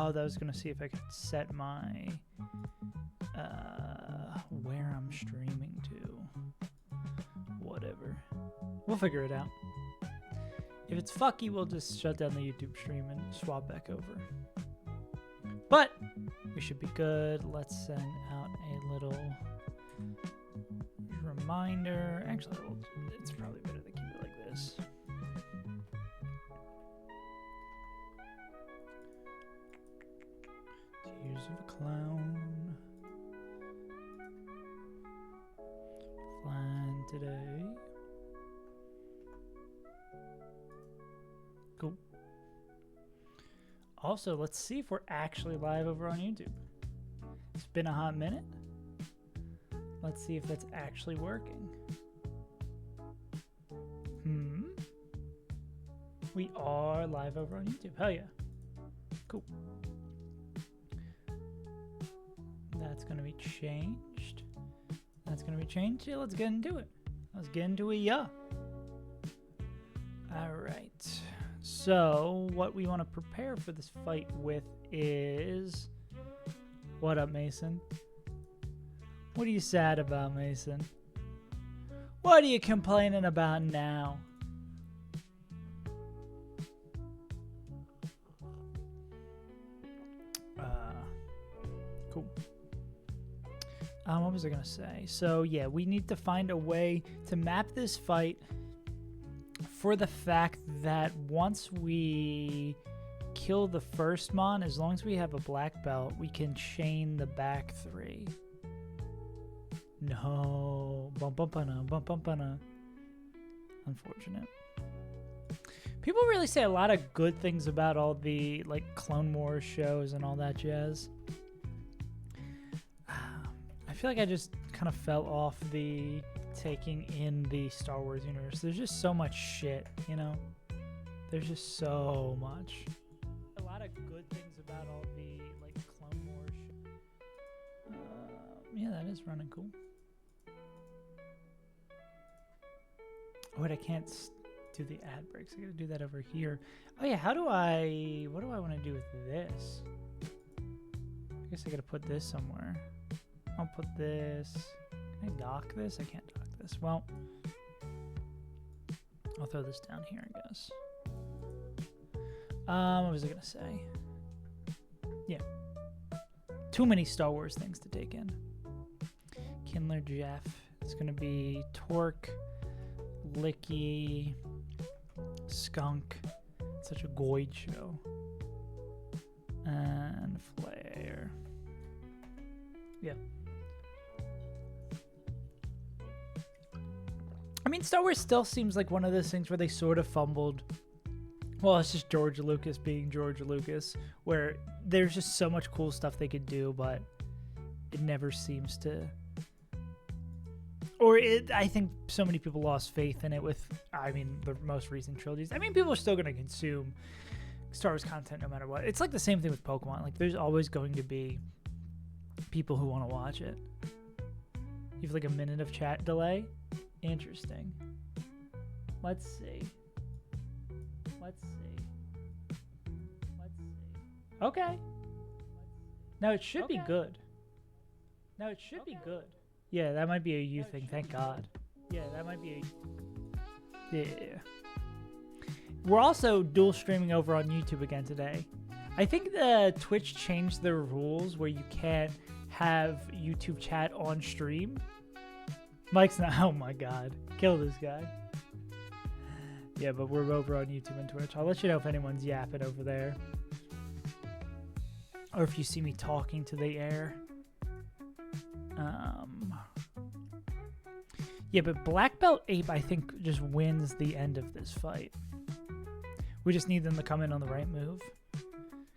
Oh, that was gonna see if I could set my where I'm streaming to. Whatever. We'll figure it out. If it's fucky, we'll just shut down the YouTube stream and swap back over. But we should be good. Let's send out a little reminder. Actually, it's probably better to keep it like this. Tears of a clown. Flan today. Cool. Also, let's see if we're actually live over on YouTube. It's been a hot minute. Let's see if that's actually working. We are live over on YouTube. Hell yeah. Cool. That's going to be changed. That's going to be changed. Yeah, let's get into it. Let's get into it, yeah. All right. So, what we want to prepare for this fight with is... What up, Mason? What are you sad about, Mason? What are you complaining about now? Cool. What was I going to say? So, yeah, we need to find a way to map this fight for the fact that once we kill the first mon, as long as we have a black belt, we can chain the back three. No. Unfortunate. People really say a lot of good things about all the like Clone Wars shows and all that jazz. I feel like I just kind of fell off the taking in the Star Wars universe. There's just so much shit, you know? There's just so much. A lot of good things about all the like Clone Wars shows. Yeah, that is running cool. Wait, I can't do the ad breaks. I gotta do that over here. Oh yeah, what do I want to do with this? I guess I gotta put this somewhere. I'll put this. Can I dock this? I can't dock this. Well, I'll throw this down here, I guess. What was I gonna say? Yeah. Too many Star Wars things to take in. Kindler Jeff. It's gonna be Torque, Licky, Skunk. It's such a Goid show. And Flare. Yeah. I mean, Star Wars still seems like one of those things where they sort of fumbled. Well, it's just George Lucas being George Lucas, where there's just so much cool stuff they could do, but it never seems to... I think so many people lost faith in it with, I mean, the most recent trilogies. I mean, people are still going to consume Star Wars content no matter what. It's like the same thing with Pokemon. Like, there's always going to be people who want to watch it. You have like a minute of chat delay? Interesting. Let's see. Okay. Now it should be good. Yeah, that might be a you thing. Thank God. Yeah, that might be a... Yeah. We're also dual streaming over on YouTube again today. I think the Twitch changed their rules where you can't have YouTube chat on stream. Mike's not... Oh my God. Kill this guy. Yeah, but we're over on YouTube and Twitch. I'll let you know if anyone's yapping over there. Or if you see me talking to the air. Yeah, but Black Belt Ape, I think, just wins the end of this fight. We just need them to come in on the right move.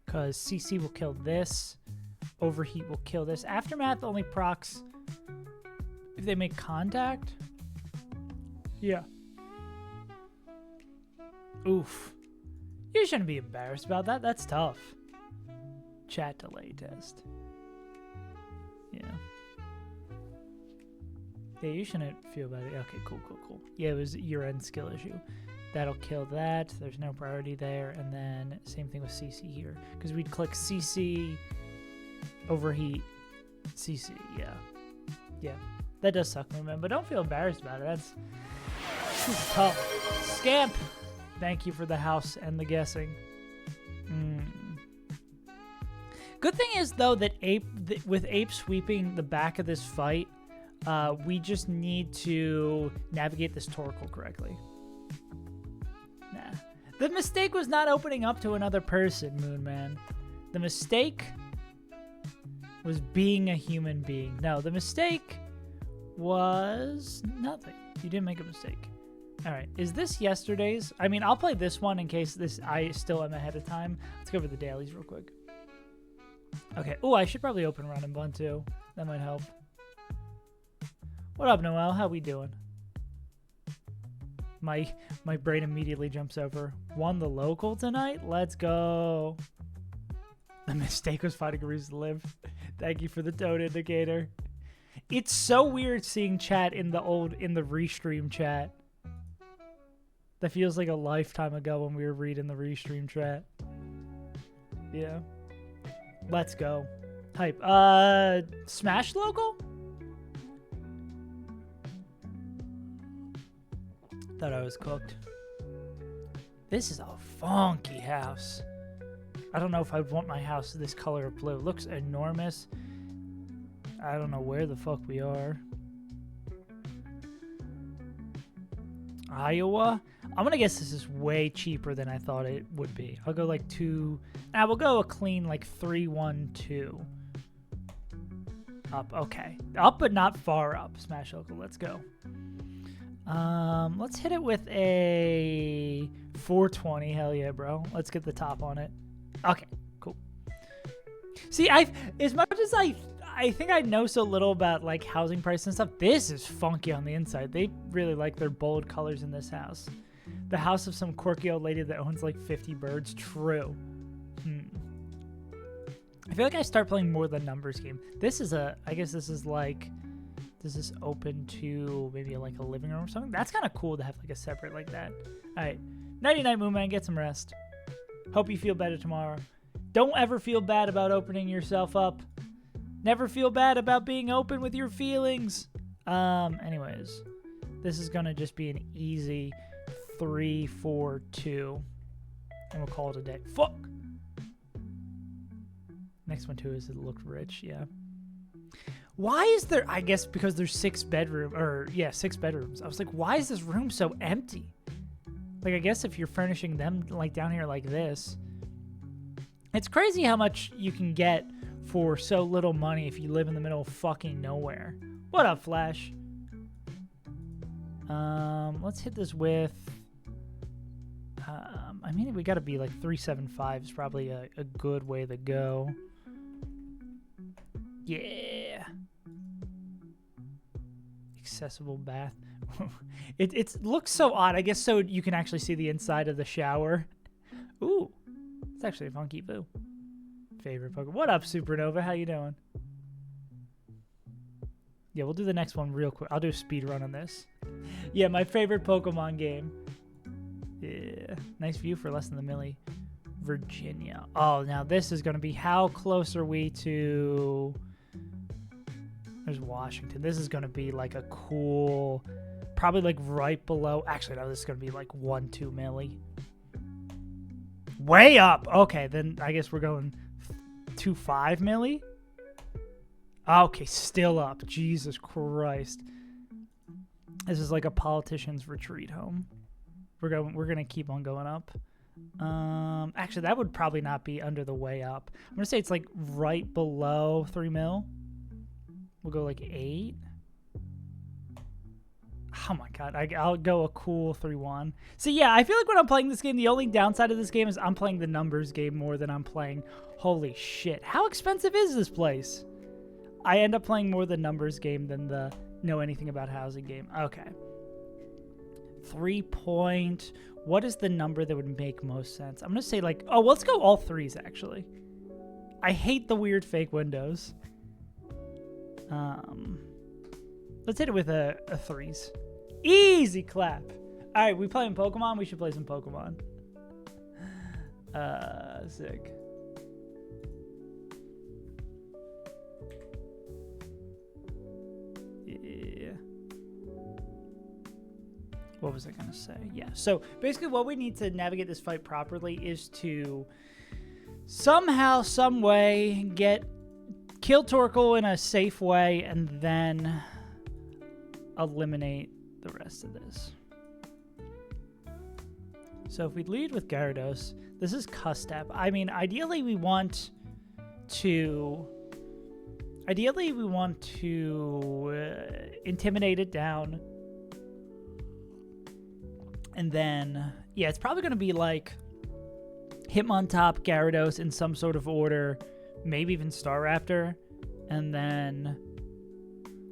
Because CC will kill this. Overheat will kill this. Aftermath only procs if they make contact. Yeah. Oof. You shouldn't be embarrassed about that. That's tough. Chat delay test. Yeah. Yeah, you shouldn't feel bad. Okay, cool. Yeah, it was year-end skill issue. That'll kill that. There's no priority there. And then same thing with CC here. Because we'd click CC, overheat, CC. Yeah. That does suck, man. But don't feel embarrassed about it. That's tough. Scamp! Thank you for the house and the guessing. Good thing is, though, that with Ape sweeping the back of this fight, we just need to navigate this Torkoal correctly. Nah. The mistake was not opening up to another person, Moonman. The mistake was being a human being. No, the mistake was nothing. You didn't make a mistake. All right. Is this yesterday's? I mean, I'll play this one in case I still am ahead of time. Let's go over the dailies real quick. Okay. Oh, I should probably open Run and Bun too. That might help. What up, Noel? How we doing? My brain immediately jumps over. Won the local tonight? Let's go. The mistake was finding a reason to live. Thank you for the toad indicator. It's so weird seeing chat in the restream chat. That feels like a lifetime ago when we were reading the restream chat. Yeah. Let's go. Hype. Smash local? Thought I was cooked. This is a funky house. I don't know if I'd want my house this color of blue. It looks enormous. I don't know where the fuck we are. Iowa? I'm gonna guess this is way cheaper than I thought it would be. I'll go like 2. We'll go a clean like 3, 1, 2. Up, okay. Up but not far up. Smash local, let's go. Let's hit it with a 420. Hell yeah, bro. Let's get the top on it. Okay, cool. See, as much as I think I know so little about like housing price and stuff, this is funky on the inside. They really like their bold colors in this house. The house of some quirky old lady that owns like 50 birds. True. I feel like I start playing more the numbers game. This is I guess this is like, does this open to maybe like a living room or something? That's kind of cool to have like a separate like that. All right. Nighty-night, Moonman. Get some rest. Hope you feel better tomorrow. Don't ever feel bad about opening yourself up. Never feel bad about being open with your feelings. Anyways, this is going to just be an easy 3, 4, 2. And we'll call it a day. Fuck! Next one, too, is it looked rich. Yeah. Why is there... I guess because there's 6 bedrooms. I was like, why is this room so empty? Like, I guess if you're furnishing them, like, down here like this. It's crazy how much you can get for so little money if you live in the middle of fucking nowhere. What up, Flash? Let's hit this with... I mean, we gotta be like 375 is probably a good way to go. Yeah. Accessible bath. It looks so odd. I guess so you can actually see the inside of the shower. Ooh. It's actually a funky boo. Favorite Pokemon. What up, Supernova? How you doing? Yeah, we'll do the next one real quick. I'll do a speed run on this. Yeah, my favorite Pokemon game. Yeah. Nice view for less than the milli. Virginia. Oh, now this is going to be how close are we to... There's Washington. This is going to be like a cool... Probably like right below... Actually, no, this is going to be like 1, 2 milli. Way up! Okay, then I guess we're going 2.5 milli? Okay, still up. Jesus Christ. This is like a politician's retreat home. We're gonna keep on going up. Actually, that would probably not be under the way up. I'm gonna say it's like right below 3 mil. We'll go like 8. Oh my god, I'll go a cool 3-1. So yeah, I feel like when I'm playing this game, the only downside of this game is I'm playing the numbers game more than I'm playing. Holy shit, how expensive is this place? I end up playing more the numbers game than the know anything about housing game. Okay. 3 point. What is the number that would make most sense? I'm going to say like, oh, let's go all 3s actually. I hate the weird fake windows. Let's hit it with a threes. Easy clap. All right, we playing Pokemon? We should play some Pokemon. Sick. Yeah. What was I gonna say? Yeah, so basically what we need to navigate this fight properly is to somehow, some way, kill Torkoal in a safe way, and then eliminate the rest of this. So if we lead with Gyarados, this is Custap. I mean, ideally we want to intimidate it down. And then, yeah, it's probably going to be like Hitmontop, Gyarados in some sort of order, maybe even Staraptor, and then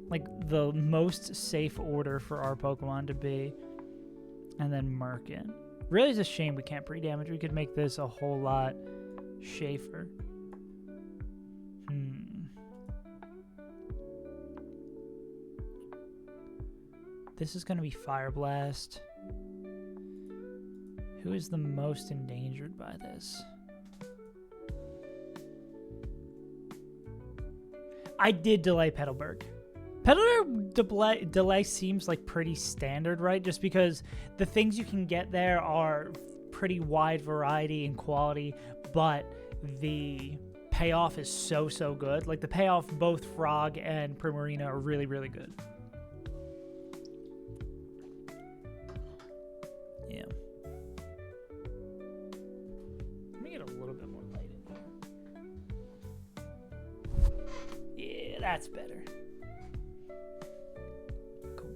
like the most safe order for our Pokemon to be, and then Merkin. Really, it's a shame we can't pre-damage. We could make this a whole lot safer. This is going to be Fire Blast. Who is the most endangered by this? I did delay Petalburg. Petalburg delay seems like pretty standard, right? Just because the things you can get there are pretty wide variety in quality, but the payoff is so good. Like the payoff, both Frog and Primarina are really, really good. Yeah. Let me get a little bit more light in here. Yeah, that's better. Cool.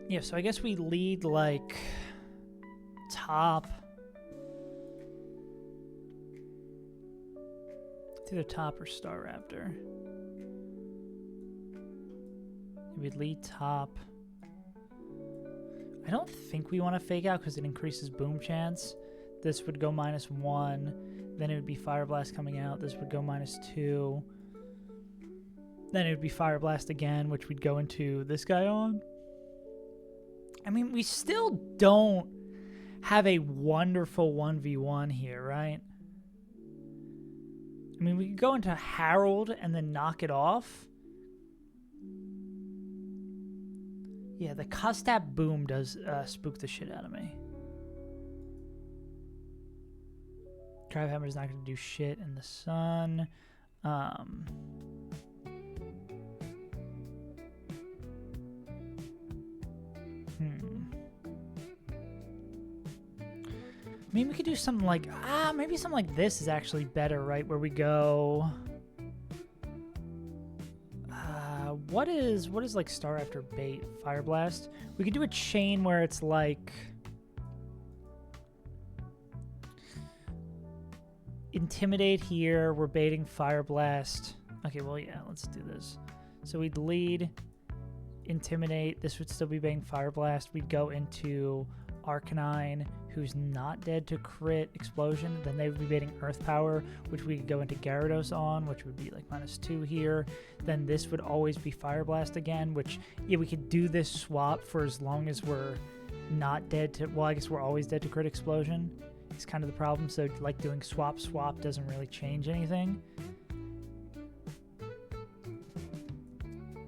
Yeah, so I guess we lead like top. It's either top or Staraptor. We'd lead top. I don't think we want to fake out because it increases boom chance. This would go -1. Then it would be Fire Blast coming out. This would go -2. Then it would be Fire Blast again, which we'd go into this guy on. I mean, we still don't have a wonderful 1v1 here, right? I mean, we could go into Harold and then knock it off. Yeah, the Custap Boom does spook the shit out of me. Drive Hammer's not going to do shit in the sun. I mean, we could do something like, maybe something like this is actually better, right? Where we go, what is like Staraptor bait? Fire Blast? We could do a chain where it's like, Intimidate here, we're baiting Fire Blast. Okay, well, yeah, let's do this. So we'd lead, Intimidate, this would still be baiting Fire Blast. We'd go into Arcanine, who's not dead to crit Explosion. Then they would be baiting Earth Power, which we could go into Gyarados on, which would be like -2 here. Then this would always be Fire Blast again, which, yeah, we could do this swap for as long as we're not dead to, well, I guess we're always dead to crit Explosion. It's kind of the problem, so like doing swap doesn't really change anything.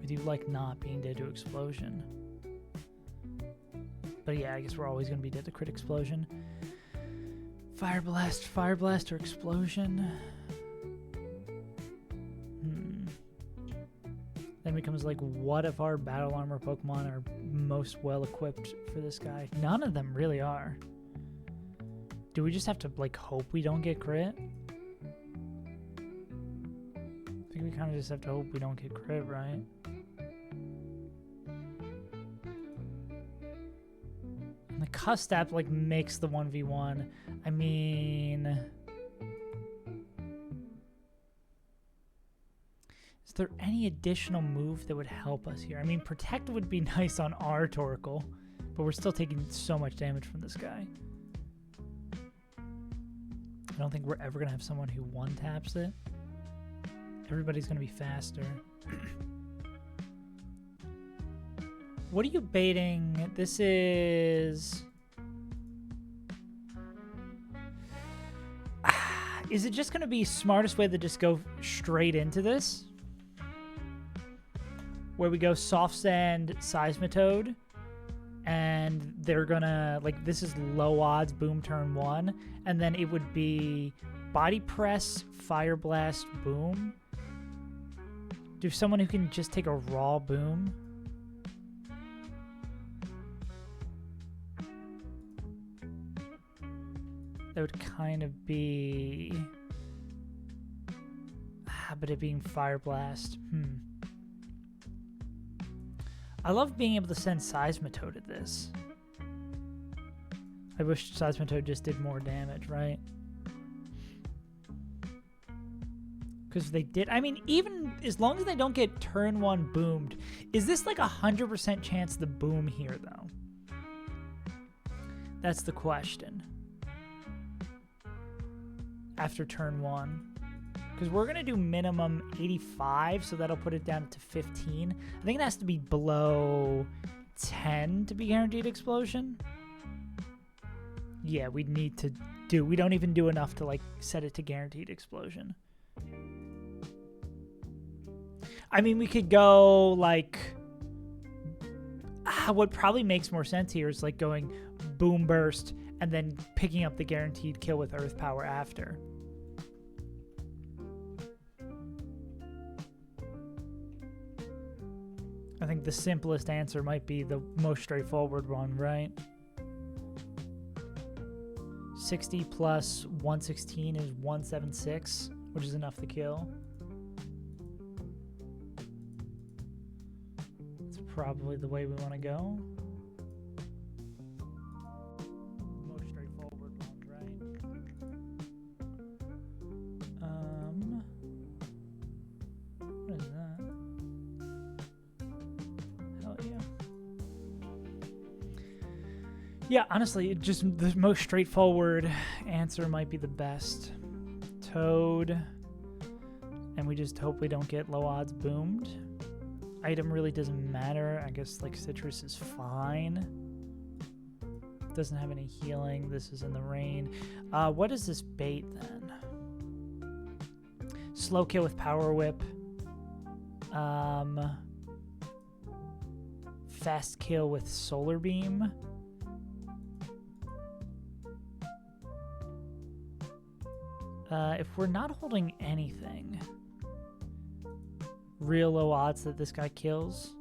We do like not being dead to Explosion. But yeah, I guess we're always going to be dead to crit Explosion. Fire Blast or Explosion. Then becomes like, what if our Battle Armor Pokemon are most well equipped for this guy? None of them really are. Do we just have to like hope we don't get crit? I think we kind of just have to hope we don't get crit, right? And the Custap like makes the 1v1. I mean, is there any additional move that would help us here? I mean, Protect would be nice on our Torkoal, but we're still taking so much damage from this guy. I don't think we're ever going to have someone who one-taps it. Everybody's going to be faster. What are you baiting? This is... Is it just going to be smartest way to just go straight into this? Where we go soft sand seismitoad. And they're going to... Like, this is low odds boom turn 1. And then it would be body press, fire blast, boom. Do someone who can just take a raw boom. That would kind of be... but it being fire blast. I love being able to send seismitoad at this. I wish seismitoad just did more damage, right? Because they did. I mean, even as long as they don't get turn 1 boomed, is this like 100% chance to boom here, though? That's the question. After turn 1. Because we're going to do minimum 85, so that'll put it down to 15. I think it has to be below 10 to be guaranteed explosion. Yeah, we'd need to do... We don't even do enough to, like, set it to guaranteed explosion. I mean, we could go, like... what probably makes more sense here is, like, going boom burst and then picking up the guaranteed kill with earth power after. I think the simplest answer might be the most straightforward one, right? 60 plus 116 is 176, which is enough to kill. That's probably the way we want to go. Most straightforward one, right? What is that? Hell yeah. Yeah, honestly, just the most straightforward answer might be the best. Toad. And we just hope we don't get low odds boomed. Item really doesn't matter. I guess, like, citrus is fine. Doesn't have any healing. This is in the rain. What is this bait, then? Slow kill with power whip. Fast kill with solar beam. If we're not holding anything, real low odds that this guy kills.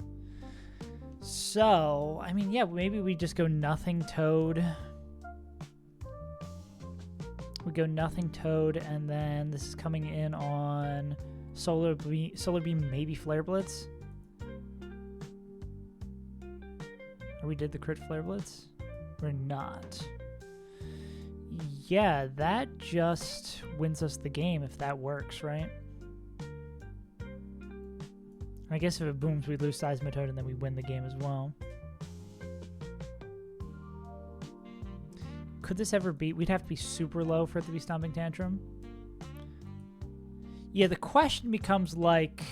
So, I mean, yeah, maybe we just go nothing toad. We go nothing toad, and then this is coming in on solar beam, maybe flare blitz. Or we did the crit flare blitz? We're not. Yeah, that just wins us the game if that works, right? I guess if it booms, we lose Seismitoad and then we win the game as well. Could this ever beat? We'd have to be super low for it to be Stomping Tantrum. Yeah, the question becomes like...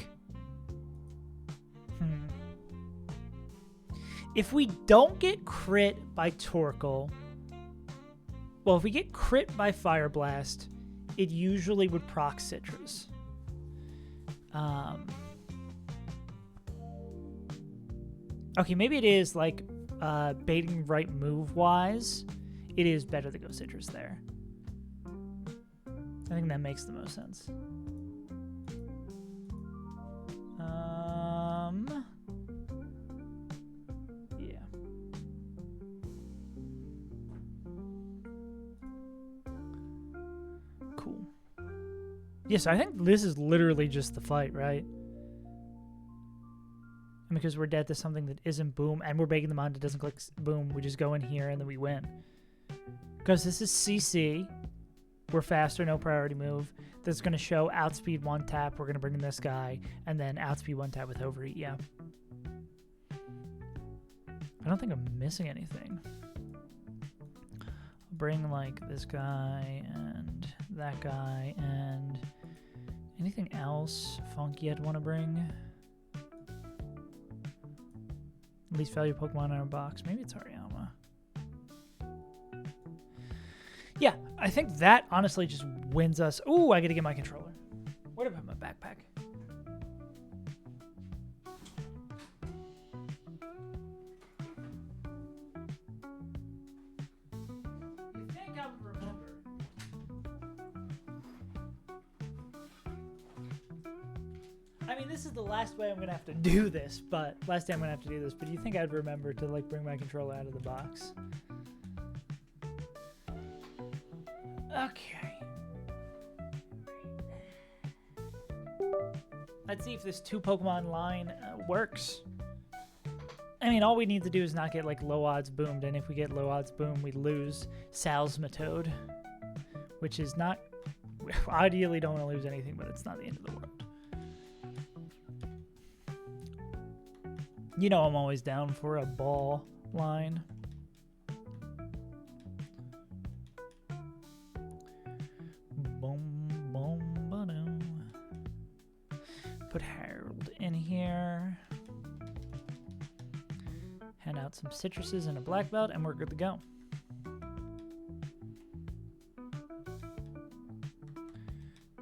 If we don't get crit by Torkoal... Well, if we get crit by Fire Blast, it usually would proc Citrus. Okay, maybe it is like baiting right move-wise. It is better to go Citrus there. I think that makes the most sense. Yeah. Cool. Yes, I think this is literally just the fight, right? And because we're dead to something that isn't boom, and we're baking them on, it doesn't click boom, we just go in here and then we win. Because this is CC. We're faster, no priority move. That's going to show outspeed 1 tap. We're going to bring in this guy, and then outspeed 1 tap with overeat, yeah. I don't think I'm missing anything. I'll bring, like, this guy and that guy and anything else funky I'd want to bring. Least value Pokemon in our box. Maybe it's Hariyama. Yeah, I think that honestly just wins us. Ooh, I gotta get my controller. Where did I put my backpack? You think I would remember? I mean, this is the last way I'm gonna have to do this, but last time I'm gonna have to do this. But you think I'd remember to like bring my controller out of the box? Okay. Let's see if this 2 Pokemon line works. I mean, all we need to do is not get like low odds boomed, and if we get low odds boom, we lose Salsmatode, which is not. Ideally, don't want to lose anything, but it's not the end of the world. You know, I'm always down for a ball line. Put Harold in here. Hand out some citruses and a black belt, and we're good to go.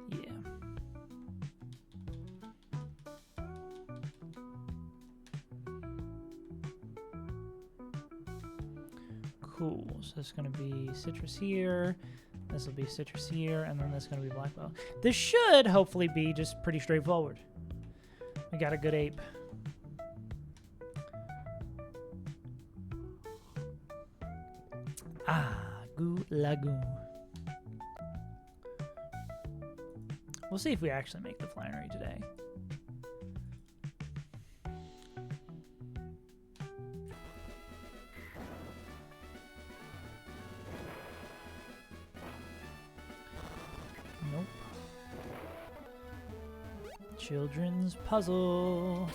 Yeah. Cool. So it's going to be citrus here. This will be citrus here, and then this is going to be black belt. This should hopefully be just pretty straightforward. We got a good ape. Ah, Goo Lagoon. We'll see if we actually make the Flannery today. Nope. Children's puzzle.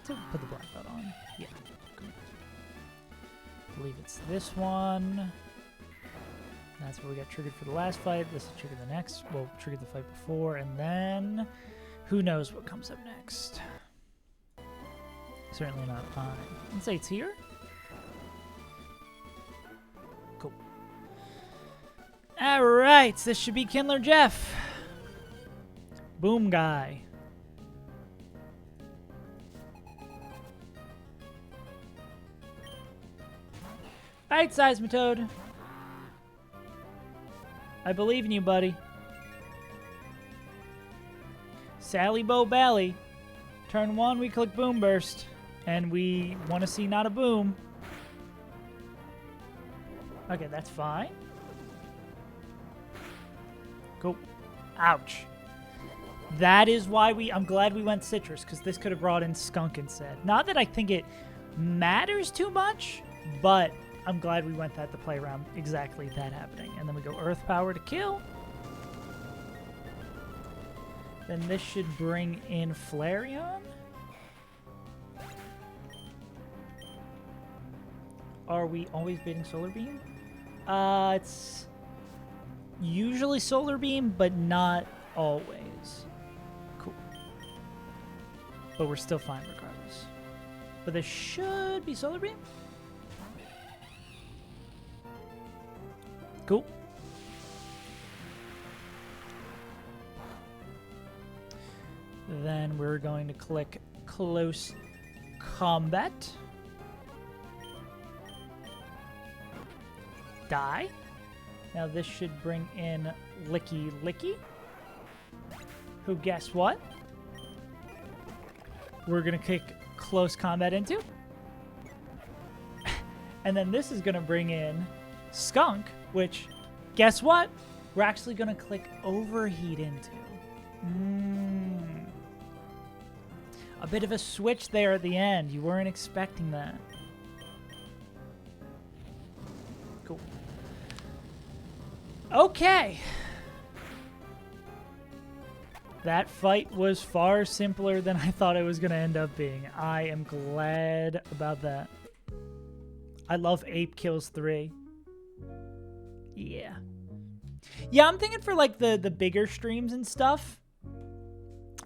To put the black belt on. Yeah. Good. I believe it's this one. That's where we got triggered for the last fight. This will trigger the next. We'll trigger the fight before, and then who knows what comes up next. Certainly not mine. Let's say it's here. Cool. All right, this should be Kindler Jeff. Boom guy. Alright, Seismitoad. I believe in you, buddy. Sally Bo Bally. Turn 1, we click Boom Burst. And we want to see not a boom. Okay, that's fine. Cool. Ouch. That is why I'm glad we went Citrus, because this could have brought in Skunk instead. Not that I think it matters too much, but I'm glad we went that to play around exactly that happening. And then we go Earth Power to kill. Then this should bring in Flareon. Are we always baiting Solar Beam? It's usually Solar Beam, but not always. Cool. But we're still fine regardless. But this should be Solar Beam. Cool. Then we're going to click Close Combat. Die. Now this should bring in Licky Licky. Who, guess what? We're going to kick Close Combat into. And then this is going to bring in Skunk, which, guess what? We're actually going to click Overheat into. A bit of a switch there at the end. You weren't expecting that. Cool. Okay. That fight was far simpler than I thought it was going to end up being. I am glad about that. I love Ape Kills 3. Yeah. Yeah, I'm thinking for like the bigger streams and stuff,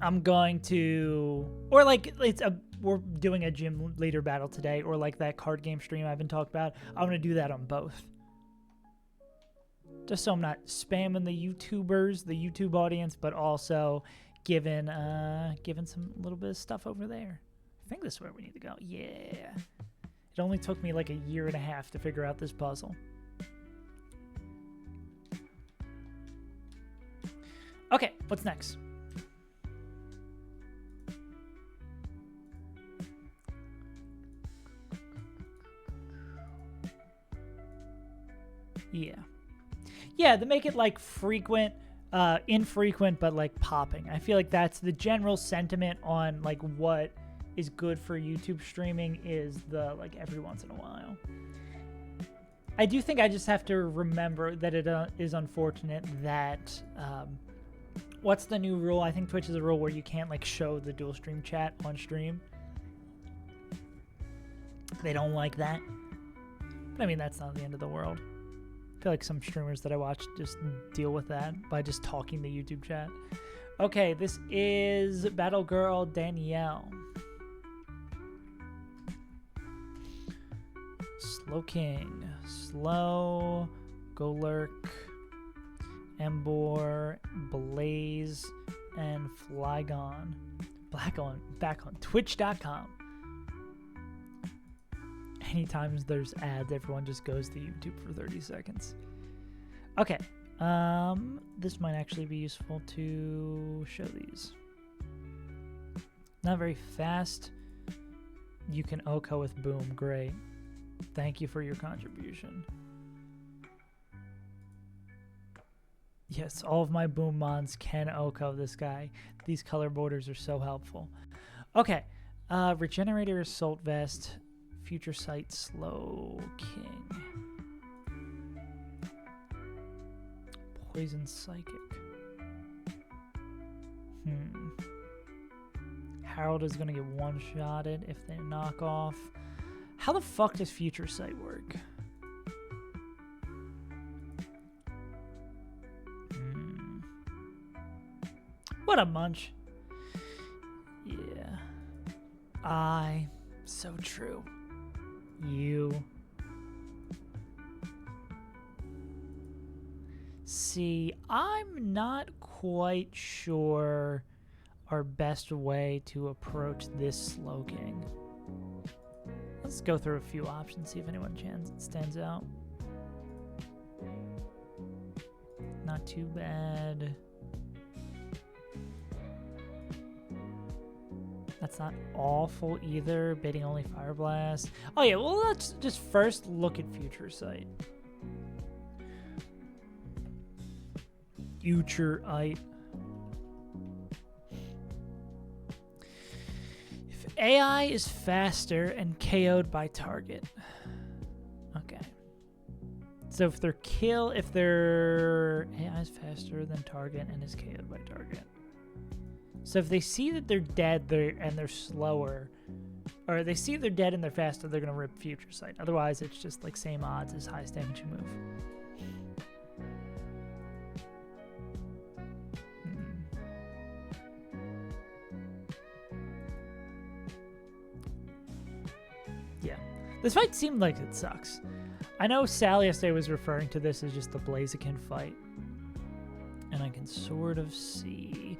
I'm going to, or like it's we're doing a gym leader battle today, or like that card game stream I've been talking about, I'm gonna do that on both. Just so I'm not spamming the YouTubers, the YouTube audience, but also giving some little bit of stuff over there. I think this is where we need to go. Yeah. It only took me like a year and a half to figure out this puzzle. Okay, what's next? Yeah. Yeah, to make it like frequent, infrequent, but like popping. I feel like that's the general sentiment on like what is good for YouTube streaming, is the like every once in a while. I do think I just have to remember that it is unfortunate that what's the new rule? I think Twitch is a rule where you can't like show the dual stream chat on stream. They don't like that. But I mean, that's not the end of the world. I feel like some streamers that I watch just deal with that by just talking the YouTube chat. Okay, this is Battle Girl Danielle. Slow King, Slow, Go Lurk, Embor, Blaze, and Flygon. Back on Twitch.com. Anytime there's ads, everyone just goes to YouTube for 30 seconds. Okay, this might actually be useful to show these. Not very fast. You can OHKO with Boom, great. Thank you for your contribution. Yes, all of my Boom Mons can OHKO this guy. These color borders are so helpful. Okay, Regenerator, Assault Vest, Future Sight, Slow King. Poison Psychic. Harold is going to get one-shotted if they knock off. How the fuck does Future Sight work? What a munch. Yeah. So true. You. See, I'm not quite sure our best way to approach this Slow King. Let's go through a few options, see if anyone stands out. Not too bad. That's not awful either. Baiting only Fire Blast. Oh yeah, well let's just first look at Future Sight. Future-ite. If AI is faster and KO'd by target. Okay. So if their AI is faster than target and is KO'd by target. So if they see that they're dead and they're slower, or they see they're dead and they're faster, they're going to rip Future Sight. Otherwise, it's just like same odds as highest damage you move. Yeah. This fight seemed like it sucks. I know Sally yesterday was referring to this as just the Blaziken fight. And I can sort of see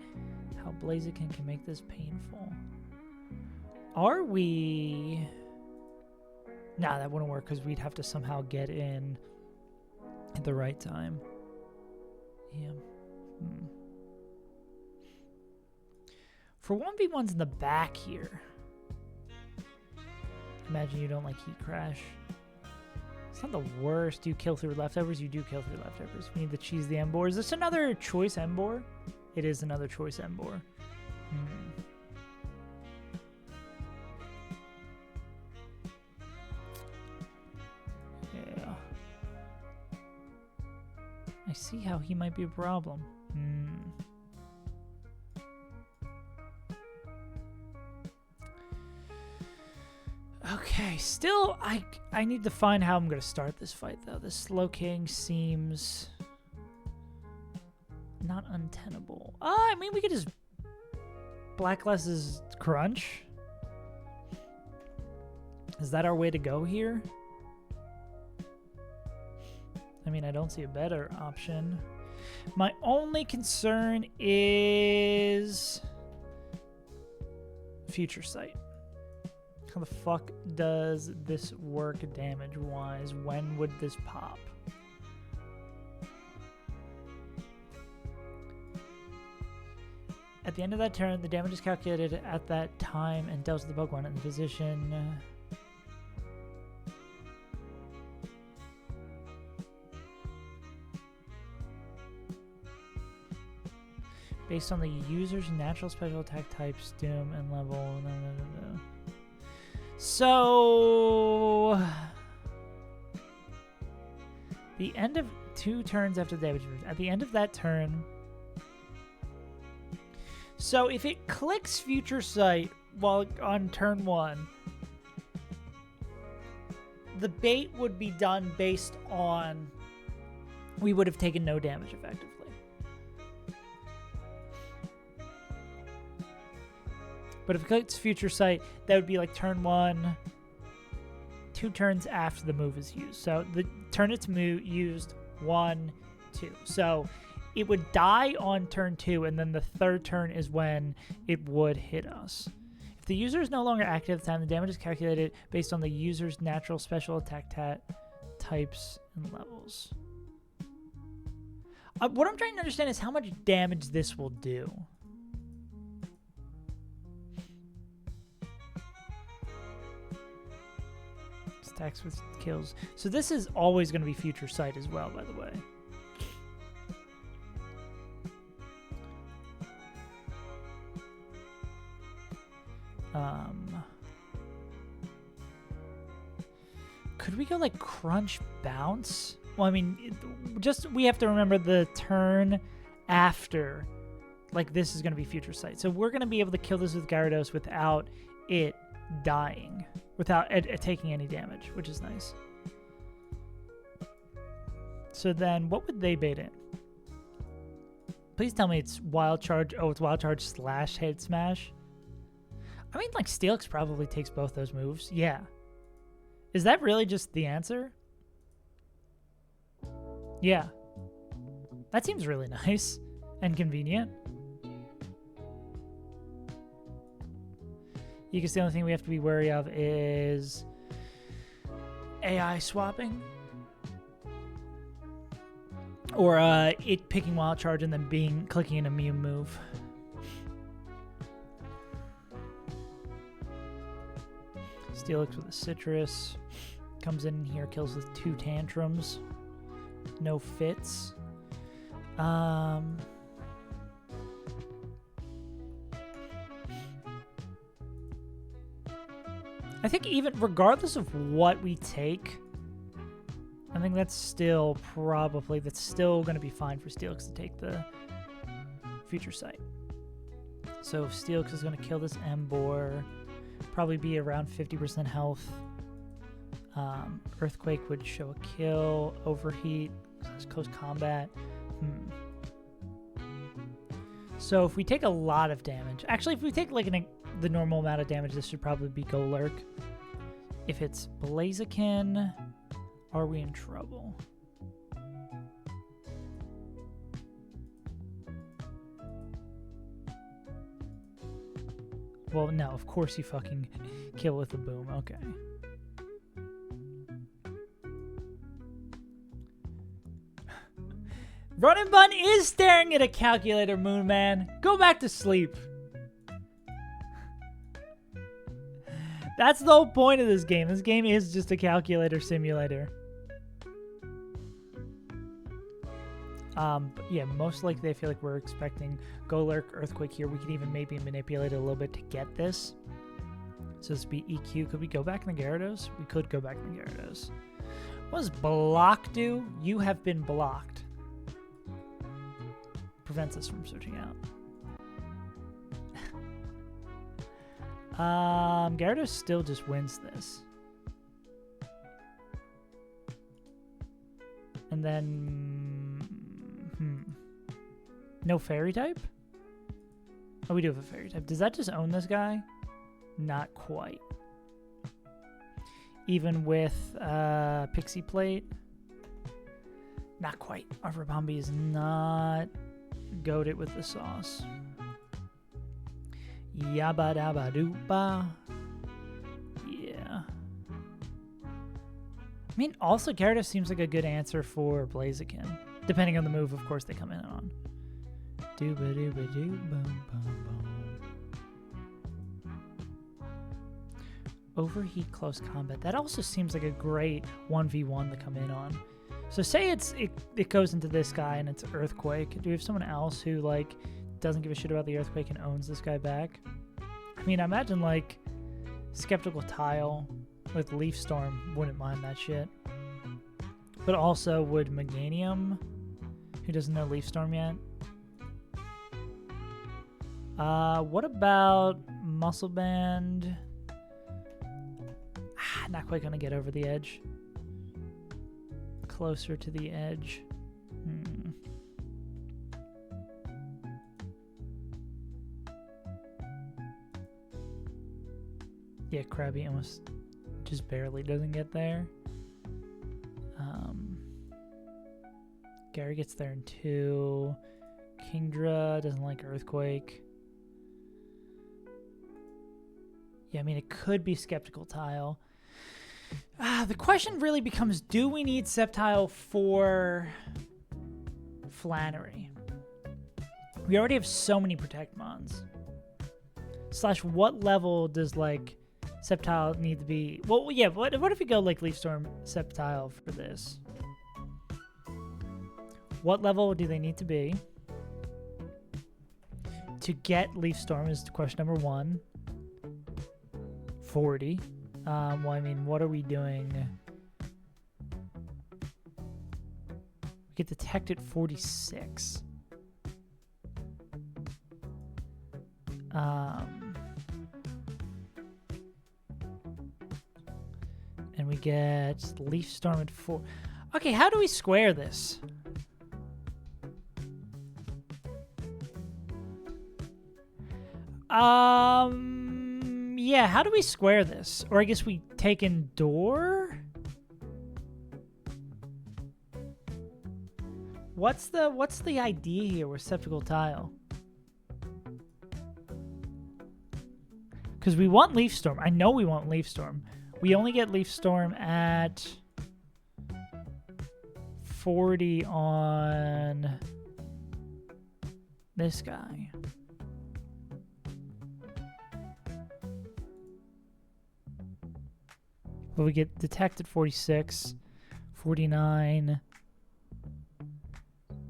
how Blaziken can make this painful. Are we... Nah, that wouldn't work because we'd have to somehow get in at the right time. Yeah. For 1v1s in the back here. Imagine you don't like Heat Crash. It's not the worst. Do you kill through leftovers? You do kill through leftovers. We need to cheese the Embor. Is this another choice Embor? It is another choice Embor. Yeah. I see how he might be a problem. Okay, still, I need to find how I'm going to start this fight, though. This Slow King seems not untenable. I mean, we could just Blacklist's Crunch. Is that our way to go here? I mean, I don't see a better option. My only concern is future sight. How the fuck does this work damage-wise? When would this pop? At the end of that turn, the damage is calculated at that time and dealt to the Pokemon in the position. Based on the user's natural special attack types, doom, and level. So, the end of 2 turns after the damage. At the end of that turn. So if it clicks Future Sight while on turn 1, the bait would be done based on we would have taken no damage effectively. But if it clicks Future Sight, that would be like turn 1, 2 turns after the move is used. So the turn it's used, 1, 2. So it would die on turn 2, and then the 3rd turn is when it would hit us. If the user is no longer active at the time, the damage is calculated based on the user's natural special attack types and levels. What I'm trying to understand is how much damage this will do. Attacks with kills. So this is always going to be Future Sight as well, by the way. Could we go like Crunch Bounce? Well, I mean, we have to remember the turn after. Like, this is going to be Future Sight. So we're going to be able to kill this with Gyarados without it dying, without taking any damage, which is nice. So then, what would they bait in? Please tell me it's Wild Charge. Oh, it's Wild Charge / Head Smash. I mean, like, Steelix probably takes both those moves. Yeah. Is that really just the answer? Yeah. That seems really nice and convenient. You can see the only thing we have to be wary of is AI swapping. Or it picking Wild Charge and then clicking an immune move. Steelix with a Citrus. Comes in here, kills with 2 Tantrums. No fits. I think even regardless of what we take, I think that's still going to be fine for Steelix to take the Future Sight. So if Steelix is going to kill this Emboar, probably be around 50% health. Earthquake would show a kill. Overheat, close combat. So if we take a lot of damage, actually if we take like the normal amount of damage, this should probably be Golurk. If it's Blaziken, are we in trouble? Well, no, of course you fucking kill with a boom. Okay. Running Bun is staring at a calculator, Moon Man. Go back to sleep. That's the whole point of this game. This game is just a calculator simulator. But yeah, most likely I feel like we're expecting Golurk, Earthquake here. We can even maybe manipulate it a little bit to get this. So this would be EQ. Could we go back in the Gyarados? We could go back in the Gyarados. What does block do? You have been blocked. Prevents us from switching out. Gyarados still just wins this. And then... No fairy type? Oh, we do have a fairy type. Does that just own this guy? Not quite. even with Pixie Plate. Not quite. Arthur Bombi is not goated with the sauce. Yabba dabba doopa. Yeah. I mean, also Gyarados seems like a good answer for Blaziken, depending on the move, of course, they come in on. Dooba dooba doo boom boom boom. Overheat close combat. That also seems like a great 1v1 to come in on. So say it goes into this guy and it's Earthquake. Do we have someone else who like doesn't give a shit about the Earthquake and owns this guy back? I mean, I imagine like Skeptical Tile with Leaf Storm wouldn't mind that shit. But also would Meganium, who doesn't know Leaf Storm yet. What about Muscle Band? Not quite gonna get over the edge. Closer to the edge. Yeah, Krabby almost just barely doesn't get there. Gary gets there in 2. Kingdra doesn't like Earthquake. Yeah, I mean, it could be Skeptical Tile. The question really becomes, do we need Sceptile for Flannery? We already have so many Protect Mons. / what level does, like, Sceptile need to be? Well, yeah, what if we go, like, Leaf Storm Sceptile for this? What level do they need to be to get Leaf Storm is question number 1. 40. Well, I mean, what are we doing? We get Detect at 46. And we get Leaf Storm at 4. Okay, how do we square this? Yeah, how do we square this? Or I guess we take Endure? What's the idea here with Skeptical Tile? Because we want Leaf Storm. I know we want Leaf Storm. We only get Leaf Storm at 40 on this guy. But we get Detect at 46, 49,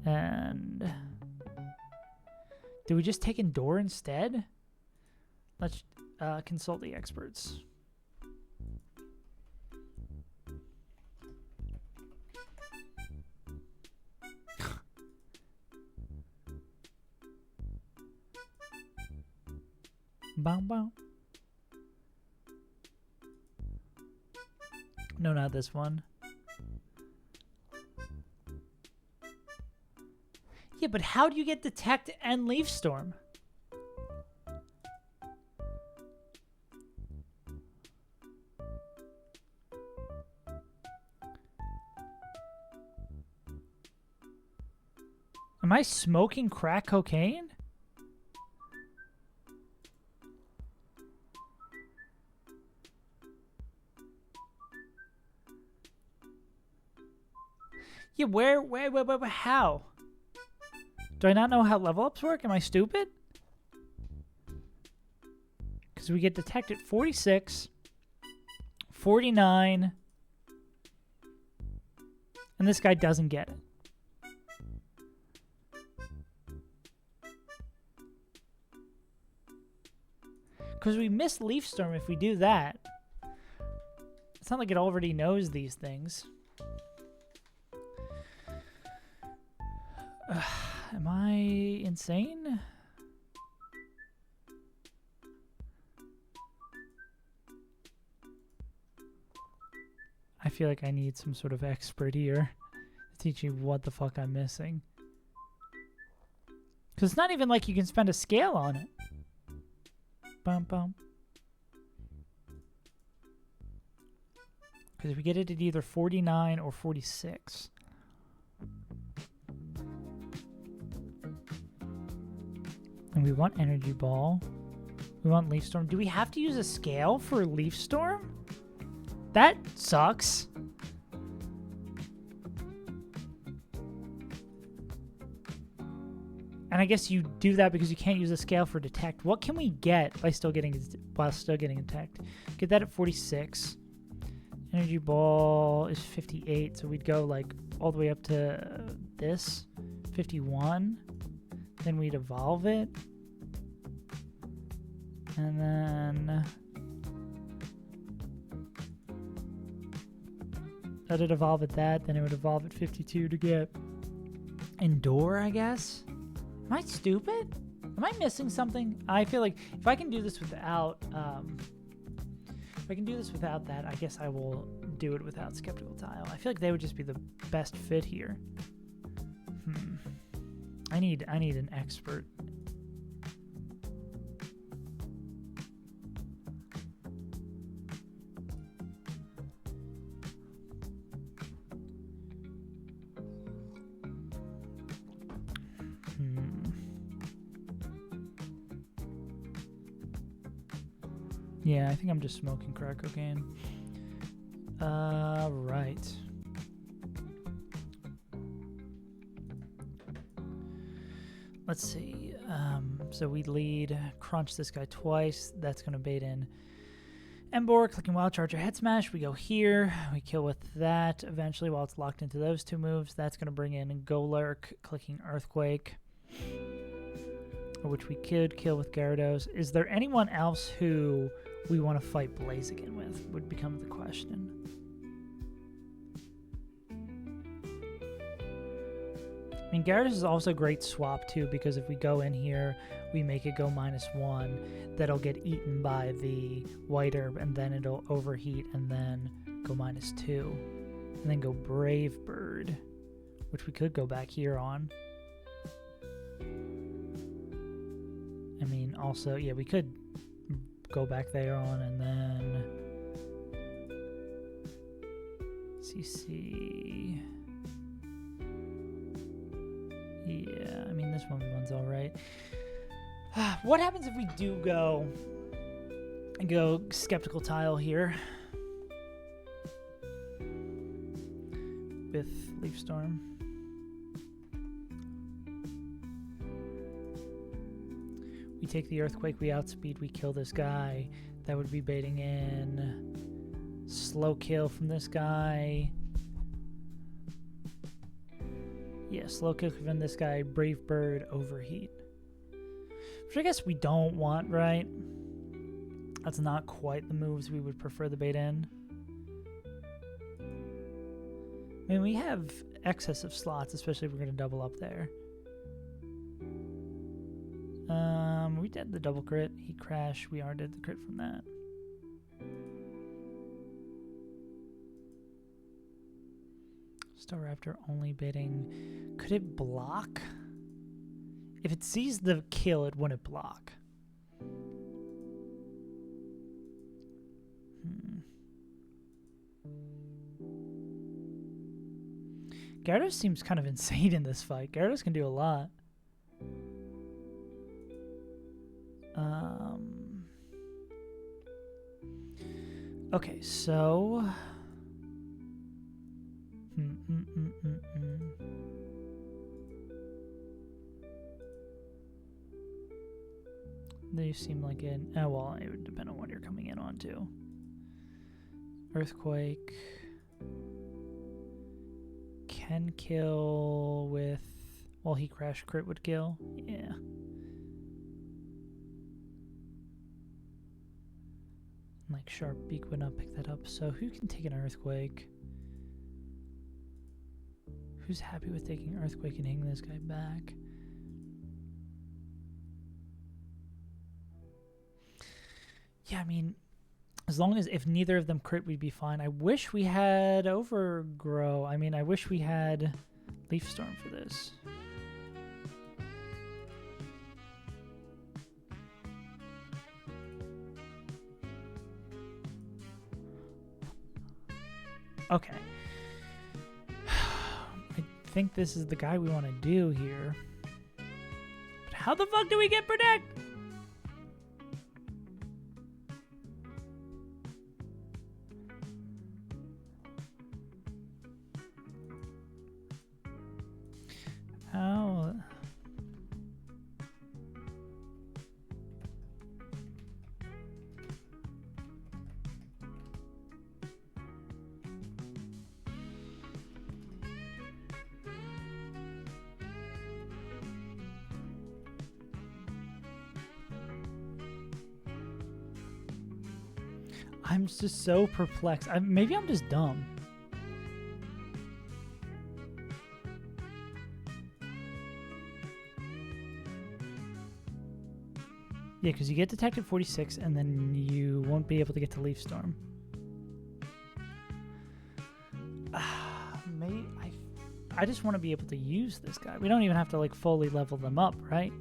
and do we just take Endure instead? Let's consult the experts. Bow bow. No, not this one. Yeah, but how do you get Detect and Leaf Storm? Am I smoking crack cocaine? Yeah, where, how? Do I not know how level ups work? Am I stupid? Because we get Detect at 46, 49, and this guy doesn't get it. Because we miss Leaf Storm if we do that. It's not like it already knows these things. Am I insane? I feel like I need some sort of expert here to teach me what the fuck I'm missing. Because it's not even like you can spend a scale on it. Bum bum. because we get it at either 49 or 46. And we want Energy Ball. We want Leaf Storm. Do we have to use a scale for Leaf Storm? That sucks. And I guess you do that because you can't use a scale for Detect. What can we get by still getting Detect? Get that at 46. Energy Ball is 58, so we'd go like all the way up to this, 51. Then we'd evolve it. And then let it evolve at that. Then it would evolve at 52 to get Endure, I guess. Am I stupid? Am I missing something? I feel like if I can do this without, that, I guess I will do it without Skeptical Tile. I feel like they would just be the best fit here. I need an expert. Yeah, I think I'm just smoking crack cocaine. Right. Let's see. So we lead, crunch this guy twice. That's going to bait in Embor, clicking Wild Charger Head Smash. We go here. We kill with that eventually while it's locked into those two moves. That's going to bring in Golurk, clicking Earthquake, which we could kill with Gyarados. Is there anyone else who we want to fight Blaziken with would become the question. I mean, Gyarados is also a great swap too, because if we go in here, we make it go -1, that'll get eaten by the White Herb, and then it'll overheat and then go -2. And then go Brave Bird, which we could go back here on. I mean, also, yeah, we could go back there on and then CC. Yeah, I mean, this one's all right. What happens if we do go Skeptical Tile here with Leaf Storm? We take the Earthquake, we outspeed, we kill this guy. That would be baiting in slow kill from this guy. Yeah, slow kill from this guy, Brave Bird, overheat. Which I guess we don't want, right? That's not quite the moves we would prefer the bait in. I mean, we have excess of slots, especially if we're going to double up there. We did the double crit. He crashed. We already did the crit from that. Staraptor only baiting. Could it block? If it sees the kill, it wouldn't block. Gyarados seems kind of insane in this fight. Gyarados can do a lot. Okay, so they seem like it. Oh, well, it would depend on what you're coming in on too. Earthquake can kill with, well, he crash crit would kill. Yeah. Like Sharp Beak would not pick that up. So who can take an Earthquake? Who's happy with taking Earthquake and hitting this guy back? Yeah, I mean, as long as if neither of them crit, we'd be fine. I wish we had Overgrow. I mean, I wish we had Leaf Storm for this. Okay. I think this is the guy we want to do here. But how the fuck do we get protect? How? I'm just so perplexed. Maybe I'm just dumb. Yeah, because you get detected 46, and then you won't be able to get to Leaf Storm. Maybe I just want to be able to use this guy. We don't even have to like fully level them up, right?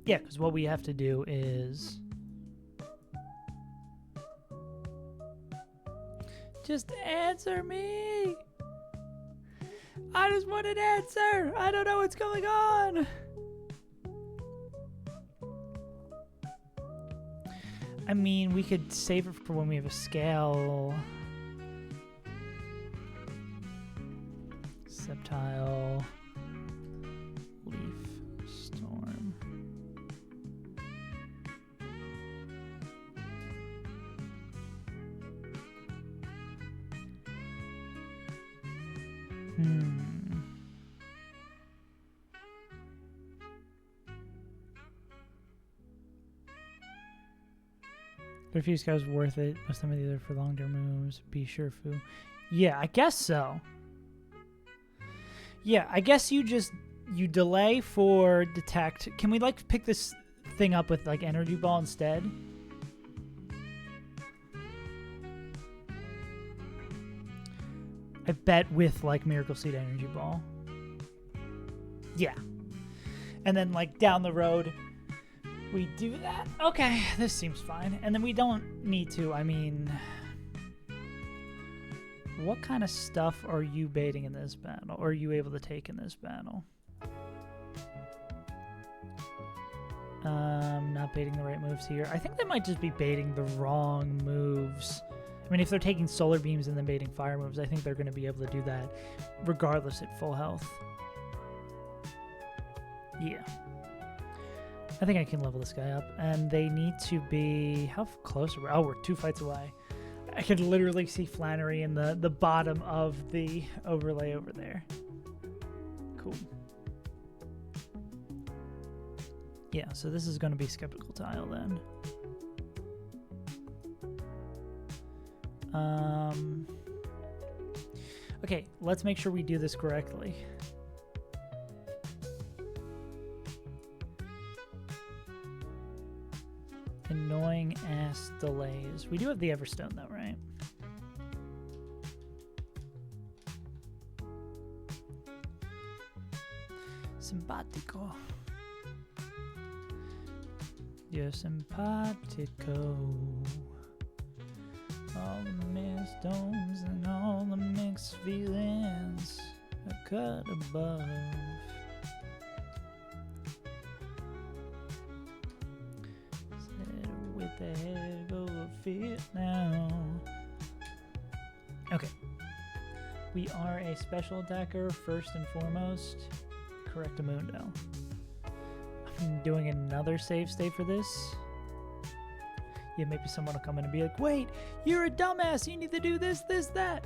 Yeah, because what we have to do is just answer me. I just want an answer. I don't know what's going on. I mean, we could save it for when we have a scale. Septile. Leaf Storm. But if you guys worth it, most of them are either for longer moves, be sure foo. Yeah, I guess so. Yeah, I guess you delay for detect. Can we like pick this thing up with like energy ball instead? I bet with like Miracle Seed energy ball. Yeah. And then like down the road we do that. Okay, this seems fine. And then we don't need to, I mean, what kind of stuff are you baiting in this battle? Or are you able to take in this battle? Not baiting the right moves here. I think they might just be baiting the wrong moves. I mean, if they're taking solar beams and then baiting fire moves, I think they're going to be able to do that regardless at full health. Yeah. I think I can level this guy up. And they need to be... How close are we? Oh, we're 2 fights away. I could literally see Flannery in the bottom of the overlay over there. Cool. Yeah, so this is going to be Skeptical Tile then. Okay, let's make sure we do this correctly. Annoying ass delays. We do have the Everstone though, right? Simpatico. You're simpatico. All the mixed tones and all the mixed feelings are cut above. With the head go fit now. Okay. We are a special attacker first and foremost. Correctamundo. I'm doing another save state for this. Yeah, maybe someone will come in and be like, wait, you're a dumbass. You need to do this, this, that.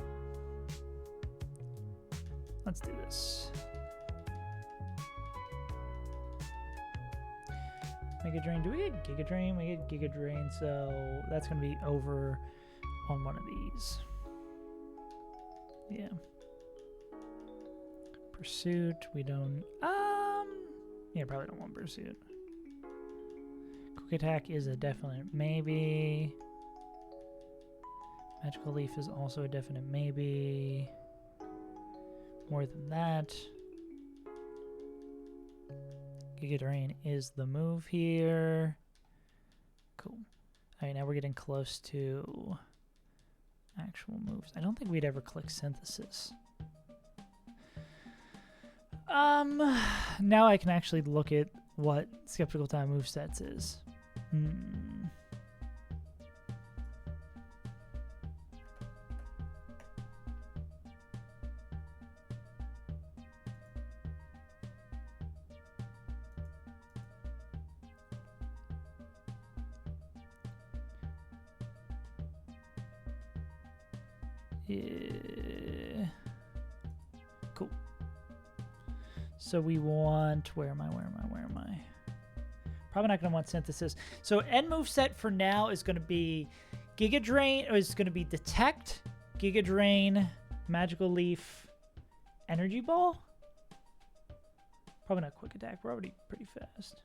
Let's do this. Mega Drain. Do we get Giga Drain? We get Giga Drain, so that's going to be over on one of these. Yeah. Pursuit. We don't... Yeah, probably don't want Pursuit. Quick Attack is a definite maybe. Magical Leaf is also a definite maybe. More than that. Giga Drain is the move here. Cool. All right, now we're getting close to actual moves. I don't think we'd ever click Synthesis. Now I can actually look at what Skeptical Time movesets is. Yeah. Cool. So we want, where am I? Probably not going to want Synthesis. So end moveset for now is going to be Giga Drain, or is going to be Detect, Giga Drain, Magical Leaf, Energy Ball. Probably not Quick Attack. We're already pretty fast.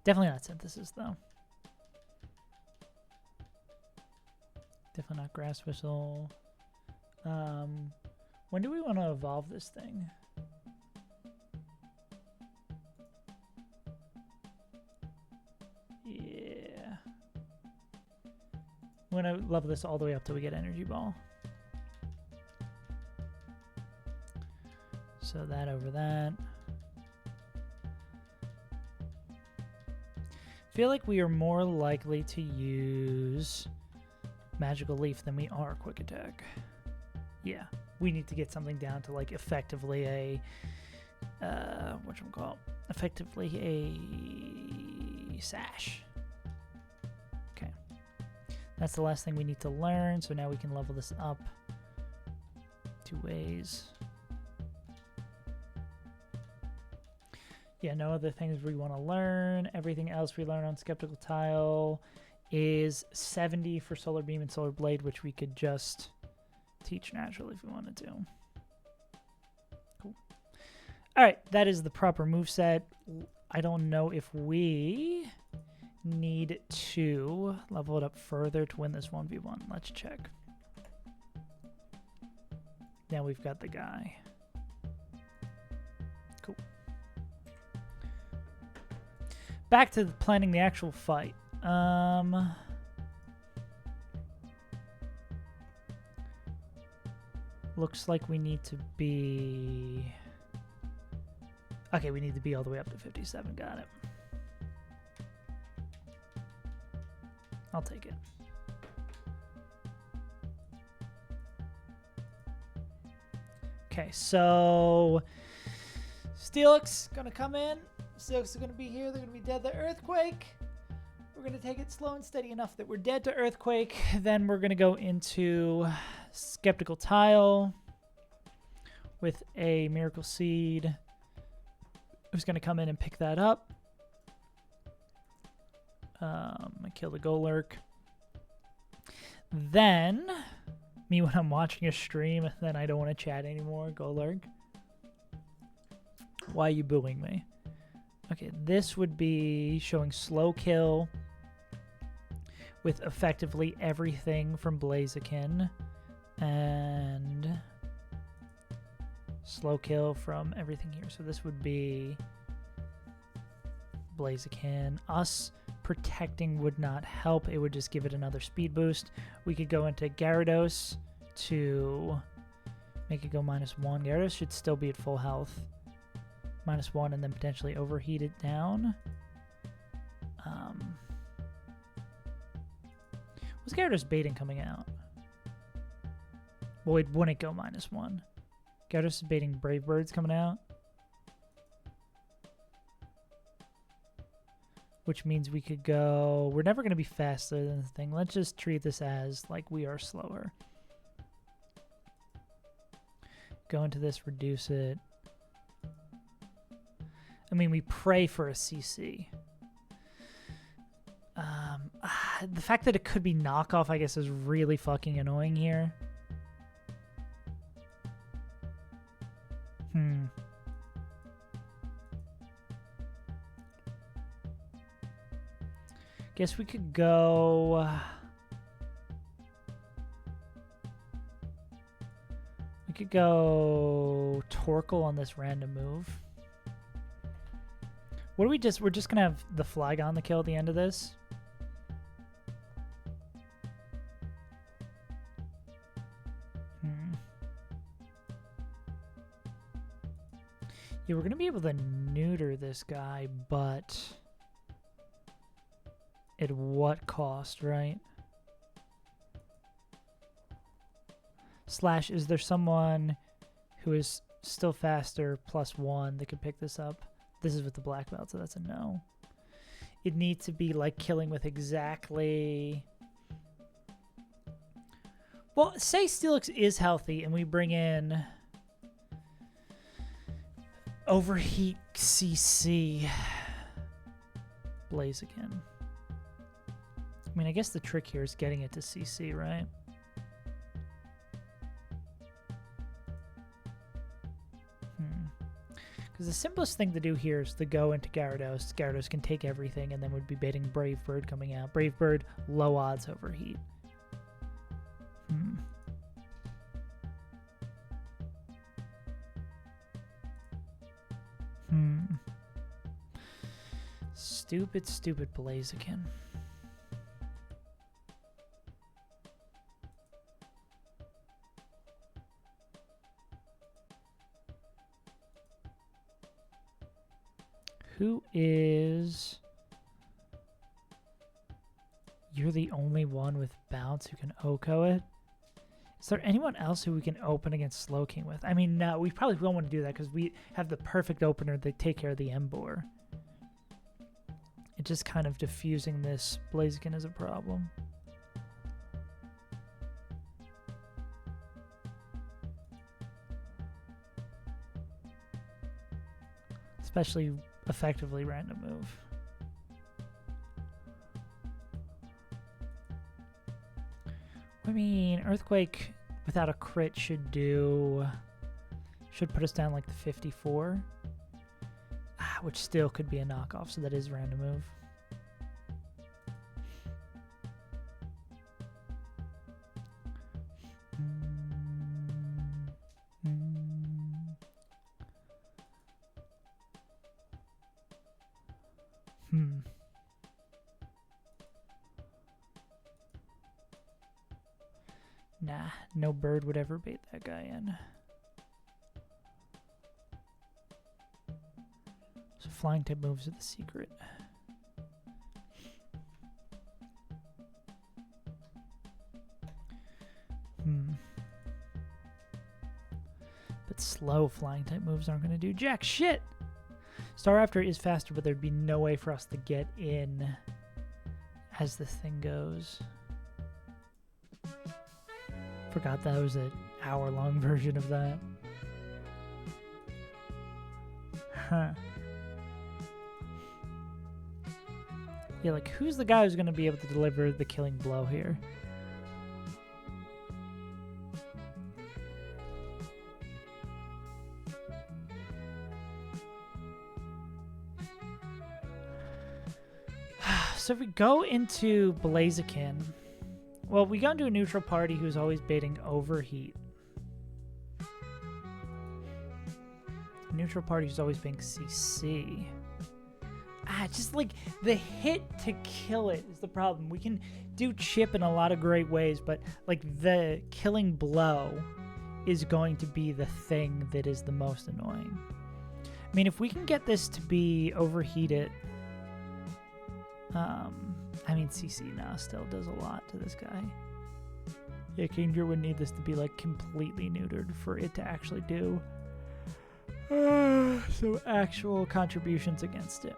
Definitely not Synthesis, though. Definitely not Grass Whistle. When do we want to evolve this thing? Yeah. I'm going to level this all the way up till we get Energy Ball. So that over that. I feel like we are more likely to use Magical Leaf than we are Quick Attack. Yeah, we need to get something down to like effectively a whatchamacallit? Effectively a Sash. Okay. That's the last thing we need to learn, so now we can level this up 2 ways. Yeah, no other things we want to learn. Everything else we learn on Skeptical Tile is 70 for Solar Beam and Solar Blade, which we could just teach naturally if we wanted to. Cool. All right, that is the proper moveset. I don't know if we need to level it up further to win this 1v1. Let's check. Now we've got the guy. Cool. Back to planning the actual fight. Looks like we need to be... Okay, we need to be all the way up to 57. Got it. I'll take it. Okay, so... Steelix gonna come in. Steelix are gonna be here. They're gonna be dead to Earthquake. We're going to take it slow and steady enough that we're dead to Earthquake. Then we're going to go into Skeptical Tile with a Miracle Seed. Who's going to come in and pick that up. I kill the Golurk. Then, me when I'm watching a stream, then I don't want to chat anymore. Golurk. Why are you booing me? Okay, this would be showing slow kill with effectively everything from Blaziken and slow kill from everything here. So this would be Blaziken. Us protecting would not help. It would just give it another speed boost. We could go into Gyarados to make it go -1. Gyarados should still be at full health. -1 and then potentially overheat it down. Was Gyarados baiting coming out? Well, it wouldn't go -1. Gyarados is baiting Brave Birds coming out. Which means we could go... We're never going to be faster than the thing. Let's just treat this as like we are slower. Go into this, reduce it. I mean, we pray for a CC. The fact that it could be knockoff, I guess, is really fucking annoying here. Guess we could go... we could go Torkoal on this random move. What do we just... We're just going to have the Flygon the kill at the end of this? Yeah, we're going to be able to neuter this guy, but at what cost, right? Slash, is there someone who is still faster +1 that could pick this up? This is with the black belt, so that's a no. It needs to be like killing with exactly... Well, say Steelix is healthy and we bring in... Overheat CC Blaziken. I mean, I guess the trick here is getting it to CC, right? Because the simplest thing to do here is to go into Gyarados. Gyarados can take everything and then would be baiting Brave Bird coming out. Brave Bird, low odds overheat. Stupid, stupid Blaziken. Who is... You're the only one with bounce who can Oko it? Is there anyone else who we can open against Slowking with? I mean, no, we probably don't want to do that because we have the perfect opener to take care of the Emboar. It's just kind of diffusing this Blaziken is a problem. Especially effectively random move. I mean, Earthquake without a crit should put us down like the 54. Which still could be a knockoff, so that is random move. Nah, no bird would ever bait that guy in. So flying type moves are the secret. But slow flying type moves aren't going to do jack shit. Staraptor is faster, but there'd be no way for us to get in as this thing goes. Forgot that was an hour-long version of that. Huh. Yeah, like, who's the guy who's going to be able to deliver the killing blow here? So if we go into Blaziken, well, we go into a neutral party who's always baiting overheat. Neutral party who's always baiting CC. Just like the hit to kill it is the problem. We can do chip in a lot of great ways, but like the killing blow is going to be the thing that is the most annoying. I mean, if we can get this to be overheated, I mean, CC now still does a lot to this guy. Yeah, Kingdra would need this to be like completely neutered for it to actually do some actual contributions against it.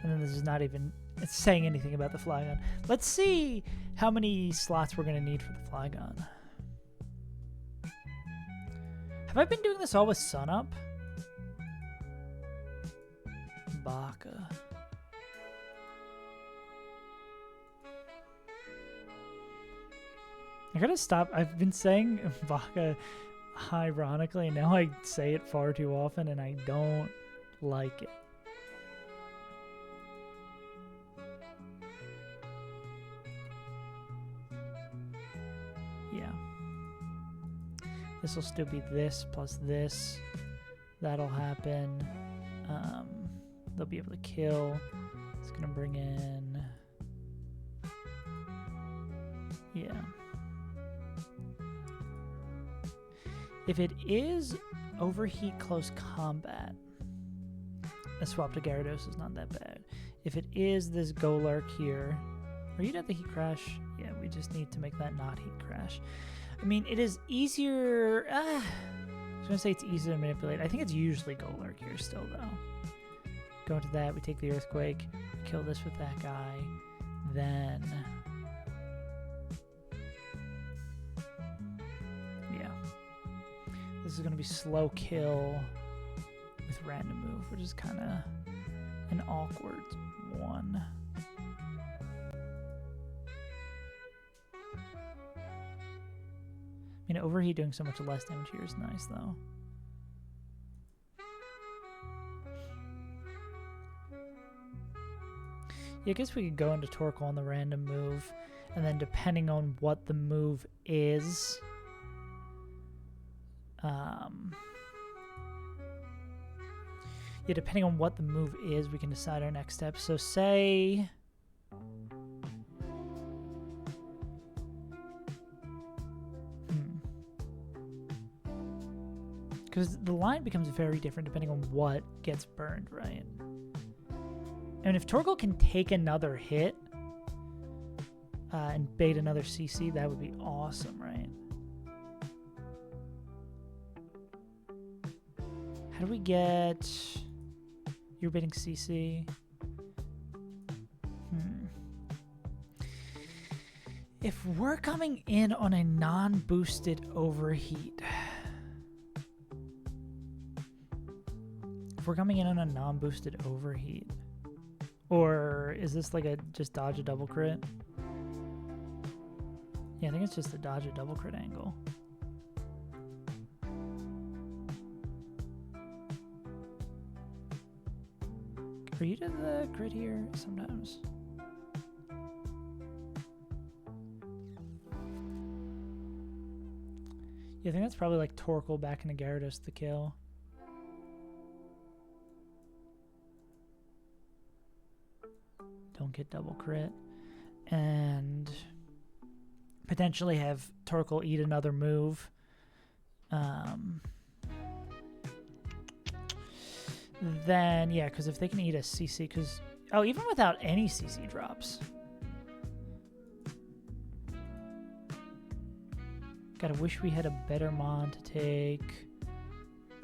And then this is not even it's saying anything about the Flygon. Let's see how many slots we're going to need for the Flygon. Have I been doing this all with Sunup? Baka. gotta stop. I've been saying Vaca ironically, and now I say it far too often, and I don't like it. Yeah. This will still be this plus this. That'll happen. They'll be able to kill. It's gonna bring in... Yeah. If it is overheat close combat, a swap to Gyarados is not that bad. If it is this Golurk here, are you at the heat crash? Yeah, we just need to make that not heat crash. I mean, it is easier. I was gonna say it's easier to manipulate. I think it's usually Golurk here still, though. Go into that. We take the Earthquake, kill this with that guy, then. This is going to be slow kill with random move, which is kind of an awkward one. I mean, overheat doing so much less damage here is nice, though. Yeah, I guess we could go into Torkoal on the random move, and then depending on what the move is... yeah, depending on what the move is, we can decide our next step. So say... Because the line becomes very different depending on what gets burned, right? And if Torkoal can take another hit and bait another CC, that would be awesome, right? How do we get... You're baiting CC. If we're coming in on a non-boosted overheat... If we're coming in on a non-boosted overheat... Or is this like a just dodge a double crit? Yeah, I think it's just a dodge a double crit angle. Are you to the crit here sometimes? Yeah, I think that's probably like Torkoal back into Gyarados to kill. Don't get double crit. And potentially have Torkoal eat another move. Then, yeah, because if they can eat a CC, because... Oh, even without any CC drops. Gotta wish we had a better mon to take...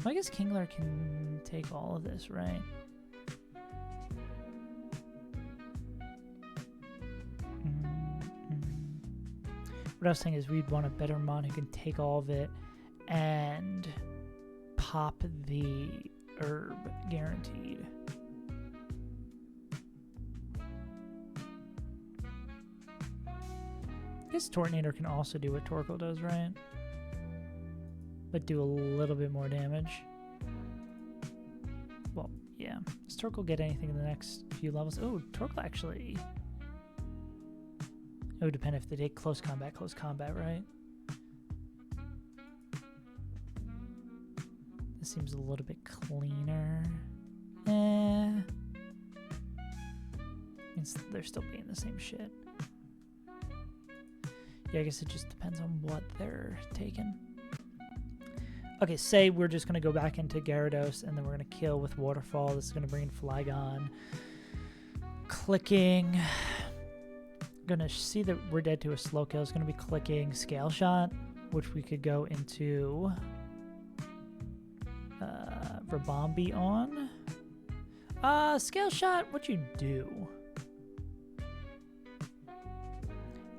Well, I guess Kingler can take all of this, right? What I was saying is we'd want a better mon who can take all of it and pop the herb guaranteed. I guess Tortinator can also do what Torkoal does, right? But do a little bit more damage. Well, yeah. Does Torkoal get anything in the next few levels? Oh, Torkoal actually... It would depend if they take close combat, right? This seems a little bit cleaner. They're still being the same shit. Yeah, I guess it just depends on what they're taking. Okay, say we're just going to go back into Gyarados, and then we're going to kill with Waterfall. This is going to bring in Flygon. Clicking... Gonna see that we're dead to a slow kill. It's gonna be clicking Scale Shot, which we could go into Rabombi on. Scale Shot, what you do?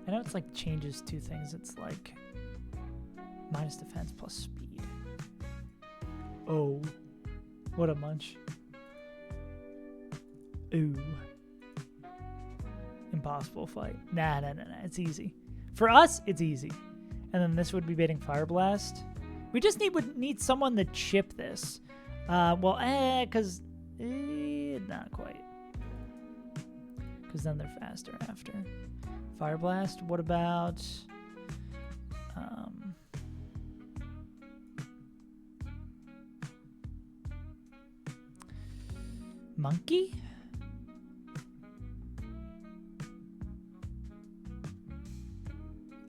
I know it's like changes two things. It's like minus defense plus speed. Oh, what a munch. Ooh. Impossible fight. Nah, it's easy. For us, it's easy. And then this would be baiting Fire Blast. We just would need someone to chip this. Because... not quite. Because then they're faster after. Fire Blast. What about... Monkey?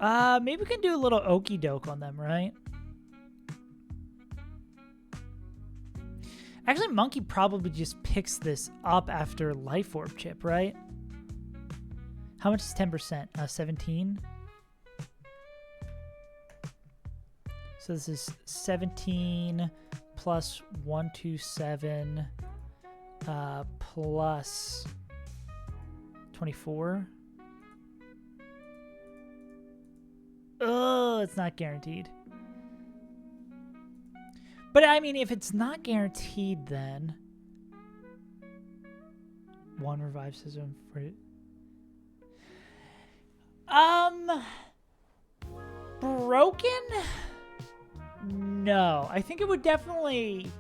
Maybe we can do a little okie doke on them, right? Actually, Monkey probably just picks this up after Life Orb chip, right? How much is 10%? 17? So this is 17 plus 127 plus 24. Oh, it's not guaranteed. But I mean, if it's not guaranteed, then one revive system for it. Broken? No, I think it would definitely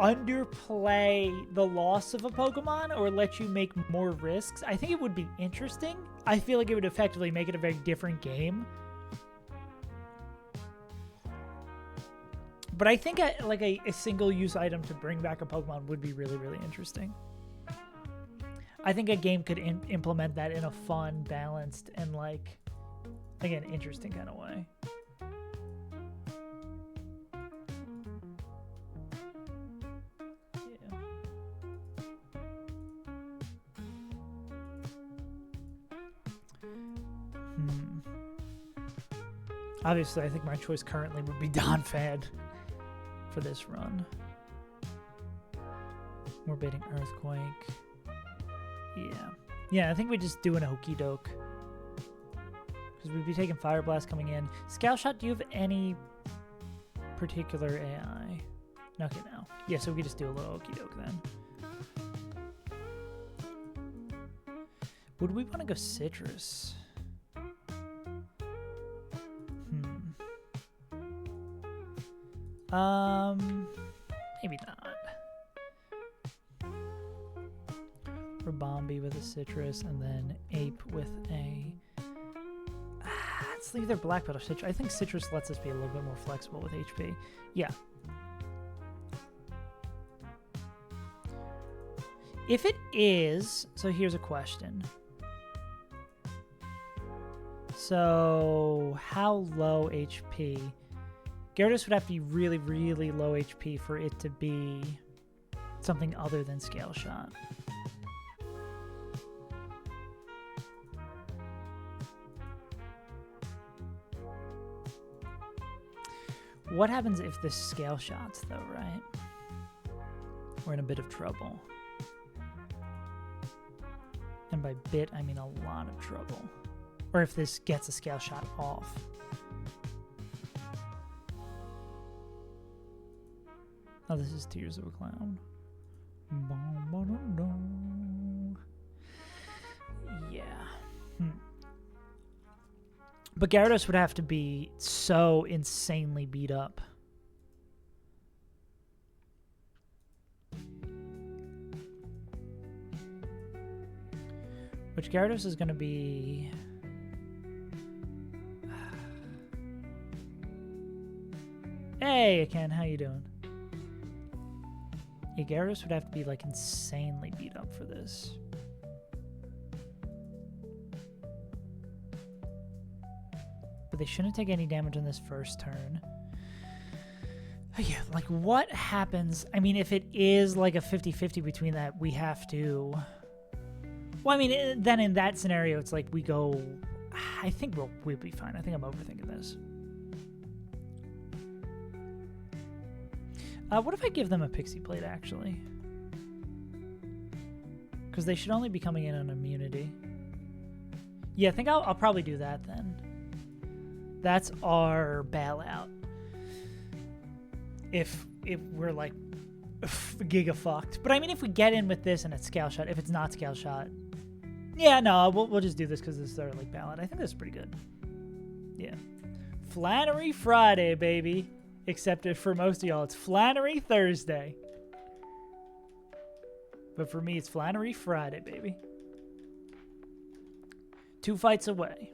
underplay the loss of a Pokemon or let you make more risks. I think it would be interesting. I feel like it would effectively make it a very different game. But I think a single-use item to bring back a Pokemon would be really, really interesting. I think a game could implement that in a fun, balanced, and, like, again, interesting kind of way. Yeah. Obviously, I think my choice currently would be Donphan for this run. We're baiting Earthquake. Yeah, I think we just do an okie doke. Because we'd be taking Fire Blast coming in. Scout Shot, do you have any particular AI? Okay, no. Yeah, so we could just do a little okie doke then. Would we want to go Citrus? Maybe not. Rabombi with a Citrus, and then Ape with a... it's either Black Belt or Citrus. I think Citrus lets us be a little bit more flexible with HP. Yeah. If it is... So here's a question. So, how low HP... Gyarados would have to be really, really low HP for it to be something other than Scale Shot. What happens if this Scale Shots, though, right? We're in a bit of trouble. And by bit, I mean a lot of trouble. Or if this gets a Scale Shot off. Oh, this is Tears of a Clown. Yeah. But Gyarados would have to be so insanely beat up. Which Gyarados is going to be... Hey, Ken, how you doing? Yeah, Gyarados would have to be, like, insanely beat up for this. But they shouldn't take any damage on this first turn. Yeah, like, what happens? I mean, if it is, like, a 50-50 between that, we have to... Well, I mean, then in that scenario, it's like we go... I think we'll be fine. I think I'm overthinking this. What if I give them a Pixie Plate, actually? Because they should only be coming in on immunity. Yeah, I think I'll probably do that then. That's our bailout. If we're, like, giga fucked. But, I mean, if we get in with this and it's Scale Shot, if it's not Scale Shot... Yeah, no, we'll just do this because this is our, like, bailout. I think that's pretty good. Yeah. Flannery Friday, baby. Except for most of y'all, it's Flannery Thursday. But for me, it's Flannery Friday, baby. 2 fights away.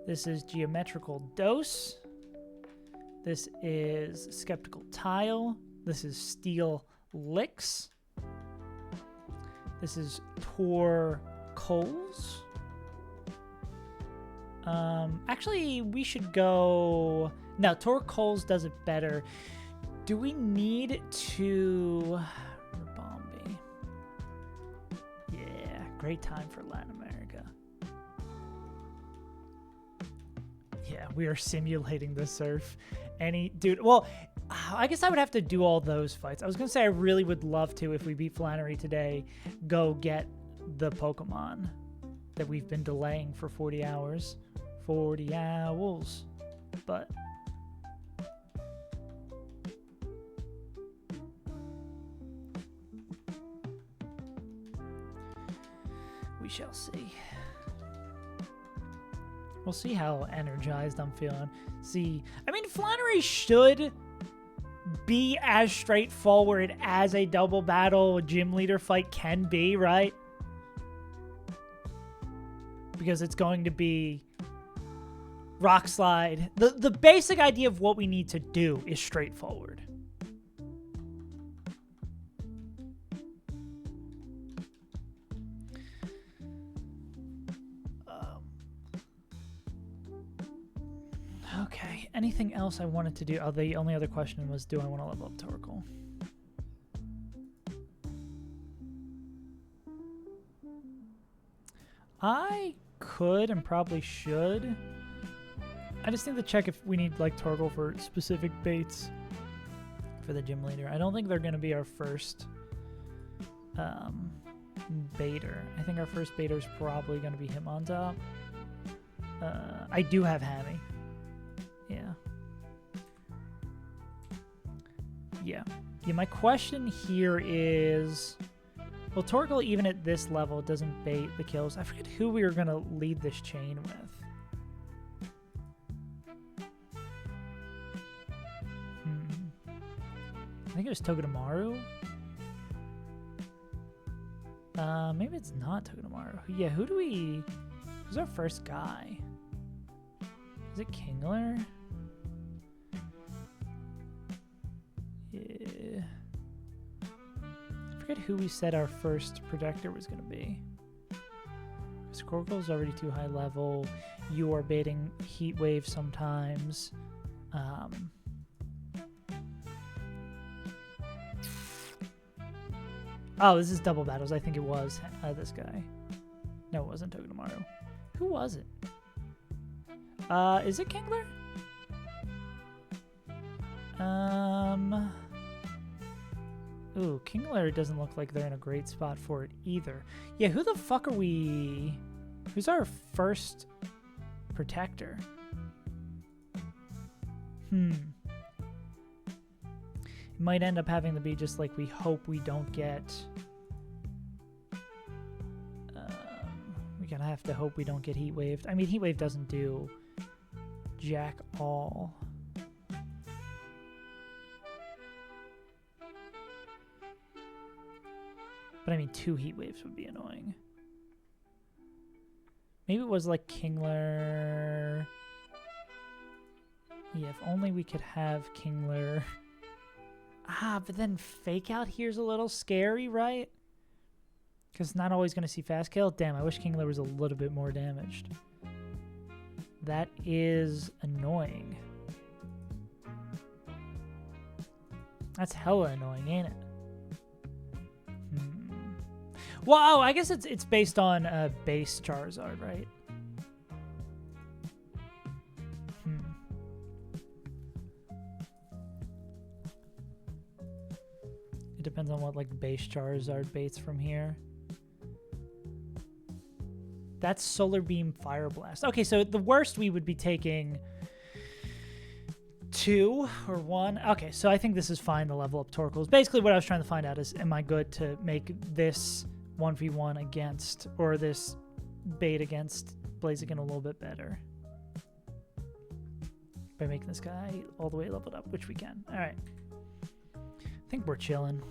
This is Geometrical Dose. This is Skeptical Tile. This is Steel Licks. This is Tor Coals. Actually, we should go... No, Tor Coals does it better. Do we need to... Bombay. Yeah, great time for Latin America. Yeah, we are simulating the surf. Dude, well, I guess I would have to do all those fights. I was going to say I really would love to, if we beat Flannery today, go get the Pokemon that we've been delaying for 40 hours. 40 hours. But... we shall see. We'll see how energized I'm feeling. See, I mean, Flannery should be as straightforward as a double battle gym leader fight can be, right? Because it's going to be Rock Slide. The basic idea of what we need to do is straightforward. Okay, anything else I wanted to do? Oh, the only other question was, do I want to level up Torkoal? I could and probably should. I just need to check if we need like Torkoal for specific baits for the gym leader. I don't think they're going to be our first baiter. I think our first baiter is probably going to be Hitmontop. I do have Hammy. Yeah, my question here is, well, Torkoal, even at this level, doesn't bait the kills. I forget who we were going to lead this chain with. I think it was Togedemaru. Maybe it's not Togedemaru. Yeah, who's our first guy? Is it Kingler? Yeah. I forget who we said our first protector was going to be. Squirkle's already too high level. You are baiting Heat Wave sometimes. Oh, this is double battles. I think it was this guy. No, it wasn't Togedemaru. Who was it? Is it Kingler? Ooh, Kingler doesn't look like they're in a great spot for it either. Yeah, who the fuck are we? Who's our first protector? It might end up having to be just like we hope we don't get... we're gonna have to hope we don't get Heat Waved. I mean, Heat Wave doesn't do jack all. But I mean, 2 Heat Waves would be annoying. Maybe it was like Kingler. Yeah, if only we could have Kingler. But then Fake Out here's a little scary, right? Because it's not always going to see fast kill. Damn, I wish Kingler was a little bit more damaged. That is annoying. That's hella annoying, ain't it? Well, I guess it's based on base Charizard, right? It depends on what like base Charizard baits from here. That's Solar Beam Fire Blast. Okay, so the worst we would be taking 2 or 1. Okay, so I think this is fine to level up Torkoals. Basically what I was trying to find out is, am I good to make this 1v1 against, or this bait against Blaziken a little bit better? by making this guy all the way leveled up, which we can. All right. I think we're chilling.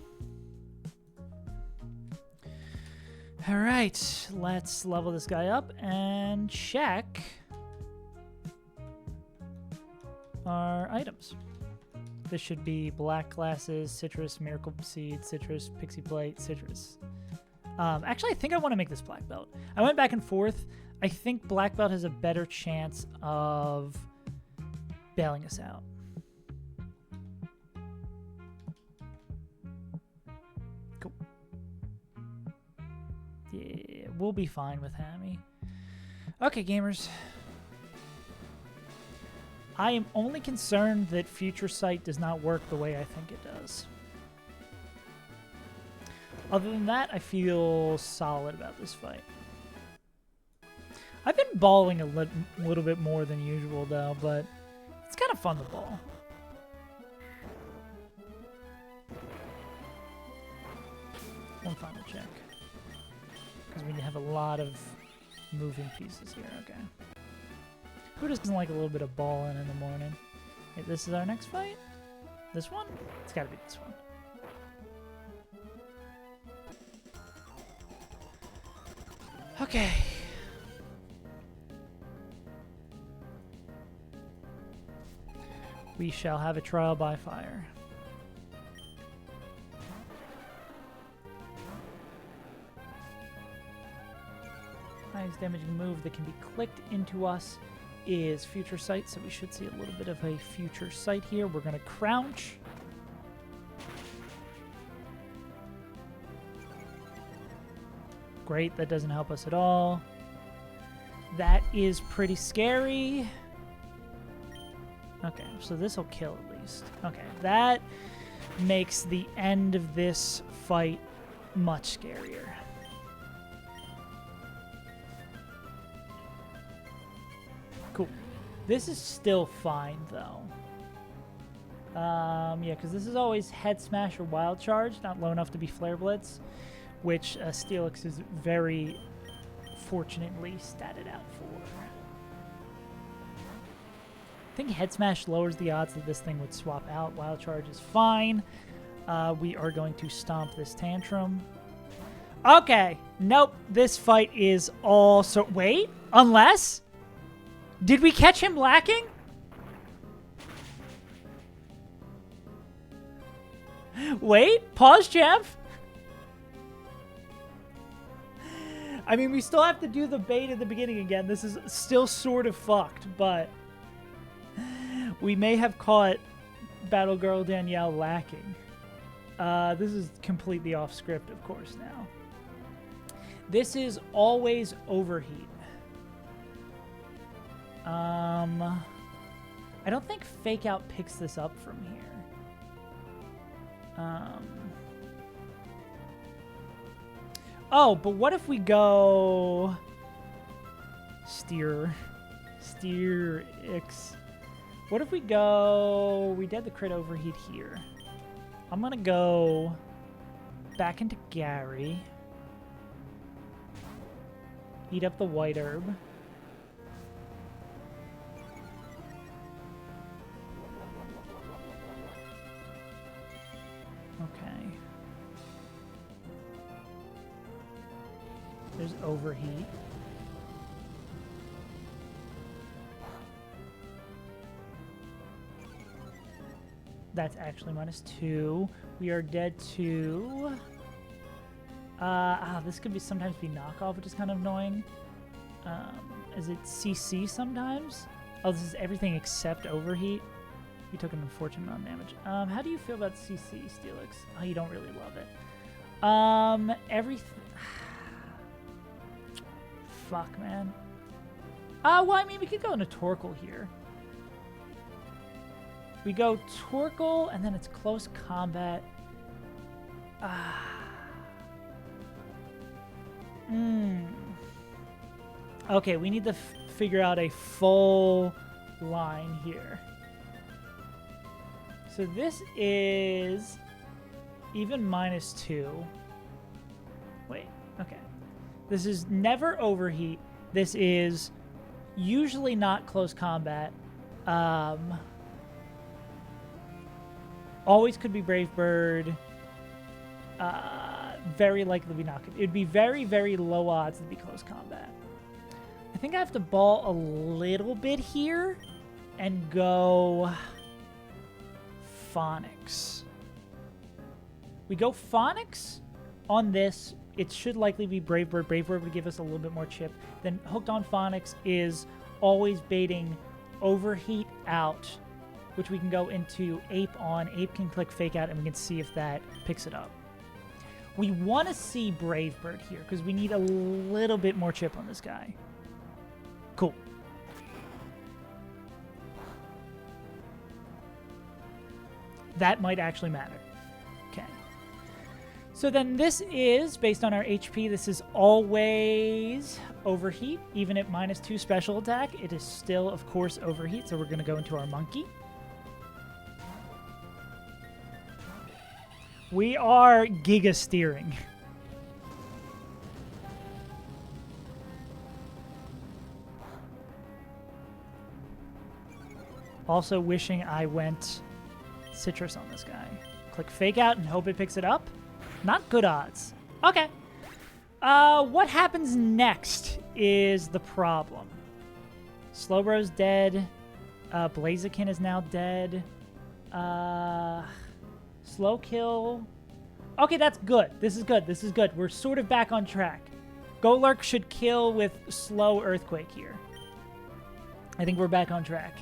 All right, let's level this guy up and check our items. This should be black glasses, citrus, miracle seed, citrus, pixie plate, citrus. Actually, I think I want to make this black belt. I went back and forth. I think black belt has a better chance of bailing us out. Cool. Yeah, we'll be fine with Hammy. Okay, gamers. I am only concerned that Future Sight does not work the way I think it does. Other than that, I feel solid about this fight. I've been balling a little bit more than usual, though, but it's kind of fun to ball. One final check. Because we have a lot of moving pieces here. Okay. Who doesn't like a little bit of balling in the morning? Okay, this is our next fight? This one? It's got to be this one. Okay. We shall have a trial by fire. Highest damaging move that can be clicked into us is Future Sight, so we should see a little bit of a Future Sight here. We're going to crouch. Great, that doesn't help us at all. That is pretty scary. Okay, so this will kill at least. Okay, that makes the end of this fight much scarier. Cool. This is still fine, though. Yeah, because this is always Head Smash or Wild Charge, not low enough to be Flare Blitz, which Steelix is very fortunately statted out for. I think Head Smash lowers the odds that this thing would swap out. Wild Charge is fine. We are going to stomp this tantrum. Okay. Nope. This fight is all... So, wait. Unless... Did we catch him lacking? Wait. Pause, champ. I mean, we still have to do the bait at the beginning again. This is still sort of fucked, but... We may have caught Battle Girl Danielle lacking. This is completely off script, of course, now. This is always overheat. I don't think Fake Out picks this up from here. Oh, but what if we go... Steer X... What if we go... We did the crit overheat here. I'm going to go back into Gary. Eat up the white herb. Okay. There's overheat. That's actually -2. We are dead to... this could be sometimes be knockoff, which is kind of annoying. Is it CC sometimes? Oh, this is everything except overheat. You took an unfortunate amount of damage. How do you feel about CC, Steelix? Oh, you don't really love it. Everything... Fuck, man. Well, I mean, we could go into Torkoal here. We go Torkoal, and then it's close combat. Okay, we need to figure out a full line here. So this is even -2. Wait, okay. This is never overheat. This is usually not close combat. Always could be Brave Bird. Very likely be not. It would be very, very low odds to be close combat. I think I have to ball a little bit here and go Phonics. We go Phonics on this. It should likely be Brave Bird. Brave Bird would give us a little bit more chip. Then Hooked on Phonics is always baiting Overheat out, which we can go into Ape on. Ape can click Fake Out, and we can see if that picks it up. We want to see Brave Bird here because we need a little bit more chip on this guy. Cool. That might actually matter. Okay. So then this is, based on our HP, this is always Overheat. Even at -2 special attack, it is still, of course, Overheat. So we're going to go into our Monkey. We are Giga Steering. Also wishing I went Citrus on this guy. Click Fake Out and hope it picks it up. Not good odds. Okay. What happens next is the problem. Slowbro's dead. Blaziken is now dead. Slow kill. Okay, that's good. This is good. This is good. We're sort of back on track. Golurk should kill with slow Earthquake here. I think we're back on track.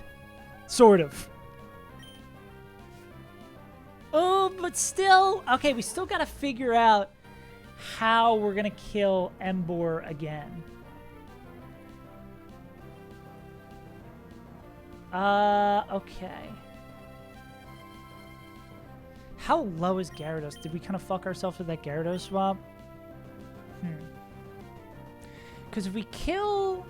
Sort of. Oh, but still. Okay, we still got to figure out how we're going to kill Embor again. Okay. How low is Gyarados? Did we kind of fuck ourselves with that Gyarados swap? Because if we kill...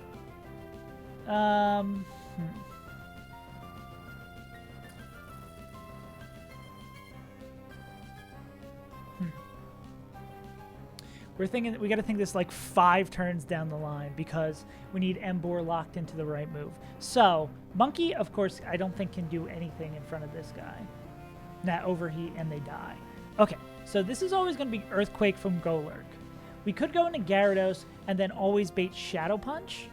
We're thinking we got to think this like 5 turns down the line because we need Embor locked into the right move. So, Monkey, of course, I don't think can do anything in front of this guy. That Overheat and they die. Okay, so this is always going to be Earthquake from Golurk. We could go into Gyarados and then always bait Shadow Punch.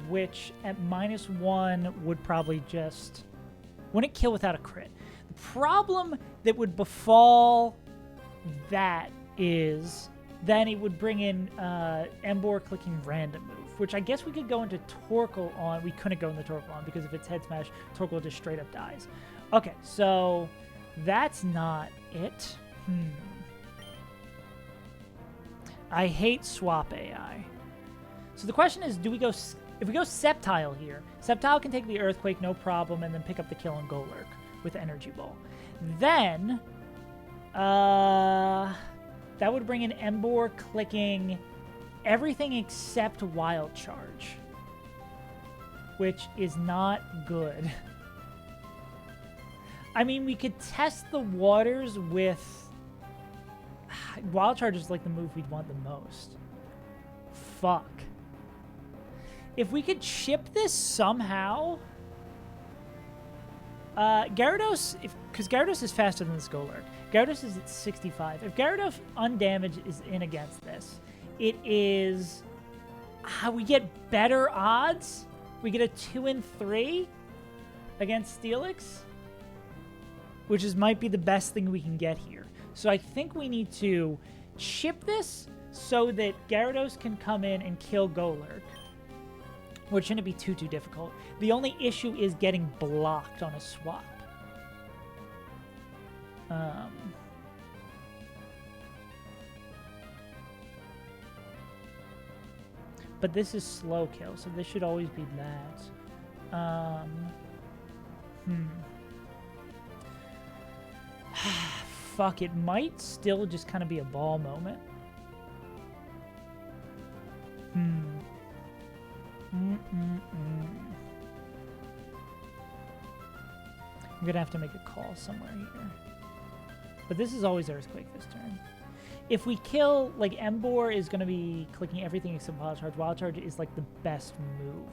Which at -1 would probably just... wouldn't kill without a crit. The problem that would befall that is then it would bring in Embor clicking random move, which I guess we could go into Torkoal on. We couldn't go into Torkoal on because if it's Head Smash, Torkoal just straight up dies. Okay, so that's not it. I hate swap AI. So the question is, do we go... if we go Sceptile here, Sceptile can take the Earthquake, no problem, and then pick up the kill on Golurk with Energy Ball. Then, that would bring in Embor clicking everything except Wild Charge, which is not good. I mean, we could test the waters with... Wild Charge is like the move we'd want the most. Fuck. If we could chip this somehow... Gyarados, because Gyarados is faster than this Golurk. Gyarados is at 65. If Gyarados undamaged is in against this, it is... we get better odds. We get a 2 and 3 against Steelix, which might be the best thing we can get here. So I think we need to chip this so that Gyarados can come in and kill Golurk, which shouldn't be too difficult. The only issue is getting blocked on a swap. But this is slow kill, so this should always be that. Fuck, it might still just kind of be a ball moment. I'm gonna have to make a call somewhere here. But this is always Earthquake this turn. if we kill, like, Embor is going to be clicking everything except Wild Charge. Wild Charge is, like, the best move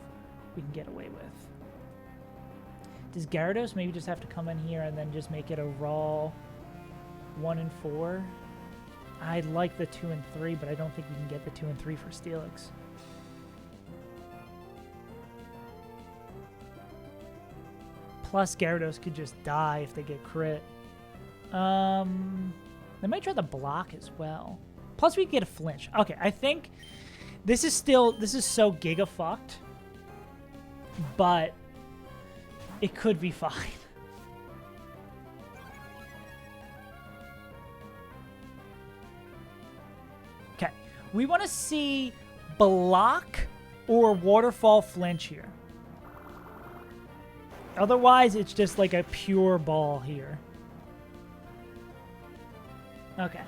we can get away with. Does Gyarados maybe just have to come in here and then just make it a raw 1 and 4? I'd like the 2 and 3, but I don't think we can get the 2 and 3 for Steelix. Plus, Gyarados could just die if they get crit. They might try the block as well. Plus, we get a flinch. Okay, I think this is so giga fucked, but it could be fine. Okay, we want to see block or waterfall flinch here. Otherwise, it's just like a pure ball here. Okay.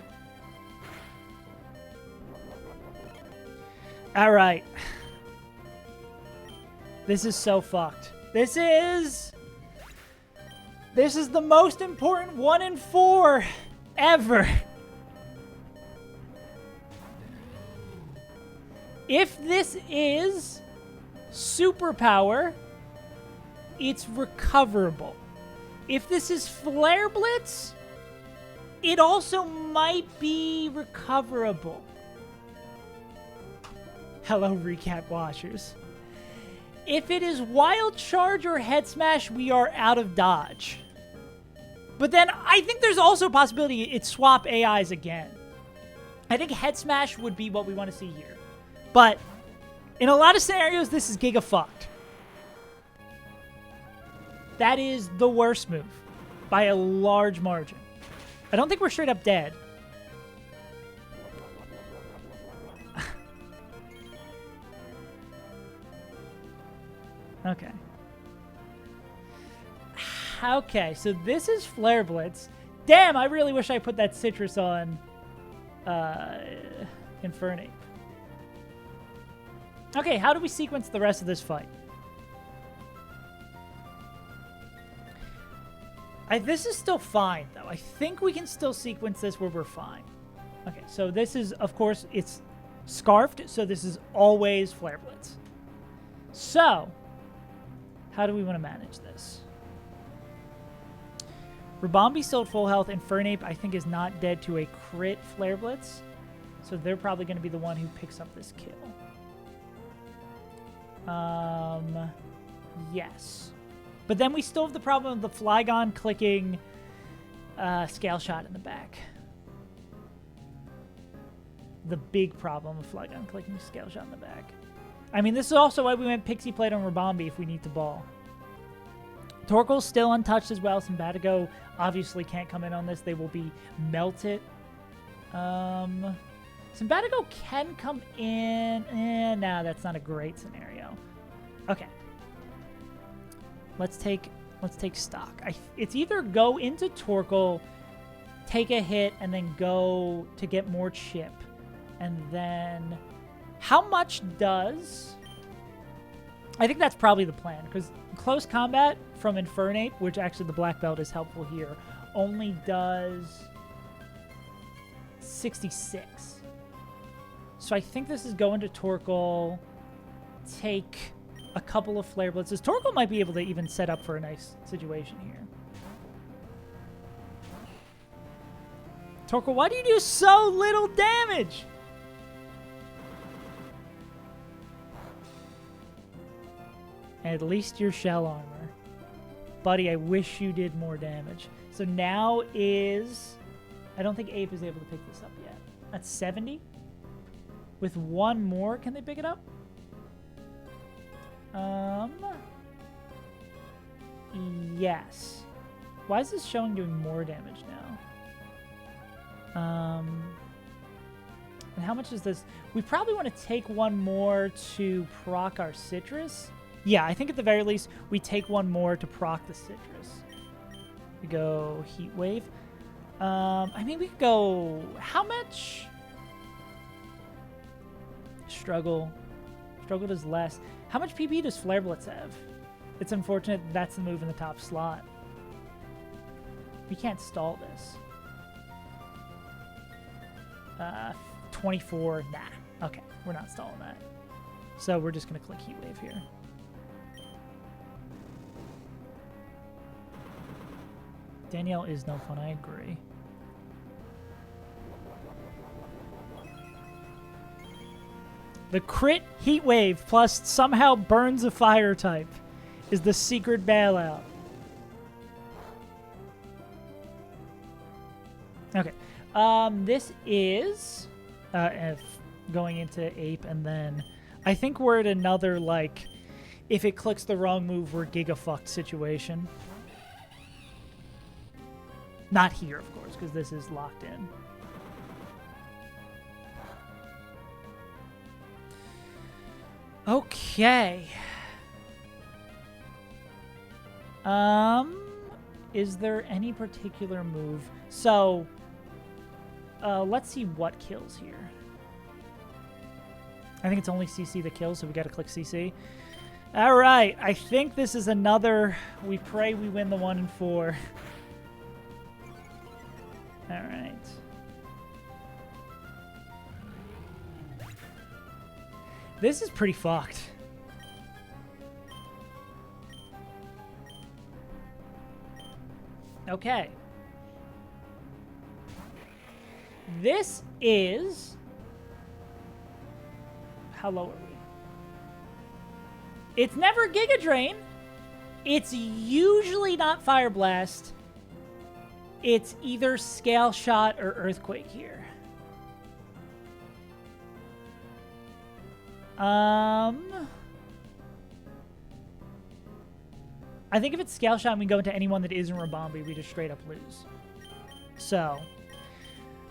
All right. This is so fucked. This is the most important 1 in 4 ever. If this is superpower, it's recoverable. If this is Flare Blitz, it also might be recoverable. Hello, recap watchers. If it is Wild Charge or Head Smash, we are out of dodge. But then I think there's also a possibility it swap AIs again. I think Head Smash would be what we want to see here. But in a lot of scenarios, this is giga fucked. That is the worst move by a large margin. I don't think we're straight up dead. Okay. Okay, so this is Flare Blitz. Damn, I really wish I put that Citrus on Infernape. Okay, how do we sequence the rest of this fight? This is still fine, though. I think we can still sequence this where we're fine. Okay, so this is, of course, it's Scarfed, so this is always Flare Blitz. So, how do we want to manage this? Rabombi still at full health. Infernape, I think, is not dead to a crit Flare Blitz. So they're probably going to be the one who picks up this kill. Yes. But then we still have the problem of the Flygon clicking Scale Shot in the back. The big problem of Flygon clicking Scale Shot in the back. I mean, this is also why we went Pixie Plate on Rabombi if we need to ball. Torkoal's still untouched as well. Symbatico obviously can't come in on this. They will be melted. Symbatico can come in. Nah, that's not a great scenario. Okay. Let's take stock. It's either go into Torkoal, take a hit, and then go to get more chip. And then how much does... I think that's probably the plan, because close combat from Infernape, which actually the black belt is helpful here, only does 66. So I think this is going to Torkoal, take a couple of Flare Blitzes. Torkoal might be able to even set up for a nice situation here. Torkoal, why do you do so little damage? At least your shell armor. Buddy, I wish you did more damage. So now is... I don't think Ape is able to pick this up yet. That's 70. With one more, can they pick it up? Yes. Why is this showing doing more damage now? And how much is this? We probably want to take one more to proc our Citrus. Yeah, I think at the very least, we take one more to proc the Citrus. We go Heat Wave. I mean, we could go... How much? Struggle. Struggle does less. How much PP does Flare Blitz have? It's unfortunate that's the move in the top slot. We can't stall this. 24. Nah. Okay, we're not stalling that. So we're just going to click Heat Wave here. Danielle is no fun, I agree. The crit Heat Wave plus somehow burns a fire type is the secret bailout. Okay. This is going into Ape, and then I think we're at another, like, if it clicks the wrong move, we're giga-fucked situation. Not here, of course, because this is locked in. Okay. Is there any particular move? So, let's see what kills here. I think it's only CC that kills, so we got to click CC. All right, I think this is another. We pray we win the 1 and 4. All right. This is pretty fucked. Okay. This is... How low are we? It's never Giga Drain. It's usually not Fire Blast. It's either Scale Shot or Earthquake here. I think if it's Scale Shot and we go into anyone that isn't Rabombi, we just straight up lose. So,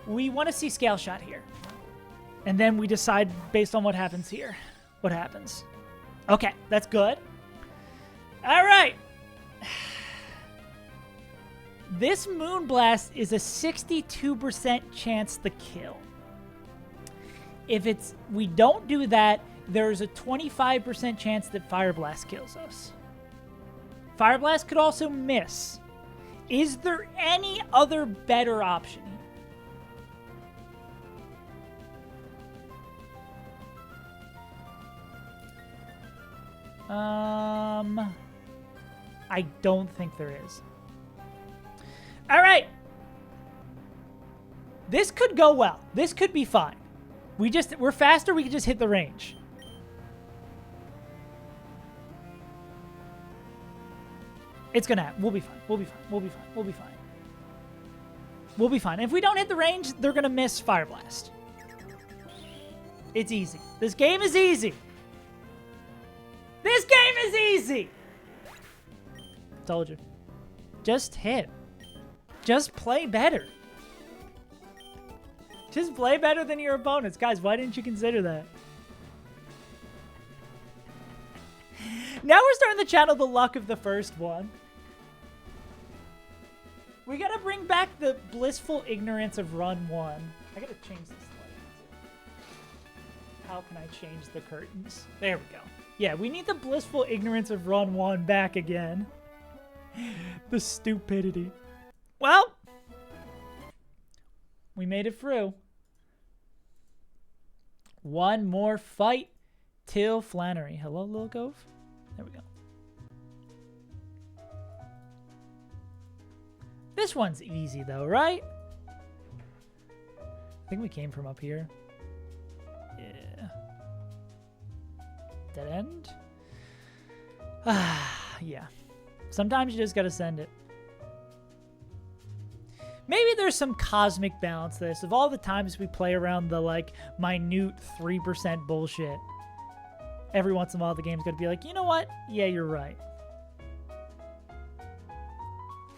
we want to see Scale Shot here. And then we decide, based on what happens here, what happens. Okay, that's good. All right. This Moonblast is a 62% chance to kill. If we don't do that, there's a 25% chance that Fire Blast kills us. Fire Blast could also miss. Is there any other better option here? I don't think there is. All right. This could go well. This could be fine. We're faster. We can just hit the range. It's gonna happen. We'll be fine. We'll be fine. We'll be fine. We'll be fine. We'll be fine. If we don't hit the range, they're gonna miss Fire Blast. It's easy. This game is easy. This game is easy. Told you. Just hit. Just play better. Just play better than your opponents. Guys, why didn't you consider that? Now we're starting to channel the luck of the first one. We gotta bring back the blissful ignorance of run 1. I gotta change this light. How can I change the curtains? There we go. Yeah, we need the blissful ignorance of run 1 back again. The stupidity. Well, we made it through. One more fight till Flannery. Hello, little Gove. There we go. This one's easy though, right? I think we came from up here. Yeah. Dead end? Yeah. Sometimes you just gotta send it. Maybe there's some cosmic balance to this. Of all the times we play around the, like, minute 3% bullshit, every once in a while the game's gonna be like, you know what? Yeah, you're right.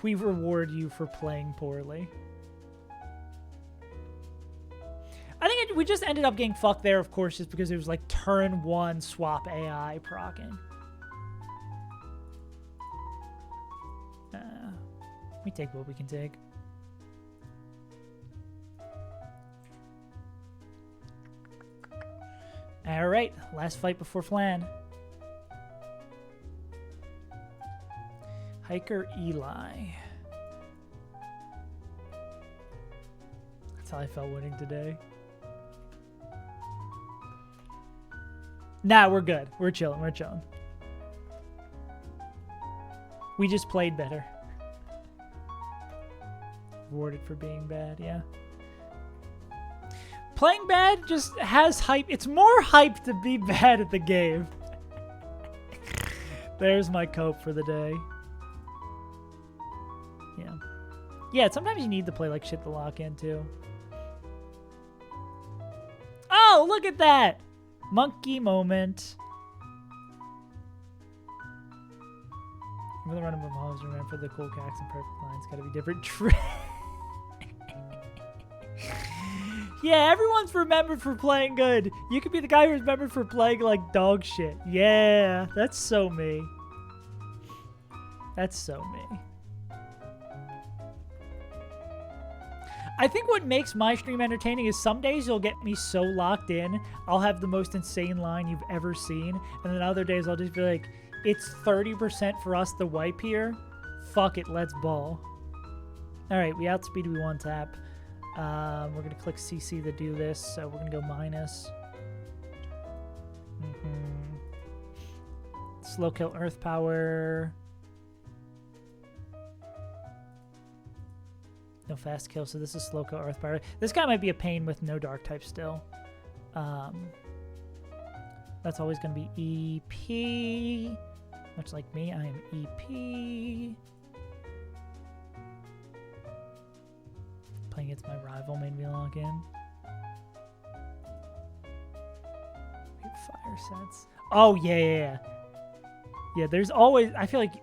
We reward you for playing poorly. I think we just ended up getting fucked there, of course, just because it was like turn 1 swap AI proccing. We take what we can take. All right, last fight before Flan. Hiker Eli. That's how I felt winning today. Nah, we're good. We're chilling. We're chilling. We just played better. Rewarded for being bad, yeah. Playing bad just has hype. It's more hype to be bad at the game. There's my cope for the day. Yeah. Yeah, sometimes you need to play like shit to lock in too. Oh, look at that! Monkey moment. I'm gonna run above homes, remember the cool cacks and perfect lines. Gotta be different. Yeah, everyone's remembered for playing good. You could be the guy who's remembered for playing like dog shit. Yeah, that's so me. That's so me. I think what makes my stream entertaining is some days you'll get me so locked in, I'll have the most insane line you've ever seen, and then other days I'll just be like, it's 30% for us to wipe here. Fuck it, let's ball. Alright, we outspeed, we one tap. We're going to click CC to do this, so we're going to go minus. Slow kill earth power. No fast kill, so this is slow kill earth power. This guy might be a pain with no dark type still. That's always going to be EP. Much like me, I am EP. Playing against my rival made me log in. We have fire sets. Oh, yeah. Yeah, there's always... I feel like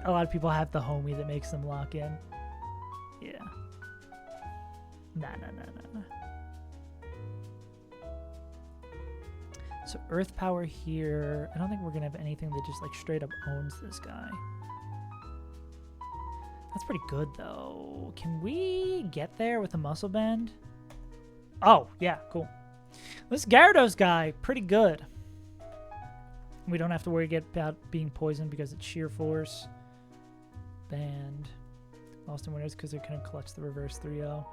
a lot of people have the homie that makes them lock in. Yeah. Nah. So earth power here. I don't think we're going to have anything that just like straight up owns this guy. That's pretty good, though. Can we get there with a muscle bend? Oh, yeah, cool. This Gyarados guy, pretty good. We don't have to worry about being poisoned because it's sheer force. Band. Lost in winners because they couldn't clutch the reverse 3-0.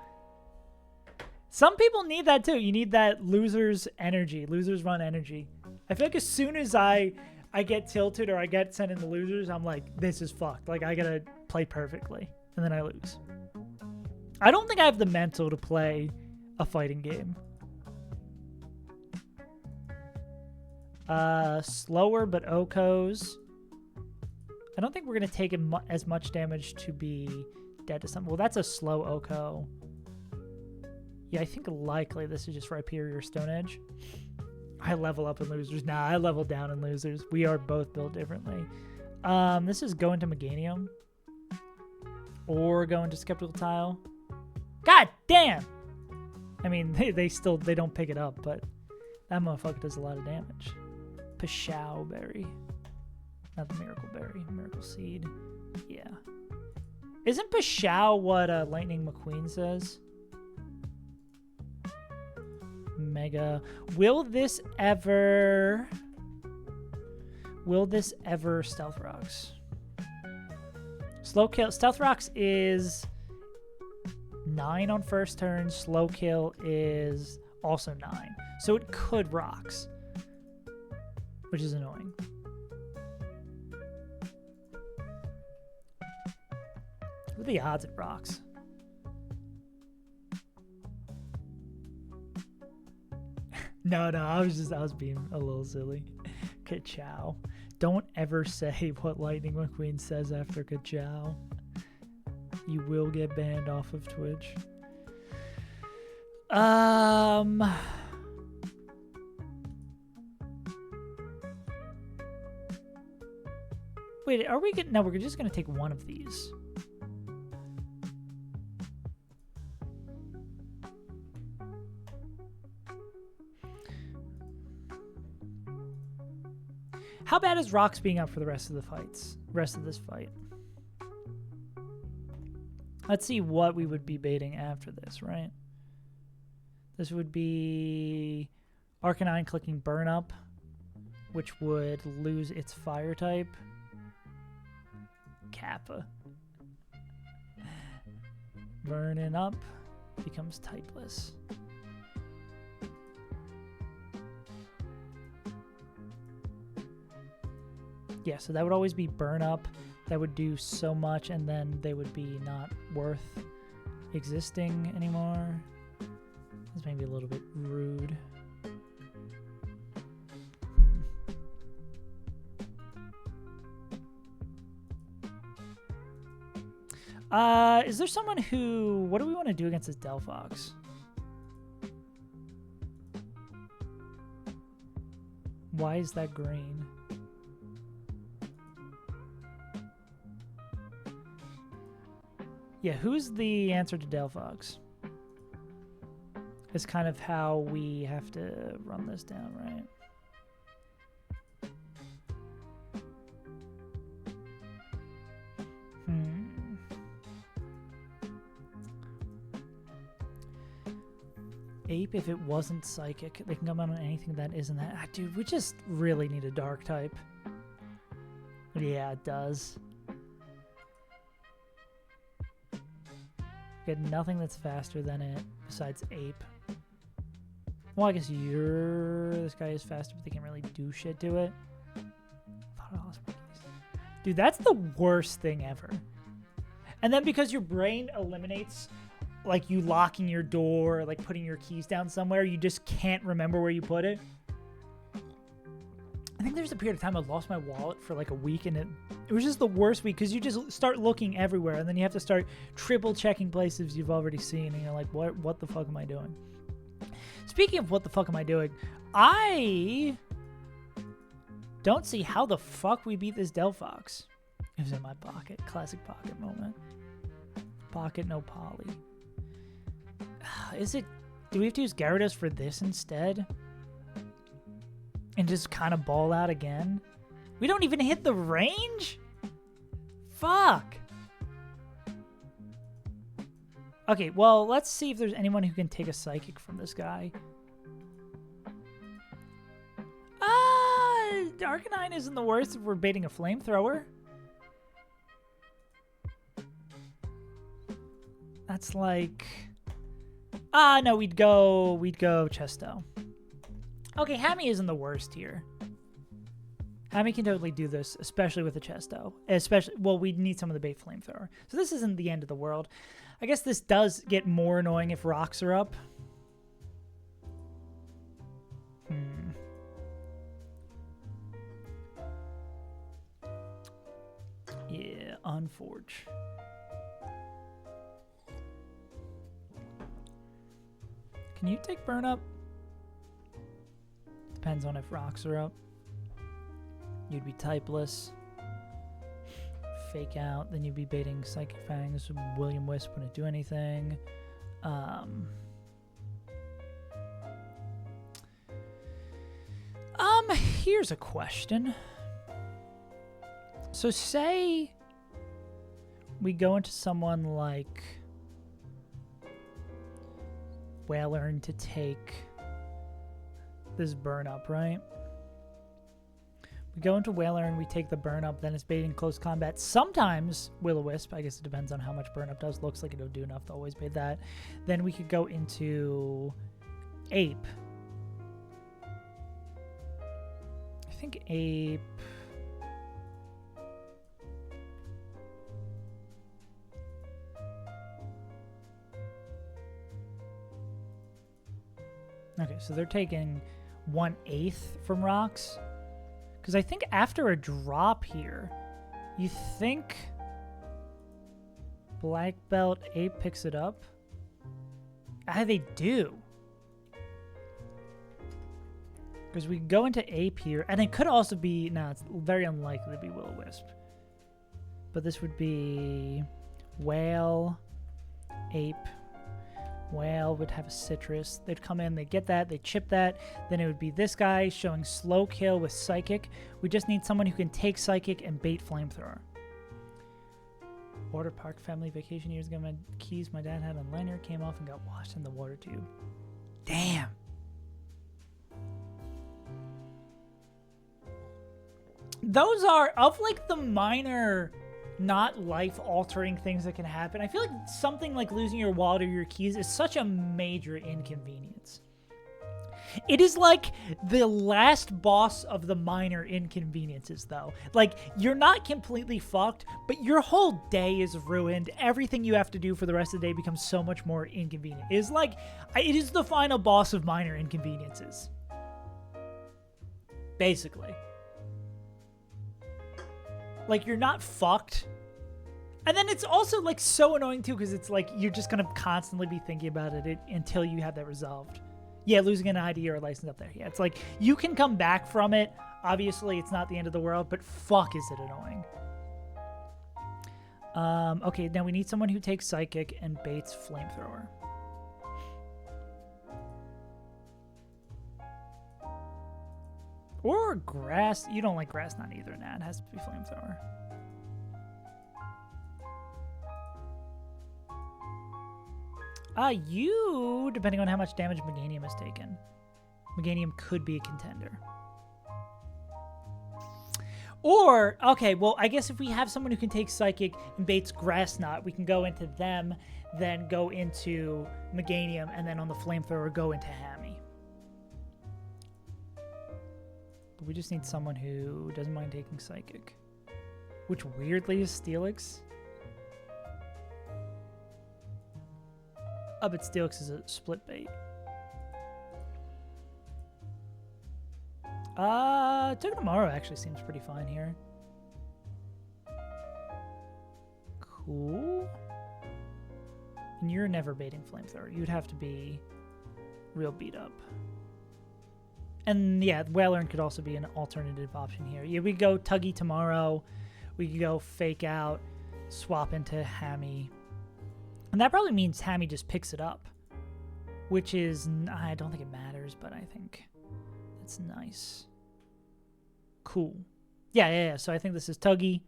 Some people need that, too. You need that loser's energy. Losers run energy. I feel like as soon as I get tilted or I get sent into losers, I'm like, this is fucked. Like, I gotta play perfectly. And then I lose. I don't think I have the mental to play a fighting game. Slower, but Okos. I don't think we're gonna take as much damage to be dead to something. Well, that's a slow Oko. Yeah, I think likely this is just Rhyperior Stone Edge. I level up in losers. Nah, I level down in losers. We are both built differently. This is go into Meganium. Or go into Skeptical Tile. God damn! I mean, they don't pick it up, but that motherfucker does a lot of damage. Pashao Berry. Not the Miracle Berry. Miracle Seed. Yeah. Isn't Pashao what Lightning McQueen says? Mega. Will this ever Stealth Rocks? Slow kill. Stealth Rocks is 9 on first turn. Slow kill is also 9. So it could Rocks, which is annoying. What are the odds it Rocks? No, I was being a little silly. Ka-chow. Don't ever say what Lightning McQueen says after ka-chow. You will get banned off of Twitch. Wait, are we getting... No, we're just going to take one of these. How bad is Rocks being up for the rest of this fight? Let's see what we would be baiting after this, right? This would be Arcanine clicking Burn Up, which would lose its fire type. Kappa. Burning Up becomes typeless. Yeah, so that would always be burn up. That would do so much, and then they would be not worth existing anymore. This may be a little bit rude. Is there someone who... What do we want to do against this Delphox? Why is that green? Yeah, who's the answer to Delphox? It's kind of how we have to run this down, right? Ape, if it wasn't psychic, they can come out on anything that isn't that. Ah, dude, we just really need a dark type. Yeah, it does. Get nothing that's faster than it besides Ape. Well, I guess this guy is faster, but they can't really do shit to it. Dude, that's the worst thing ever. And then because your brain eliminates, like, you locking your door, like putting your keys down somewhere, you just can't remember where you put it. I think there's a period of time I lost my wallet for like a week, and it was just the worst week because you just start looking everywhere, and then you have to start triple checking places you've already seen, and you're like, what the fuck am I doing? Speaking of what the fuck am I doing, I don't see how the fuck we beat this Delphox. It was in my pocket. Classic pocket moment. Pocket, no poly. Do we have to use Gyarados for this instead? And just kind of ball out again? We don't even hit the range? Fuck. Okay, well, let's see if there's anyone who can take a Psychic from this guy. Arcanine isn't the worst if we're baiting a Flamethrower. That's like... no, we'd go Chesto. Okay, Hammy isn't the worst here. Hammy can totally do this, especially with a Chesto. Well, we'd need some of the bait Flamethrower. So this isn't the end of the world. I guess this does get more annoying if rocks are up. Yeah, Unforge. Can you take burn up? Depends on if rocks are up. You'd be typeless. Fake out. Then you'd be baiting Psychic Fangs. William Wisp wouldn't do anything. Here's a question. So say we go into someone like Whalern to take this burn up, right? We go into Whalern, we take the burn up, then it's baiting close combat. Sometimes Will-O-Wisp, I guess it depends on how much burn up does. Looks like it'll do enough to always bait that. Then we could go into Ape. I think Ape... Okay, so they're taking 1/8 from rocks. Because I think after a drop here, you think Black Belt Ape picks it up? They do. Because we go into Ape here, and it could also be... No, it's very unlikely to be Will-O-Wisp. But this would be Whale, Ape... Whale would have a Citrus. They'd come in, they'd get that, they'd chip that. Then it would be this guy showing slow kill with Psychic. We just need someone who can take Psychic and bait Flamethrower. Water park family vacation years ago. My keys my dad had on lanyard came off and got washed in the water tube. Damn. Those are, of like the minor... not life-altering things that can happen. I feel like something like losing your wallet or your keys is such a major inconvenience. It is like the last boss of the minor inconveniences, though. Like, you're not completely fucked, but your whole day is ruined. Everything you have to do for the rest of the day becomes so much more inconvenient. It is like, it is the final boss of minor inconveniences. Basically. Like, you're not fucked. And then it's also, like, so annoying, too, because it's like, you're just going to constantly be thinking about it until you have that resolved. Yeah, losing an ID or a license up there. Yeah, it's like, you can come back from it. Obviously, it's not the end of the world, but fuck is it annoying. Okay, now we need someone who takes Psychic and baits Flamethrower. Or Grass. You don't like Grass Knot either, nah. It has to be Flamethrower. You, depending on how much damage Meganium has taken. Meganium could be a contender. Or, okay, well, I guess if we have someone who can take Psychic and baits Grass Knot, we can go into them, then go into Meganium, and then on the Flamethrower, go into Hammy. But we just need someone who doesn't mind taking Psychic. Which weirdly is Steelix. Oh, but Steelix is a split bait. Togedemaru actually seems pretty fine here. Cool. And you're never baiting Flamethrower. You'd have to be real beat up. And yeah, Whalern could also be an alternative option here. Yeah, we go Tuggy tomorrow. We could go Fake Out, swap into Hammy. And that probably means Hammy just picks it up. Which is, I don't think it matters, but I think that's nice. Cool. Yeah. So I think this is Tuggy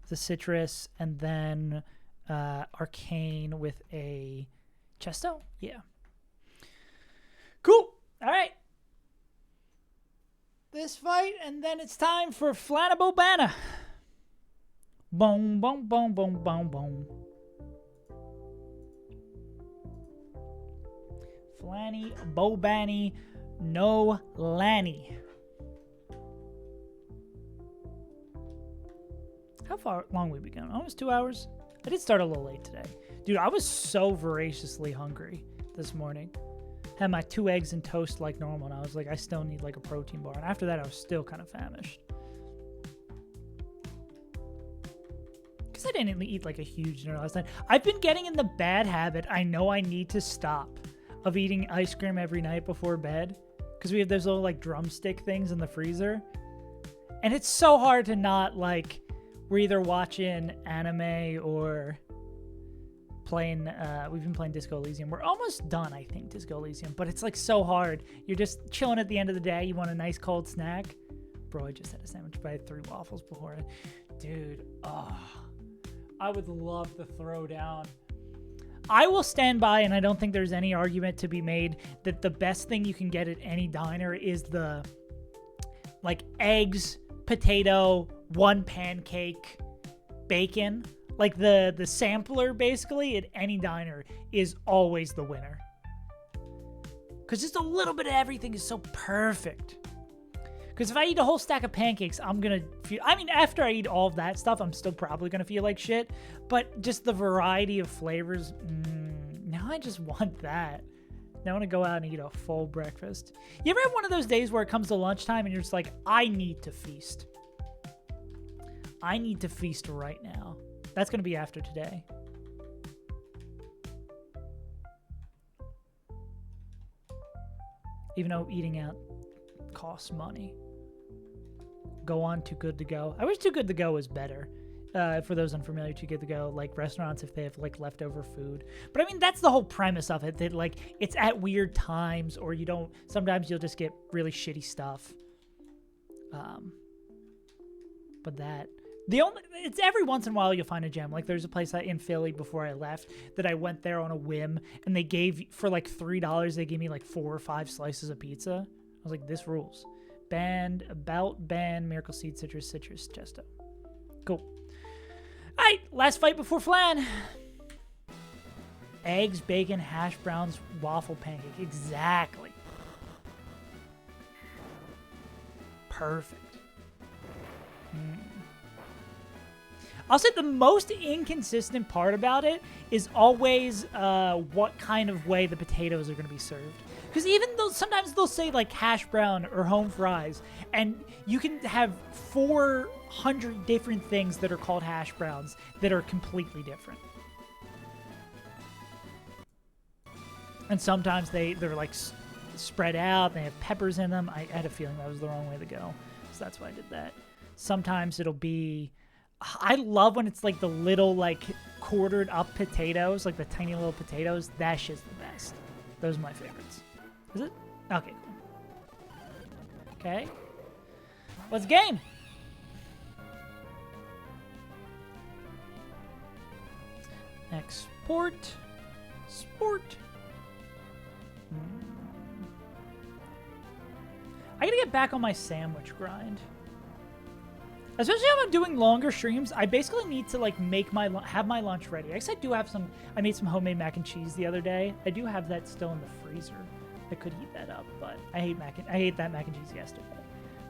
with a Citrus, and then Arcane with a Chesto? Yeah. Cool. All right. This fight, and then it's time for Flannabobana. Boom, boom, boom, boom, boom, boom. Flanny, Bobani, no Lanny. How far long we been going? Almost 2 hours? I did start a little late today. Dude, I was so voraciously hungry this morning. Had my 2 eggs and toast like normal, and I was like, I still need like a protein bar. And after that, I was still kind of famished. Because I didn't eat like a huge dinner last night. I've been getting in the bad habit, I know I need to stop, of eating ice cream every night before bed. Because we have those little like drumstick things in the freezer. And it's so hard to not like, we're either watching anime or playing, we've been playing Disco Elysium. We're almost done, I think, Disco Elysium, but it's like so hard. You're just chilling at the end of the day. You want a nice cold snack. Bro, I just had a sandwich, but I had 3 waffles before it. Dude, I would love the throwdown. I will stand by, and I don't think there's any argument to be made that the best thing you can get at any diner is the like eggs, potato, 1 pancake, bacon. Like the sampler basically at any diner is always the winner. Because just a little bit of everything is so perfect. Because if I eat a whole stack of pancakes, I'm going to feel... I mean, after I eat all of that stuff, I'm still probably going to feel like shit. But just the variety of flavors, now I just want that. Now I want to go out and eat a full breakfast. You ever have one of those days where it comes to lunchtime and you're just like, I need to feast. I need to feast right now. That's going to be after today. Even though eating out costs money. Go on Too Good To Go. I wish Too Good To Go was better. For those unfamiliar, Too Good To Go, like restaurants, if they have like leftover food. But I mean, that's the whole premise of it, that like it's at weird times, or you don't, sometimes you'll just get really shitty stuff. But that, it's every once in a while you'll find a gem. Like there's a place in Philly before I left that I went there on a whim, and they gave, for like $3, they gave me like 4 or 5 slices of pizza. I was like, this rules. Ban, Miracle Seed, Citrus, Chesto. Cool. All right, last fight before Flan. Eggs, bacon, hash browns, waffle pancake. Exactly. perfect. I'll say the most inconsistent part about it is always what kind of way the potatoes are going to be served. Because even though sometimes they'll say like hash brown or home fries, and you can have 400 different things that are called hash browns that are completely different. And sometimes they're like spread out, they have peppers in them. I had a feeling that was the wrong way to go, so that's why I did that. Sometimes it'll be, I love when it's like the little like quartered up potatoes, like the tiny little potatoes. That shit's the best. Those are my favorites. Is it? Okay, cool. Okay. What's game? Export. Sport. I gotta get back on my sandwich grind. Especially if I'm doing longer streams, I basically need to like have my lunch ready. I guess I do have some. I made some homemade mac and cheese the other day. I do have that still in the freezer. I could heat that up, but I ate that mac and cheese yesterday.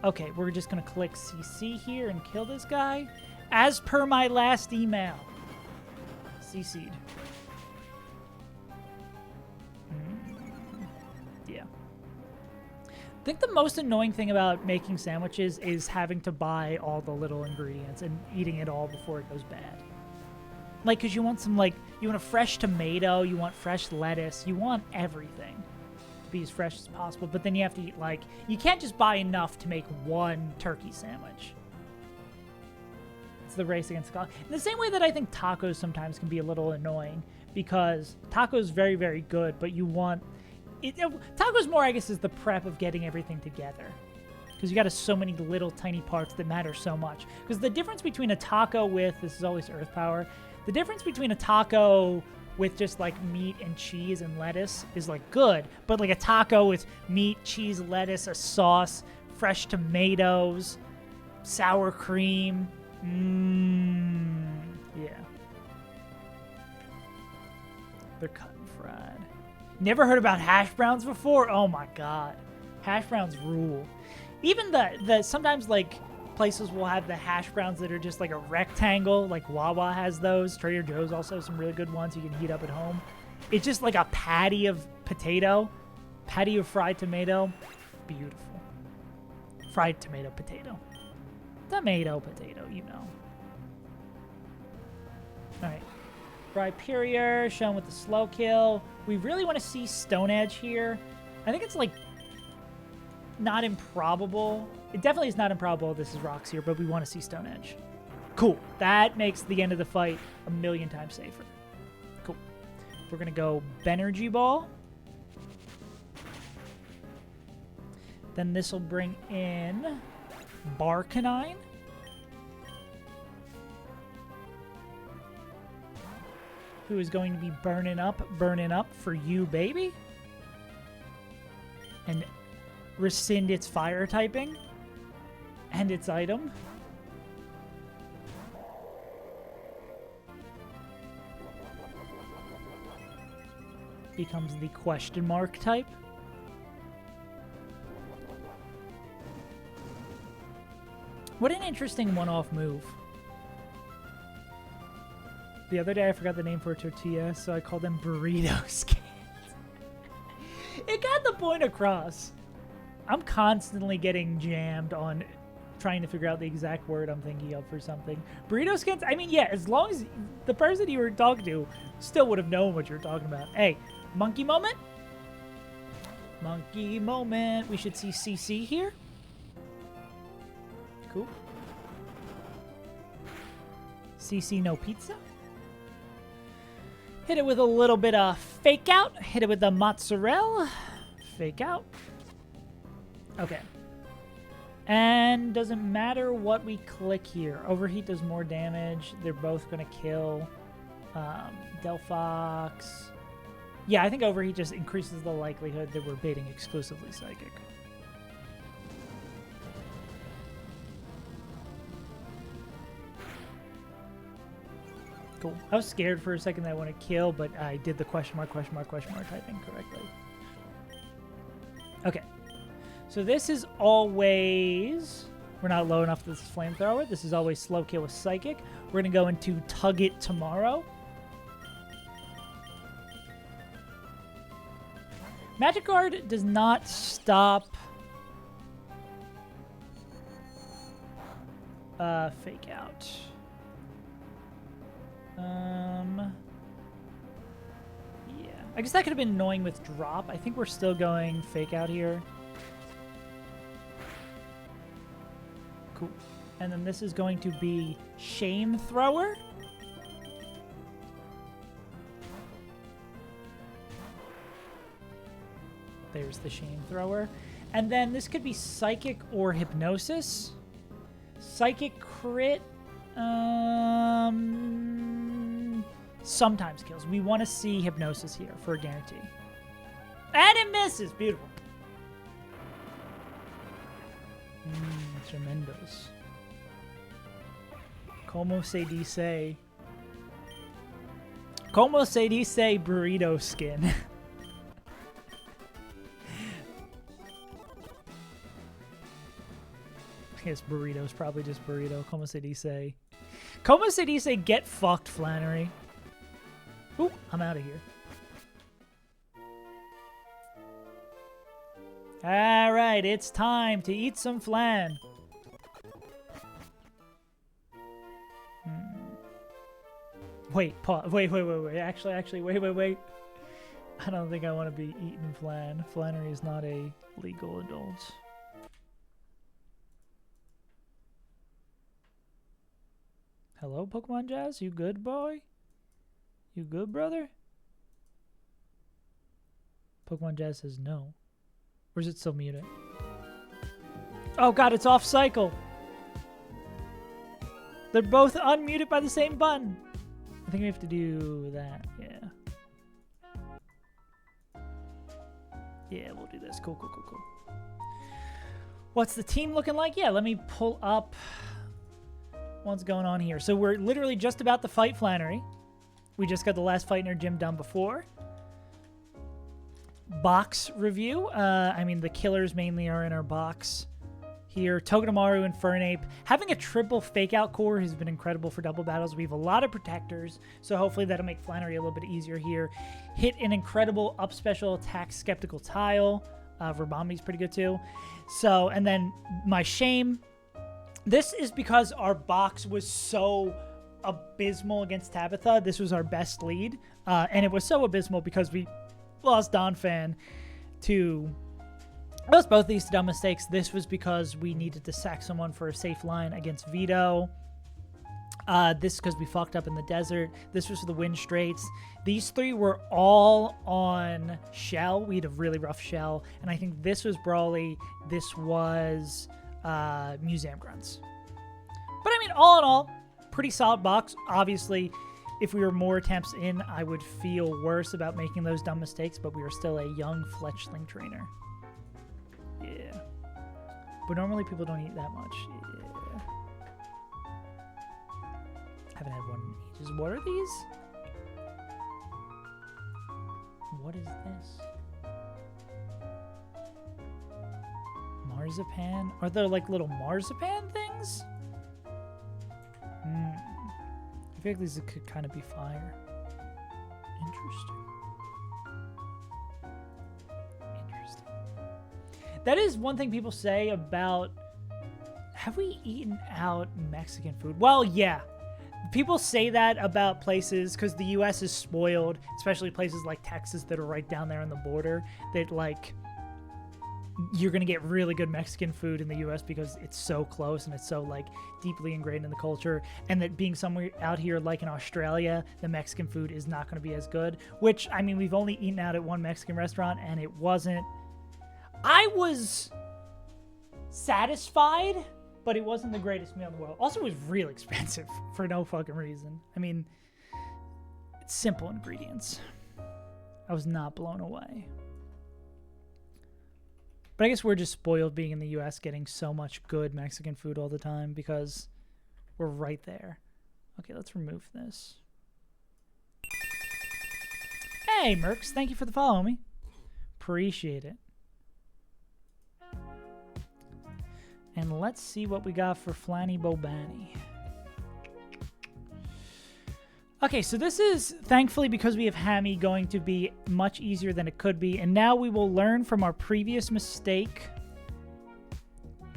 Okay, we're just gonna click CC here and kill this guy, as per my last email. CC'd. Yeah. I think the most annoying thing about making sandwiches is having to buy all the little ingredients and eating it all before it goes bad. Like, because you want some, like, you want a fresh tomato, you want fresh lettuce, you want everything to be as fresh as possible, but then you have to eat, like, you can't just buy enough to make one turkey sandwich. It's the race against God. In the same way that I think tacos sometimes can be a little annoying, because tacos very, very good, but you want... tacos more, I guess, is the prep of getting everything together. Because you got so many little tiny parts that matter so much. Because the difference between a taco with, this is always Earth Power, the difference between a taco with just like meat and cheese and lettuce is like good. But like a taco with meat, cheese, lettuce, a sauce, fresh tomatoes, sour cream. Yeah. They're cut and fried. Never heard about hash browns before? Oh my god. Hash browns rule. Even the sometimes like places will have the hash browns that are just like a rectangle, like Wawa has those. Trader Joe's also has some really good ones you can heat up at home. It's just like a patty of potato, patty of fried tomato. Beautiful. Fried tomato potato. Tomato potato, you know. Alright. Rhyperior, shown with the slow kill. We really want to see Stone Edge here. I think it's like not improbable. It definitely is not improbable this is rocks here, but we want to see Stone Edge. Cool. That makes the end of the fight a million times safer. Cool. We're going to go Benergy Ball. Then this will bring in Barcanine. Who is going to be burning up for you, baby. And rescind its fire typing and its item. Becomes the question mark type. What an interesting one-off move. The other day I forgot the name for a tortilla, so I called them burrito skins. It got the point across. I'm constantly getting jammed on trying to figure out the exact word I'm thinking of for something. Burrito skins? I mean, yeah, as long as the person you were talking to still would have known what you were talking about. Hey, monkey moment? Monkey moment. We should see CC here. Cool. CC no pizza. Hit it with a little bit of fake out. Hit it with the mozzarella. Fake out. Okay. And doesn't matter what we click here. Overheat does more damage. They're both going to kill. Delphox. Yeah, I think Overheat just increases the likelihood that we're baiting exclusively Psychic. Cool. I was scared for a second that I want to kill, but I did the question mark typing correctly. Okay. So this is always... We're not low enough for this flamethrower. This is always slow kill with psychic. We're going to go into tug it tomorrow. Magic Guard does not stop fake out. Yeah. I guess that could have been annoying with drop. I think we're still going fake out here. Cool. And then this is going to be Shame Thrower. There's the Shame Thrower. And then this could be Psychic or Hypnosis. Psychic crit sometimes kills. We want to see Hypnosis here for a guarantee. And it misses. Beautiful. Tremendos. Como se dice? Como se dice burrito skin? I guess burrito is probably just burrito. Como se dice? Como se dice get fucked, Flannery? Ooh, I'm out of here. All right, it's time to eat some flan. Wait, pause. Wait. Actually, wait. I don't think I want to be eating flan. Flannery is not a legal adult. Hello, Pokemon Jazz? You good, boy? You good, brother? Pokemon Jazz says no. Or is it still muted? Oh god, it's off cycle. They're both unmuted by the same button. I think we have to do that. Yeah. Yeah, we'll do this. Cool. What's the team looking like? Yeah, let me pull up what's going on here. So we're literally just about to fight Flannery. We just got the last fight in our gym done before. Box review. I mean, the killers mainly are in our box here. Togedemaru and Fernape. Having a triple fake out core has been incredible for double battles. We have a lot of protectors, so hopefully that'll make Flannery a little bit easier here. Hit an incredible up special attack skeptical tile. Verbambi's pretty good too. So, and then my shame. This is because our box was so abysmal against Tabitha. This was our best lead. And it was so abysmal because we lost Donphan to... Both these dumb mistakes. This was because we needed to sack someone for a safe line against Vito. This because we fucked up in the desert. This was for the wind straits. These three were all on Shell. We had a really rough Shell. And I think this was Brawly. This was Museum Grunts. But I mean, all in all, pretty solid box. Obviously, if we were more attempts in, I would feel worse about making those dumb mistakes. But we were still a young fletchling trainer. Yeah. But normally people don't eat that much. Yeah. Haven't had one in ages. What are these? What is this? Marzipan? Are there like little marzipan things? I feel like these could kind of be fire. Interesting. That is one thing people say about... Have we eaten out Mexican food? Well, yeah. People say that about places because the U.S. is spoiled, especially places like Texas that are right down there on the border, that, like, you're going to get really good Mexican food in the U.S. because it's so close and it's so, like, deeply ingrained in the culture, and that being somewhere out here like in Australia, the Mexican food is not going to be as good, which, I mean, we've only eaten out at one Mexican restaurant, and it wasn't... I was satisfied, but it wasn't the greatest meal in the world. Also, it was real expensive for no fucking reason. I mean, it's simple ingredients. I was not blown away. But I guess we're just spoiled being in the U.S. getting so much good Mexican food all the time because we're right there. Okay, let's remove this. Hey, Mercs. Thank you for the follow, homie. Appreciate it. And let's see what we got for Flanny Bobani. Okay, so this is, thankfully, because we have Hammy, going to be much easier than it could be. And now we will learn from our previous mistake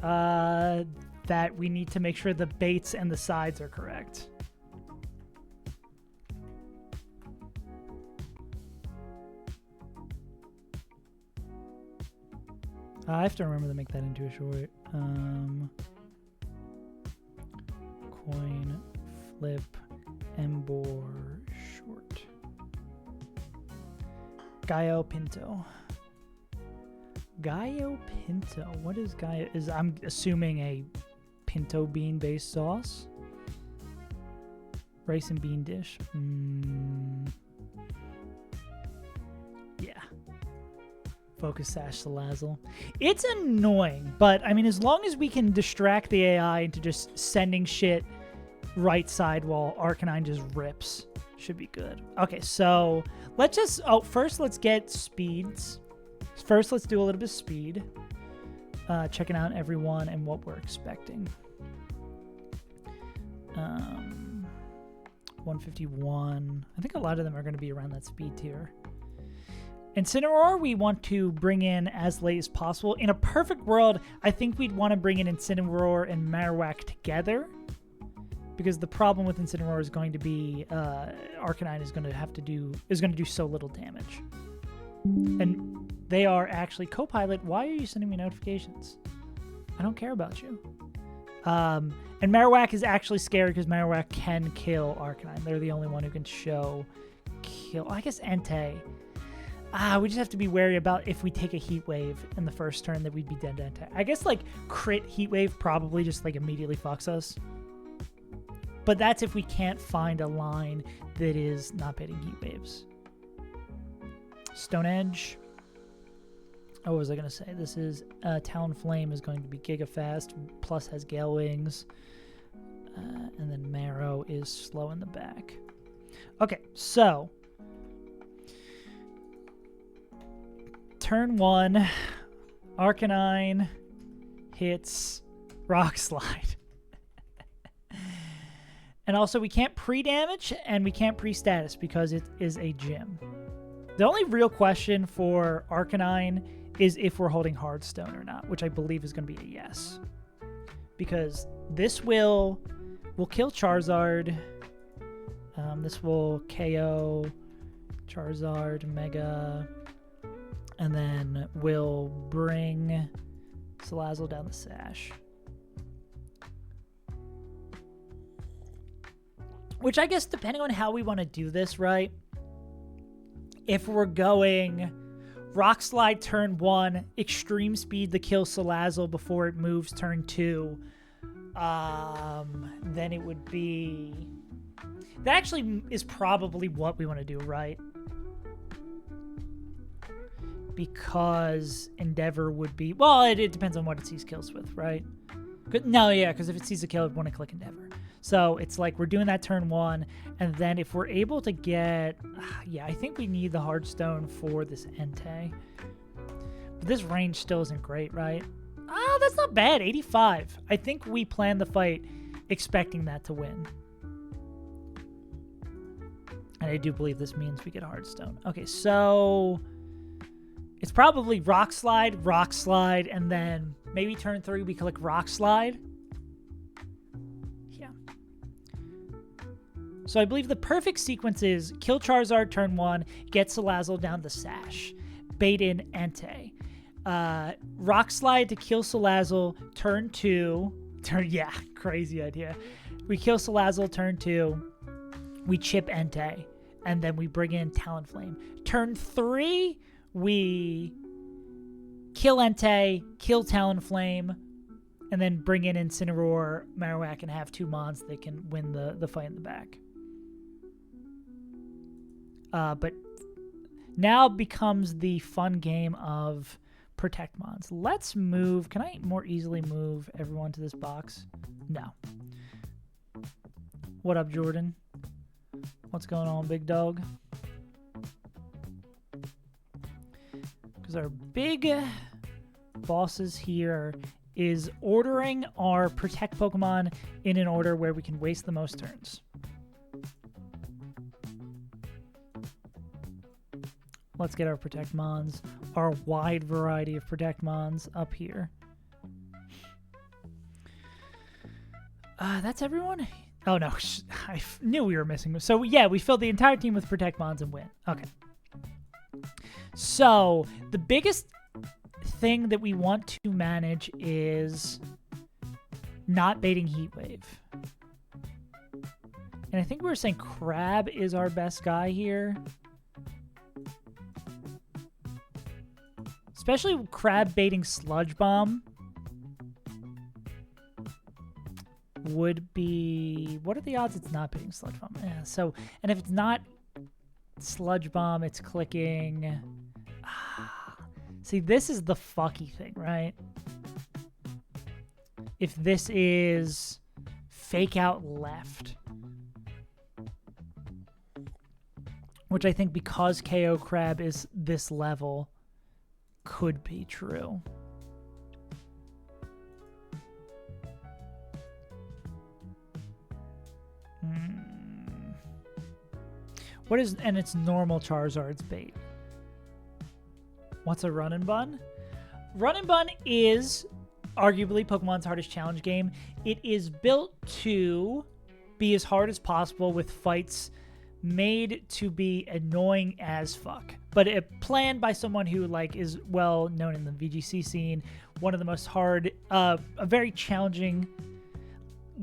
that we need to make sure the baits and the sides are correct. I have to remember to make that into a short. Coin, flip, embor, short. Gallo Pinto. Gallo Pinto. What is Gallo? I'm assuming a pinto bean based sauce. Rice and bean dish. Yeah. Focus sash Salazzle. It's annoying, but I mean, as long as we can distract the AI into just sending shit right side while Arcanine just rips, should be good. Okay, so let's just, first let's get speeds. First, let's do a little bit of speed. Checking out everyone and what we're expecting. 151. I think a lot of them are going to be around that speed tier. Incineroar, we want to bring in as late as possible. In a perfect world, I think we'd want to bring in Incineroar and Marowak together, because the problem with Incineroar is going to be Arcanine is going to do so little damage. And they are actually co-pilot. Why are you sending me notifications? I don't care about you. And Marowak is actually scary because Marowak can kill Arcanine. They're the only one who can show kill. I guess Entei. We just have to be wary about if we take a Heat Wave in the first turn that we'd be dead to Entei. I guess like crit Heat Wave probably just like immediately fucks us. But that's if we can't find a line that is not pitting Heat Waves. Stone Edge. Oh, what was I going to say? This is Talonflame is going to be Giga Fast, plus has Gale Wings. And then Marrow is slow in the back. Okay, so turn 1, Arcanine hits Rock Slide. And also we can't pre-damage and we can't pre-status because it is a gym. The only real question for Arcanine is if we're holding Hearthstone or not, which I believe is going to be a yes. Because this will kill Charizard. This will KO Charizard, Mega, and then we'll bring Salazzle down the sash. Which I guess, depending on how we want to do this, right? If we're going Rock Slide turn 1, Extreme Speed to kill Salazzle before it moves turn 2, then it would be... That actually is probably what we want to do, right? Because Endeavor would be... Well, it depends on what it sees kills with, right? No, yeah, because if it sees a kill, it want to click Endeavor. So it's like we're doing that turn 1, and then if we're able to get... Yeah, I think we need the Hearthstone for this Entei. But this range still isn't great, right? Oh, that's not bad. 85. I think we planned the fight expecting that to win. And I do believe this means we get a Hearthstone. Okay, so... It's probably Rock Slide, and then maybe turn 3 we click Rock Slide. Yeah. So I believe the perfect sequence is kill Charizard turn 1, get Salazzle down the sash, bait in Entei. Rock Slide to kill Salazzle turn 2. Yeah, crazy idea. We kill Salazzle turn 2, we chip Entei, and then we bring in Talonflame. Turn 3... we kill Entei, kill Talonflame, and then bring in Incineroar, Marowak, and have 2 mons that can win the fight in the back. But now becomes the fun game of protect mons. Let's move. Can I more easily move everyone to this box? No. What up, Jordan? What's going on, big dog? Because our big bosses here are is ordering our Protect Pokemon in an order where we can waste the most turns. Let's get our Protect Mons, our wide variety of Protect Mons up here. That's everyone? Oh, no. I knew we were missing. So, yeah, we filled the entire team with Protect Mons and win. Okay. So, the biggest thing that we want to manage is not baiting Heat Wave. And I think we were saying Crab is our best guy here. Especially Crab baiting Sludge Bomb would be... What are the odds it's not baiting Sludge Bomb? Yeah, so, and if it's not Sludge Bomb, it's clicking... See, this is the fucky thing, right? If this is Fake Out Left, which I think because KO Crab is this level, could be true. What is, and it's normal Charizard's bait. What's a Run and Bun? Run and Bun is arguably Pokemon's hardest challenge game. It is built to be as hard as possible with fights made to be annoying as fuck. But planned by someone who like is well known in the VGC scene. One of the most hard, a very challenging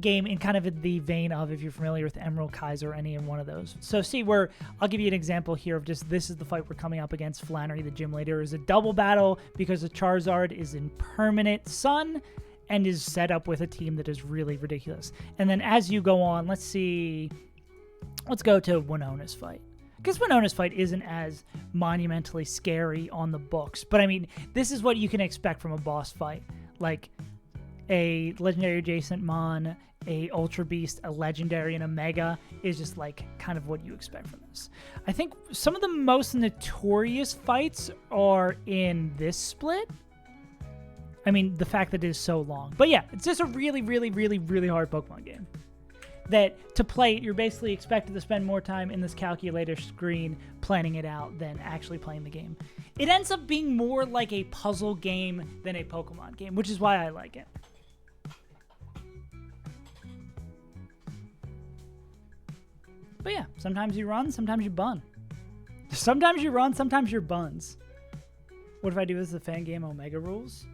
game in kind of the vein of, if you're familiar with Emerald Kaiser or any one of those. So see where, I'll give you an example here of just, this is the fight we're coming up against. Flannery, the gym leader, is a double battle because the Charizard is in permanent Sun and is set up with a team that is really ridiculous. And then as you go on, let's see, let's go to Winona's fight. Because Winona's fight isn't as monumentally scary on the books. But I mean, this is what you can expect from a boss fight. Like, a legendary adjacent mon, a ultra beast, a legendary, and a mega is just like kind of what you expect from this. I think some of the most notorious fights are in this split. I mean, the fact that it is so long. But yeah, it's just a really, really, really, really hard Pokemon game. That to play it, you're basically expected to spend more time in this calculator screen planning it out than actually playing the game. It ends up being more like a puzzle game than a Pokemon game, which is why I like it. But yeah, sometimes you run, sometimes you bun. Sometimes you run, sometimes you're buns. What if I do this with the fan game Omega rules?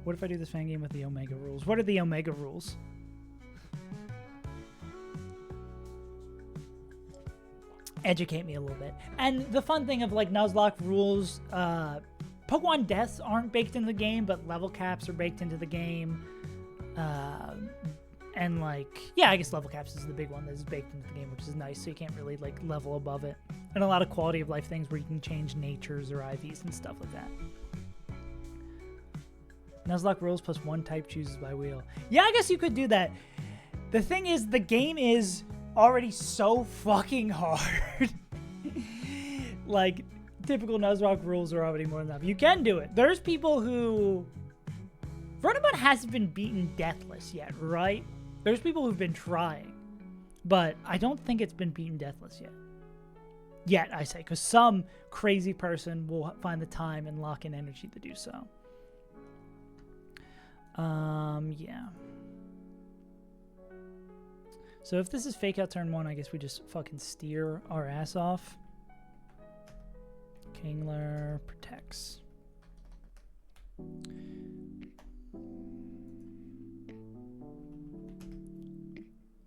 What if I do this fan game with the Omega rules? What are the Omega rules? Educate me a little bit. And the fun thing of like Nuzlocke rules, Pokemon deaths aren't baked into the game, but level caps are baked into the game. And like, yeah, I guess level caps is the big one that is baked into the game, which is nice. So you can't really like level above it. And a lot of quality of life things where you can change natures or IVs and stuff like that. Nuzlocke rules plus one type chooses by wheel. Yeah, I guess you could do that. The thing is, the game is already so fucking hard. Like, typical Nuzlocke rules are already more than enough. You can do it. There's people who... Runabout hasn't been beaten deathless yet, right? There's people who've been trying, but I don't think it's been beaten deathless yet. Yet, I say, because some crazy person will find the time and lock in energy to do so. Yeah. So if this is fake out turn 1, I guess we just fucking steer our ass off. Kingler protects.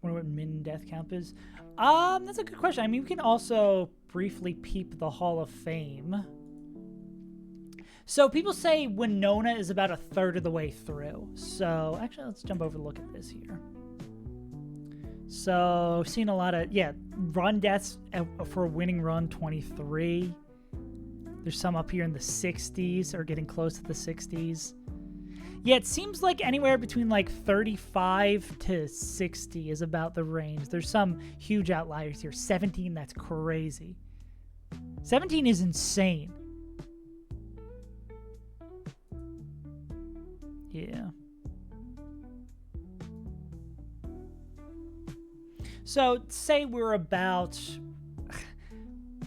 Wonder what min death count is. That's a good question. I mean, we can also briefly peep the Hall of Fame. So people say Winona is about a third of the way through. So actually, let's jump over and look at this here. So I've seen a lot of, yeah, run deaths for a winning run, 23. There's some up here in the 60s or getting close to the 60s. Yeah, it seems like anywhere between like 35 to 60 is about the range. There's some huge outliers here. 17, that's crazy. 17 is insane. Yeah. So say we're about,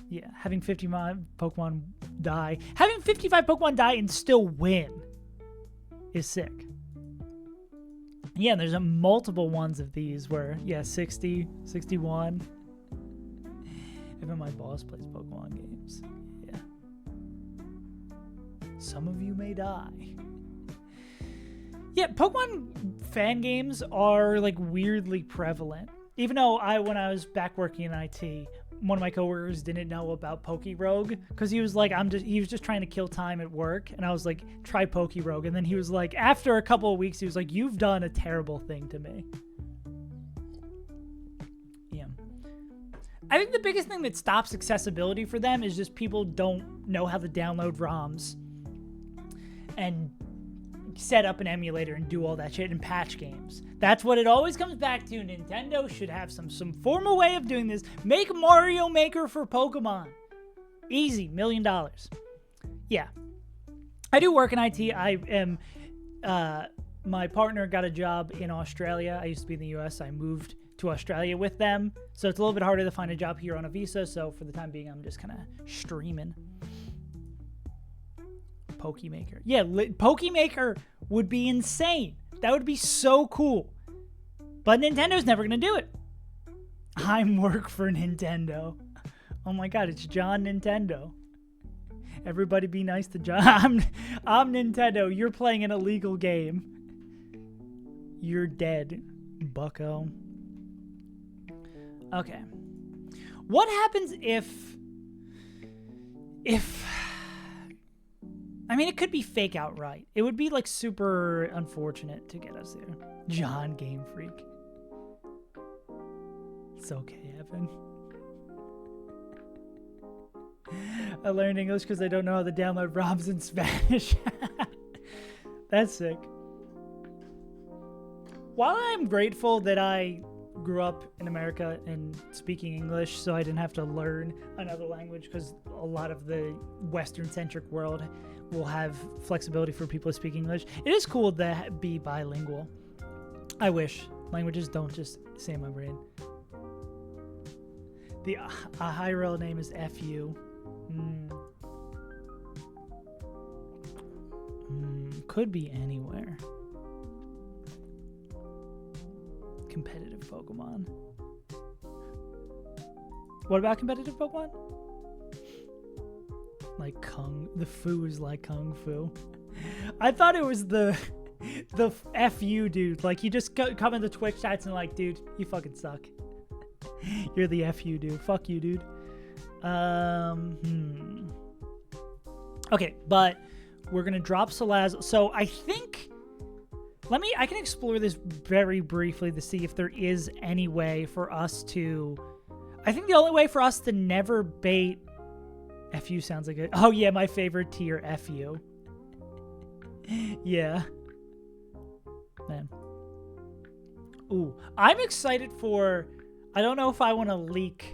yeah, having 55 Pokemon die. Having 55 Pokemon die and still win is sick. Yeah, there's multiple ones of these where, yeah, 60, 61. Even my boss plays Pokemon games. Yeah. Some of you may die. Yeah, Pokemon fan games are like weirdly prevalent. Even though when I was back working in IT, one of my coworkers didn't know about Pokerogue because he was like, he was just trying to kill time at work, and I was like, try Pokerogue, and then he was like, after a couple of weeks, he was like, you've done a terrible thing to me. Yeah. I think the biggest thing that stops accessibility for them is just people don't know how to download ROMs and set up an emulator and do all that shit and patch games. That's what it always comes back to. Nintendo should have some formal way of doing this. Make Mario Maker for Pokemon. Easy, $1 million. Yeah. I do work in IT. I am, my partner got a job in Australia. I used to be in the US. I moved to Australia with them. So it's a little bit harder to find a job here on a visa. So for the time being, I'm just kind of streaming. Pokemaker. Yeah, Pokemaker would be insane. That would be so cool. But Nintendo's never going to do it. I work for Nintendo. Oh my god, it's John Nintendo. Everybody be nice to John. I'm Nintendo. You're playing an illegal game. You're dead, bucko. Okay. What happens if I mean, it could be fake outright. It would be like super unfortunate to get us there. John Game Freak. It's okay, Evan. I learned English because I don't know how to download ROMs in Spanish. That's sick. While I'm grateful that I grew up in America and speaking English so I didn't have to learn another language, because a lot of the Western-centric world will have flexibility for people to speak English. It is cool to be bilingual. I wish. Languages don't just stay in my brain. The high-roll name is FU. Could be anywhere. Competitive Pokemon. What about competitive Pokemon? Like the Fu is like Kung Fu. I thought it was the FU dude. Like, you just come in the Twitch chats and like, dude, you fucking suck. You're the FU dude. Fuck you, dude. Okay, but we're gonna drop Salaz. So I think I can explore this very briefly to see if there is any way for us to. I think the only way for us to never bait. FU sounds like it. Oh yeah, my favorite tier, FU. Yeah. Man. Ooh, I'm excited for. I don't know if I want to leak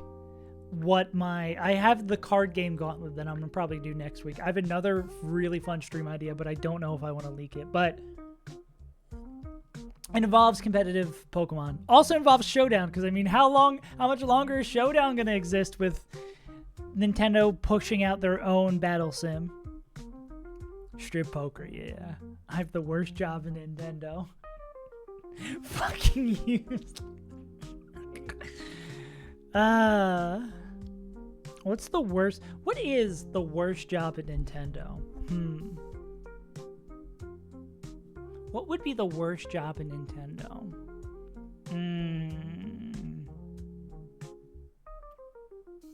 what I have the card game gauntlet that I'm gonna probably do next week. I have another really fun stream idea, but I don't know if I want to leak it. But it involves competitive Pokemon. Also involves Showdown, because I mean, how much longer is Showdown gonna exist with Nintendo pushing out their own battle sim? Strip poker, yeah. I have the worst job in Nintendo. Fucking used. What's the worst? What is the worst job at Nintendo? What would be the worst job in Nintendo?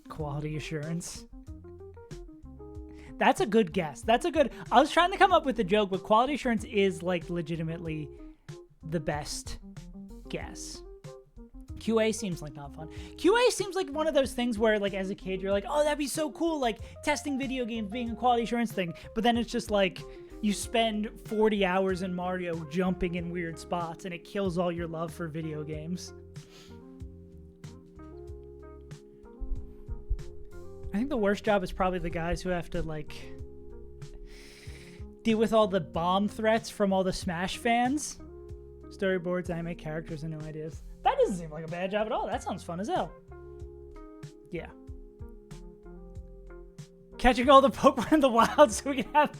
Quality assurance. That's a good guess. I was trying to come up with a joke, but quality assurance is like legitimately the best guess. QA seems like not fun. QA seems like one of those things where, like, as a kid, you're like, oh, that'd be so cool, like, testing video games being a quality assurance thing. But then it's just like, you spend 40 hours in Mario jumping in weird spots, and it kills all your love for video games. I think the worst job is probably the guys who have to, like, deal with all the bomb threats from all the Smash fans. Storyboards, anime characters, and new ideas. That doesn't seem like a bad job at all. That sounds fun as hell. Yeah. Catching all the Pokemon in the wild so we can have...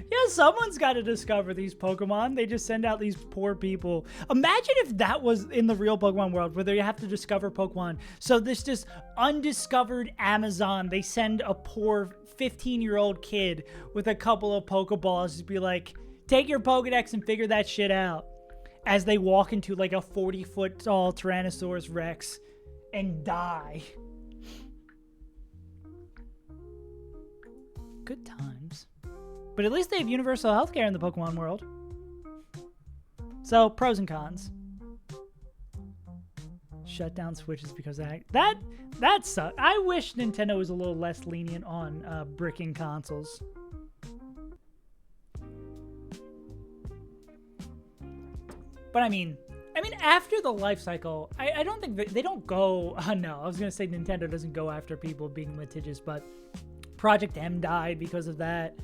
Yeah, someone's got to discover these Pokemon. They just send out these poor people. Imagine if that was in the real Pokemon world where they have to discover Pokemon. So this just undiscovered Amazon, they send a poor 15-year-old kid with a couple of Pokeballs to be like, take your Pokedex and figure that shit out. As they walk into like a 40-foot tall Tyrannosaurus Rex and die. Good times. But at least they have universal healthcare in the Pokemon world. So, pros and cons. Shut down Switches because that sucks. I wish Nintendo was a little less lenient on bricking consoles. But I mean, after the life cycle, I don't think they don't go. No, I was gonna say Nintendo doesn't go after people being litigious, but Project M died because of that.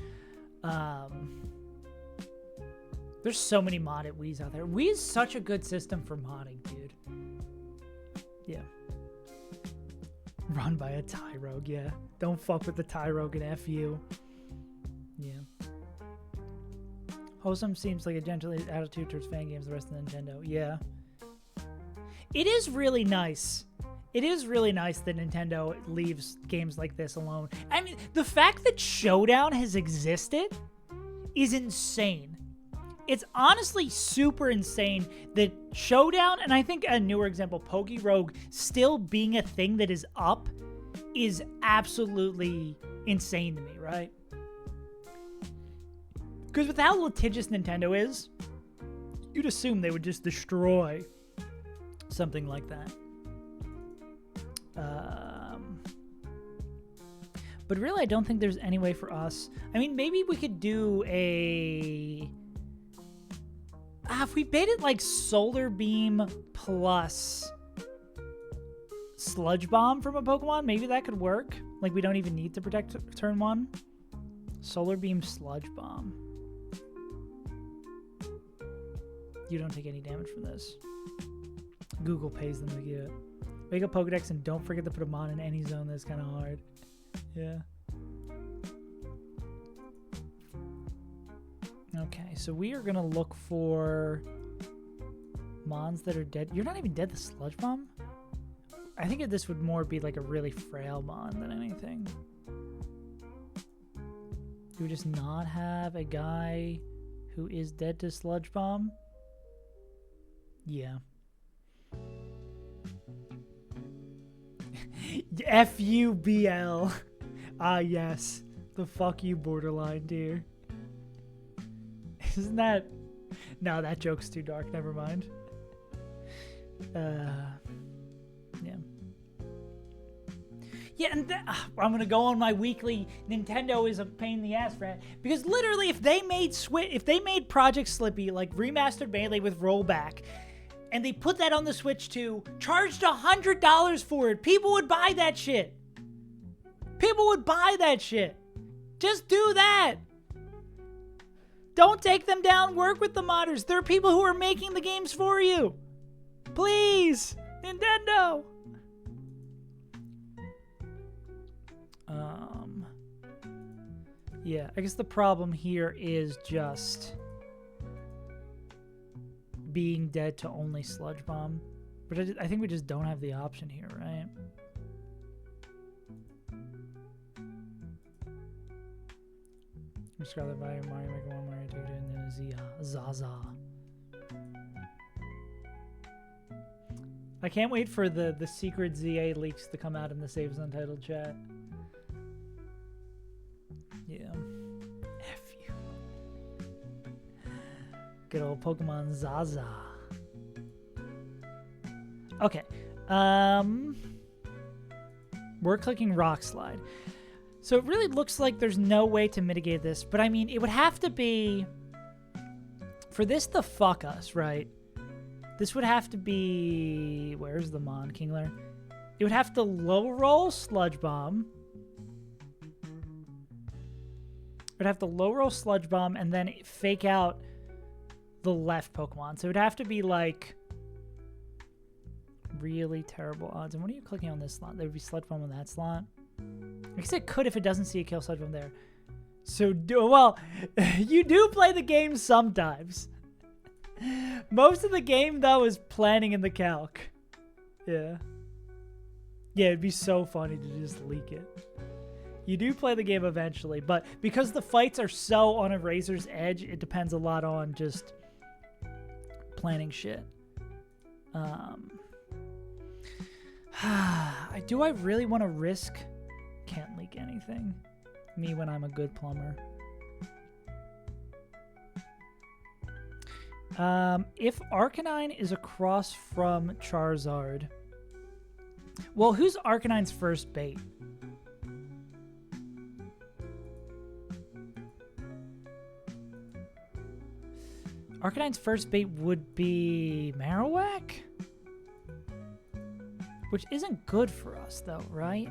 There's so many modded Wii's out there. Wii is such a good system for modding, dude. Yeah. Run by a Tyrogue, yeah. Don't fuck with the Tyrogue and F you. Yeah. Wholesome seems like a gentle attitude towards fan games, the rest of Nintendo. Yeah. It is really nice. It is really nice that Nintendo leaves games like this alone. I mean, the fact that Showdown has existed is insane. It's honestly super insane that Showdown, and I think a newer example, Pokerogue, still being a thing that is up is absolutely insane to me, right? Because with how litigious Nintendo is, you'd assume they would just destroy something like that. But really, I don't think there's any way for us. I mean, maybe we could do a... if we made it like Solar Beam plus Sludge Bomb from a Pokemon, maybe that could work. Like, we don't even need to protect turn 1. Solar Beam Sludge Bomb. You don't take any damage from this. Google pays them to get it. Make a Pokedex and don't forget to put them on in any zone. That's kind of hard. Yeah. Okay, so we are going to look for Mons that are dead. You're not even dead, the Sludge Bomb? I think this would more be like a really frail Mon than anything. Do we just not have a guy who is dead to Sludge Bomb? Yeah. FUBL. Ah, yes. The fuck you, borderline, dear. Isn't that... No, that joke's too dark. Never mind. Yeah. Yeah, and I'm going to go on my weekly Nintendo is a pain in the ass rant. Because literally, if they made Project Slippy, like remastered Melee with rollback, and they put that on the Switch too, charged $100 for it, people would buy that shit. People would buy that shit. Just do that. Don't take them down. Work with the modders. There are people who are making the games for you. Please, Nintendo. Yeah, I guess the problem here is just being dead to only Sludge Bomb. But I think we just don't have the option here, right? Scarlet Violet, Mario Maker 1, Mario 2, and then Zaza. I can't wait for the secret ZA leaks to come out in the Saves Untitled chat. Yeah. F you. Good old Pokemon Zaza. Okay. We're clicking Rock Slide. So it really looks like there's no way to mitigate this, but I mean, it would have to be... For this to fuck us, right? This would have to be... Where's the Mon Kingler? It would have to low roll Sludge Bomb. It would have to low roll Sludge Bomb and then fake out the left Pokemon. So it would have to be like really terrible odds. And what are you clicking on this slot? There would be Sludge Bomb on that slot. I guess it could if it doesn't see a kill Sludge Bomb there. So, well, you do play the game sometimes. Most of the game, though, is planning in the calc. Yeah. Yeah, it'd be so funny to just leak it. You do play the game eventually, but because the fights are so on a razor's edge, it depends a lot on just planning shit. Do I really want to risk? Can't leak anything. Me when I'm a good plumber. If Arcanine is across from Charizard, well, who's Arcanine's first bait? Arcanine's first bait would be Marowak? Which isn't good for us, though, right?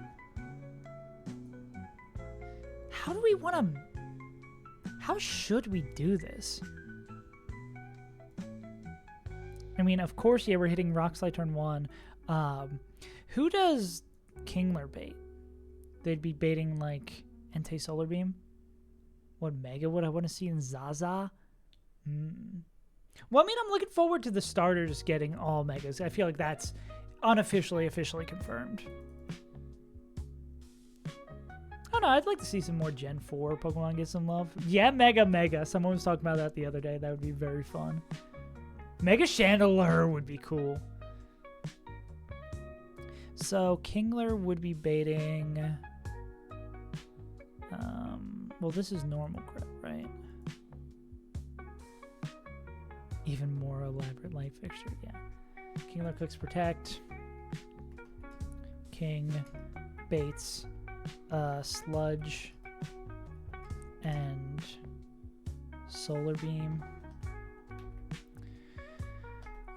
How do we want to... How should we do this? I mean, of course, yeah, we're hitting Rock Slide turn 1. Who does Kingler bait? They'd be baiting, like, Entei Solar Beam? What Mega would I want to see in Zaza? Well, I mean, I'm looking forward to the starters getting all Megas. I feel like that's officially confirmed. I don't know, I'd like to see some more Gen 4 Pokemon get some love. Yeah, Mega. Someone was talking about that the other day. That would be very fun. Mega Chandelure would be cool. So, Kingler would be baiting... well, this is normal grip, right? Even more elaborate light fixture, yeah. Kingler clicks Protect. King baits Sludge and Solar Beam.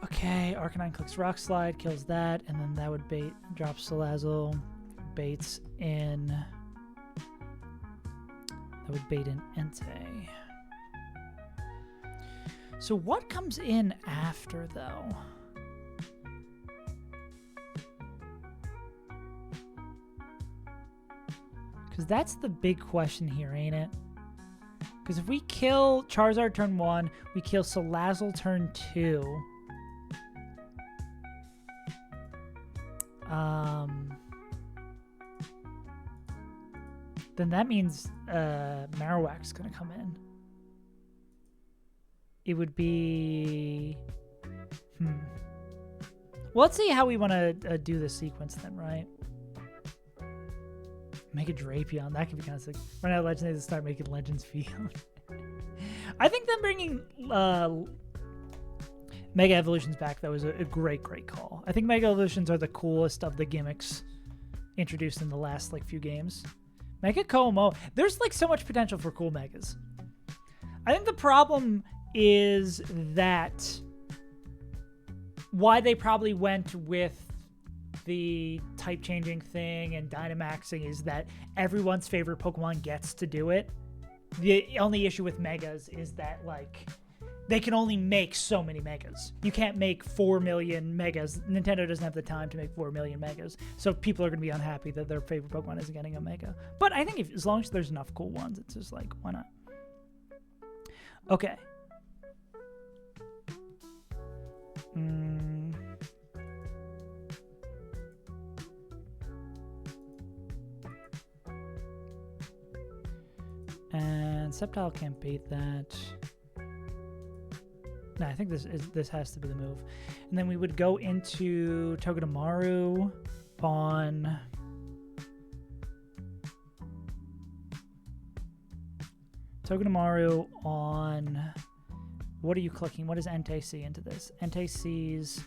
Okay, Arcanine clicks Rock Slide, kills that, and then that would bait, drops Salazzle, baits in... That would bait in Entei. So what comes in after, though? Because that's the big question here, ain't it? Because if we kill Charizard turn 1, we kill Salazzle turn 2. Then that means Marowak's going to come in. It would be... Well, let's see how we want to do this sequence then, right? Make a Drapion. That could be kind of sick. Right now, Legendary to start making Legends Field. I think them bringing Mega Evolutions back, though, is a great call. I think Mega Evolutions are the coolest of the gimmicks introduced in the last, like, few games. Mega Como. There's, like, so much potential for cool Megas. I think the problem is that why they probably went with the type changing thing and Dynamaxing is that everyone's favorite Pokemon gets to do it. The only issue with Megas is that, like, they can only make so many Megas. You can't make 4 million Megas. Nintendo doesn't have the time to make 4 million Megas. So people are going to be unhappy that their favorite Pokemon isn't getting a Mega. But I think as long as there's enough cool ones, it's just like, why not? Okay. And Sceptile can't beat that. No, I think this has to be the move. And then we would go into Togedemaru on... Togedemaru on... What are you clicking? What does Entei see into this? Entei sees...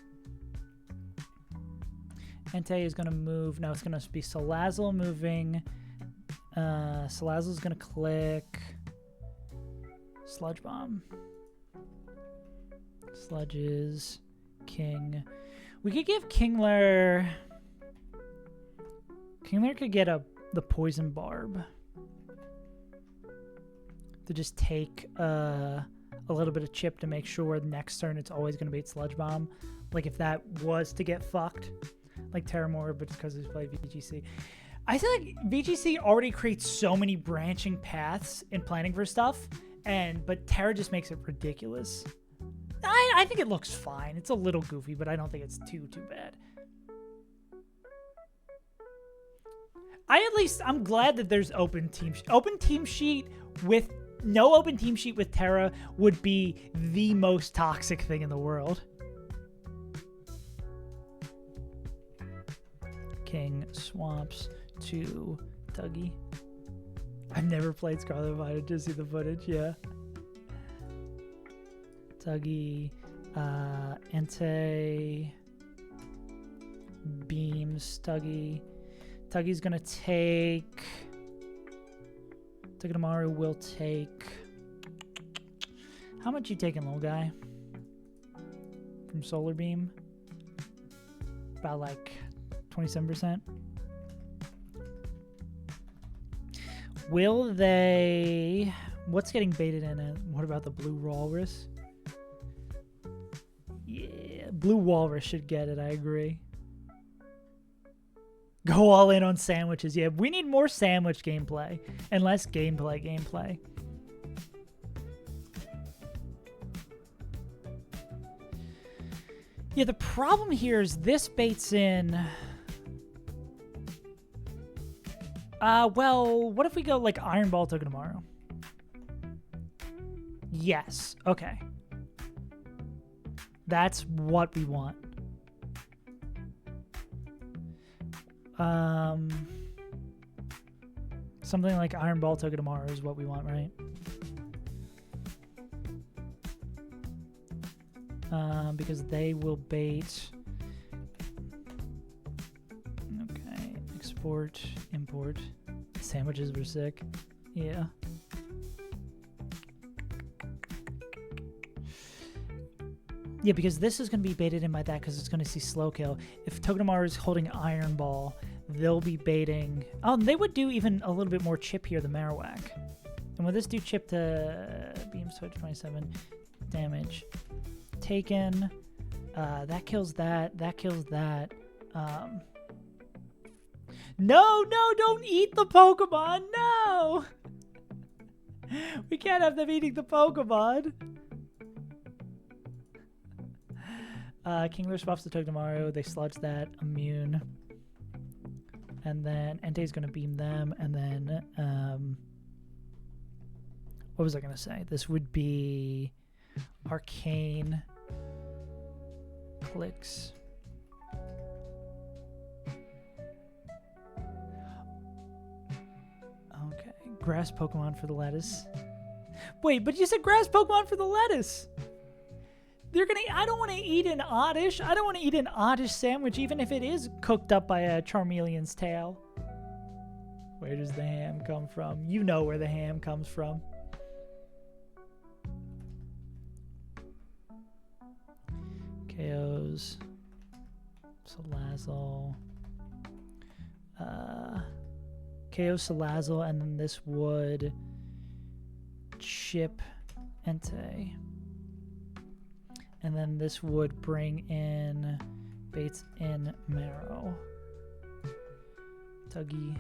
Entei is going to move... No, it's going to be Salazzle moving... Salazzle's going to click... Sludge Bomb. Sludges, King. We could give Kingler... Kingler could get the Poison Barb. to just take a little bit of chip to make sure next turn it's always going to bait Sludge Bomb. Like if that was to get fucked, like Terramore, but it's because he's played VGC. I feel like VGC already creates so many branching paths in planning for stuff, but Terra just makes it ridiculous. I think it looks fine. It's a little goofy, but I don't think it's too bad. I'm glad that there's open team sheet with no open team sheet with Terra would be the most toxic thing in the world. King swaps to Dougie. I've never played Scarlet Violet, just see the footage, yeah. Dougie, Entei, beams Dougie. Dougie's gonna take. Togedemaru will take. How much you taking, little guy? From Solar Beam? About like 27%. Will they... What's getting baited in it? What about the Blue Walrus? Yeah, Blue Walrus should get it, I agree. Go all in on sandwiches. Yeah, we need more sandwich gameplay and less gameplay. Yeah, the problem here is this baits in... well, what if we go like Iron Ball Togedemaru? Yes. Okay. That's what we want. Something like Iron Ball Togedemaru is what we want, right? Because they will bait. Okay, export, import. Sandwiches were sick. Yeah. Yeah, because this is going to be baited in by that because it's going to see slow kill. If Togedemaru is holding Iron Ball, they'll be baiting... Oh, they would do even a little bit more chip here than Marowak. And will this do chip to beam switch 27 damage? Taken. That kills that. That kills that. No, don't eat the Pokemon. No! We can't have them eating the Pokemon. Kingler swaps to Togedemaru. They sludge that. Immune. And then Entei's going to beam them. And then, what was I going to say? This would be Arcane. Clicks. Okay. Grass Pokemon for the lettuce. Wait, but you said grass Pokemon for the lettuce. They're gonna. I don't want to eat an Oddish. I don't want to eat an Oddish sandwich, even if it is cooked up by a Charmeleon's tail. Where does the ham come from? You know where the ham comes from. KOs. Salazzle. KO Salazzle, and then this would chip Entei. And then this would bring in baits in Marrow. Tuggy.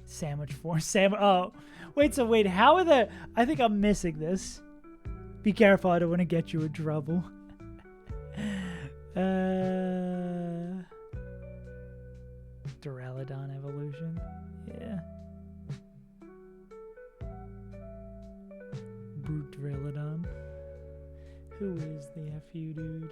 Sandwich form. Oh, wait, how are the... I think I'm missing this. Be careful, I don't want to get you in trouble. Duraludon evolution. Yeah. Brute Duraludon. Who is the FU dude?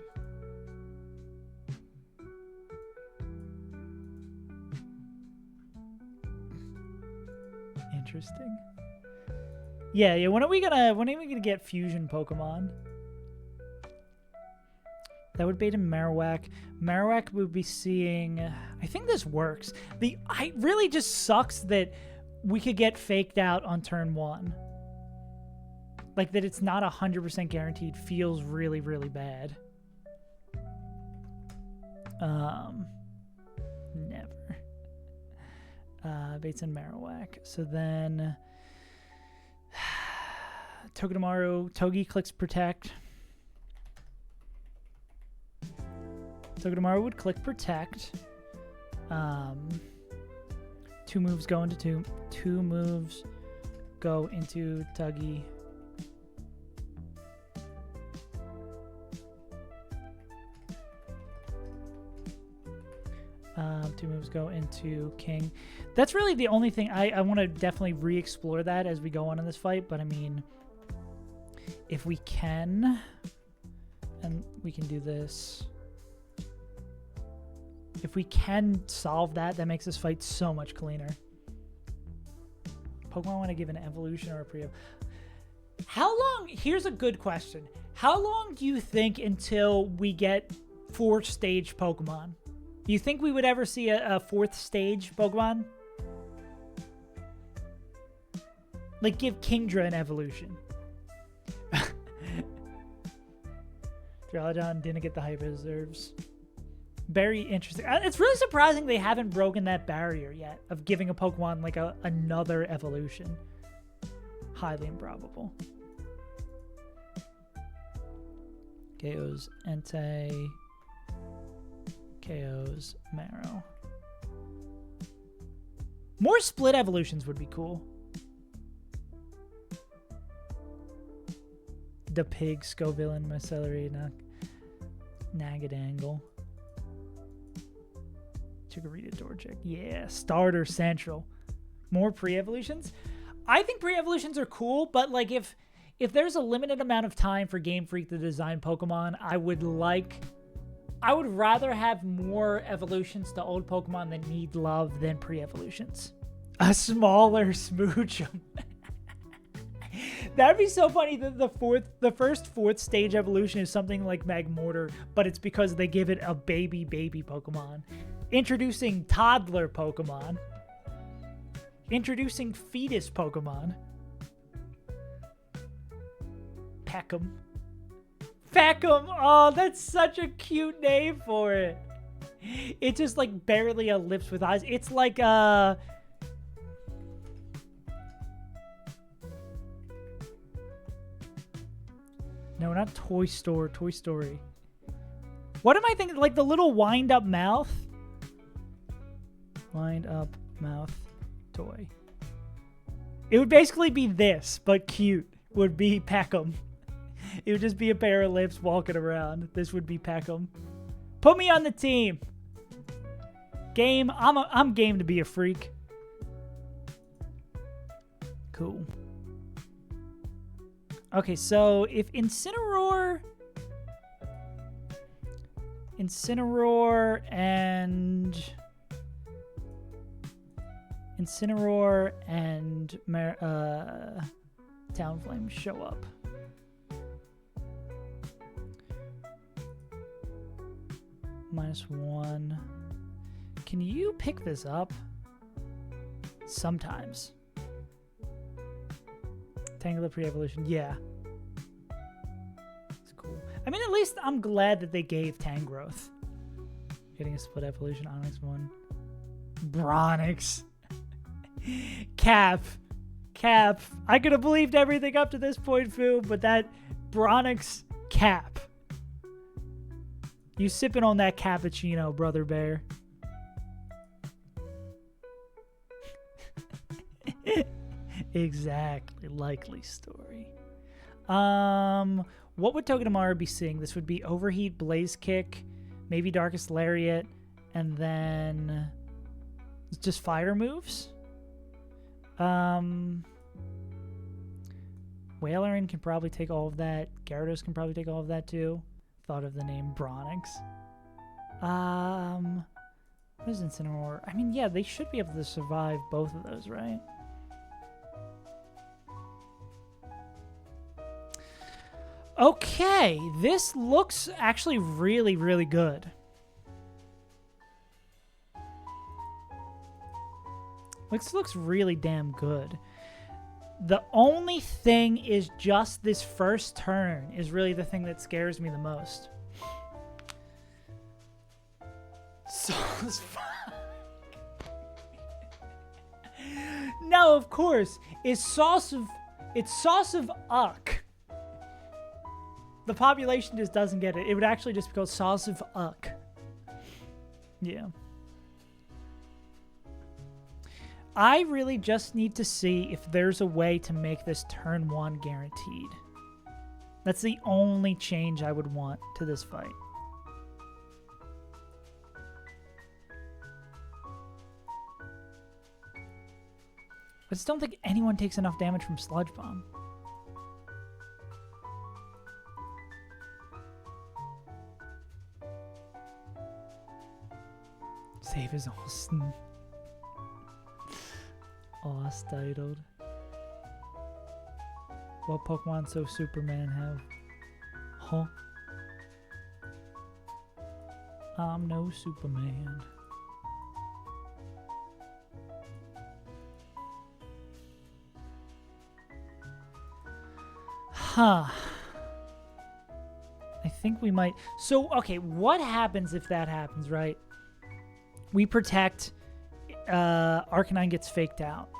Interesting. Yeah. When are we gonna get fusion Pokemon? That would bait in Marowak. Marowak would be seeing... I think this works. It really just sucks that we could get faked out on turn 1. Like, that it's not 100% guaranteed feels really, really bad. Never. Baits in Marowak. So then... Togedemaru, Togi clicks protect. Togedemaru would click protect. 2 moves go into 2. 2 moves go into Tuggy. Two moves go into King. That's really the only thing. I want to definitely re-explore that as we go on in this fight. But I mean, if we can, and we can do this. If we can solve that, that makes this fight so much cleaner. Pokemon want to give an evolution or a pre-ev. How long? Here's a good question. How long do you think until we get 4th stage Pokemon? Do you think we would ever see a 4th stage Pokemon? Like, give Kingdra an evolution. Dralodon didn't get the hype it deserves. Very interesting. It's really surprising they haven't broken that barrier yet of giving a Pokemon like another evolution. Highly improbable. KO's Entei. KO's Marrow. More split evolutions would be cool. The Pig, Scovillain, Mycelery, Nagadangle. Chikorita, Dorchick. Yeah, Starter Central. More pre-evolutions? I think pre-evolutions are cool, but like if there's a limited amount of time for Game Freak to design Pokemon, I would rather have more evolutions to old Pokemon that need love than pre-evolutions. A smaller Smoochum. That'd be so funny that the first 4th stage evolution is something like Magmortar, but it's because they give it a baby Pokemon. Introducing toddler Pokemon. Introducing fetus Pokemon. Peckham. Peckham! Oh, that's such a cute name for it. It's just like barely a lips with eyes. It's like No, not Toy Store. Toy Story. What am I thinking? Like the little wind-up mouth? Wind-up mouth toy. It would basically be this, but cute. Would be Peckham. It would just be a pair of lips walking around. This would be Peckham. Put me on the team. Game. I'm game to be a freak. Cool. Okay, so if Incineroar and Talonflame show up. -1. Can you pick this up? Sometimes. Tangela pre-evolution, yeah. It's cool. I mean, at least I'm glad that they gave Tangrowth. Getting a split evolution, Onyx 1. Bronix. Cap. I could have believed everything up to this point, Fu, but that Bronix Cap. You sipping on that cappuccino, Brother Bear. Exactly. Likely story. What would Togedemaru be seeing? This would be Overheat, Blaze Kick, maybe Darkest Lariat, and then just fire moves. Wailerin can probably take all of that. Gyarados can probably take all of that too. Thought of the name Bronix. What is Incineroar? I mean, yeah, they should be able to survive both of those, right? Okay, this looks actually really, really good. This looks really damn good. The only thing is just this first turn is really the thing that scares me the most. Sauce. No, of course. Is Sauce of It's Sauce of Uck. The population just doesn't get it. It would actually just be called Sauce of Uck. Yeah. I really just need to see if there's a way to make this turn 1 guaranteed. That's the only change I would want to this fight. I just don't think anyone takes enough damage from Sludge Bomb. Save is awesome. Aw-stitled. What Pokemon so Superman have? Huh? I'm no Superman. Huh. I think we might... So, okay, what happens if that happens, right? We protect... Arcanine gets faked out.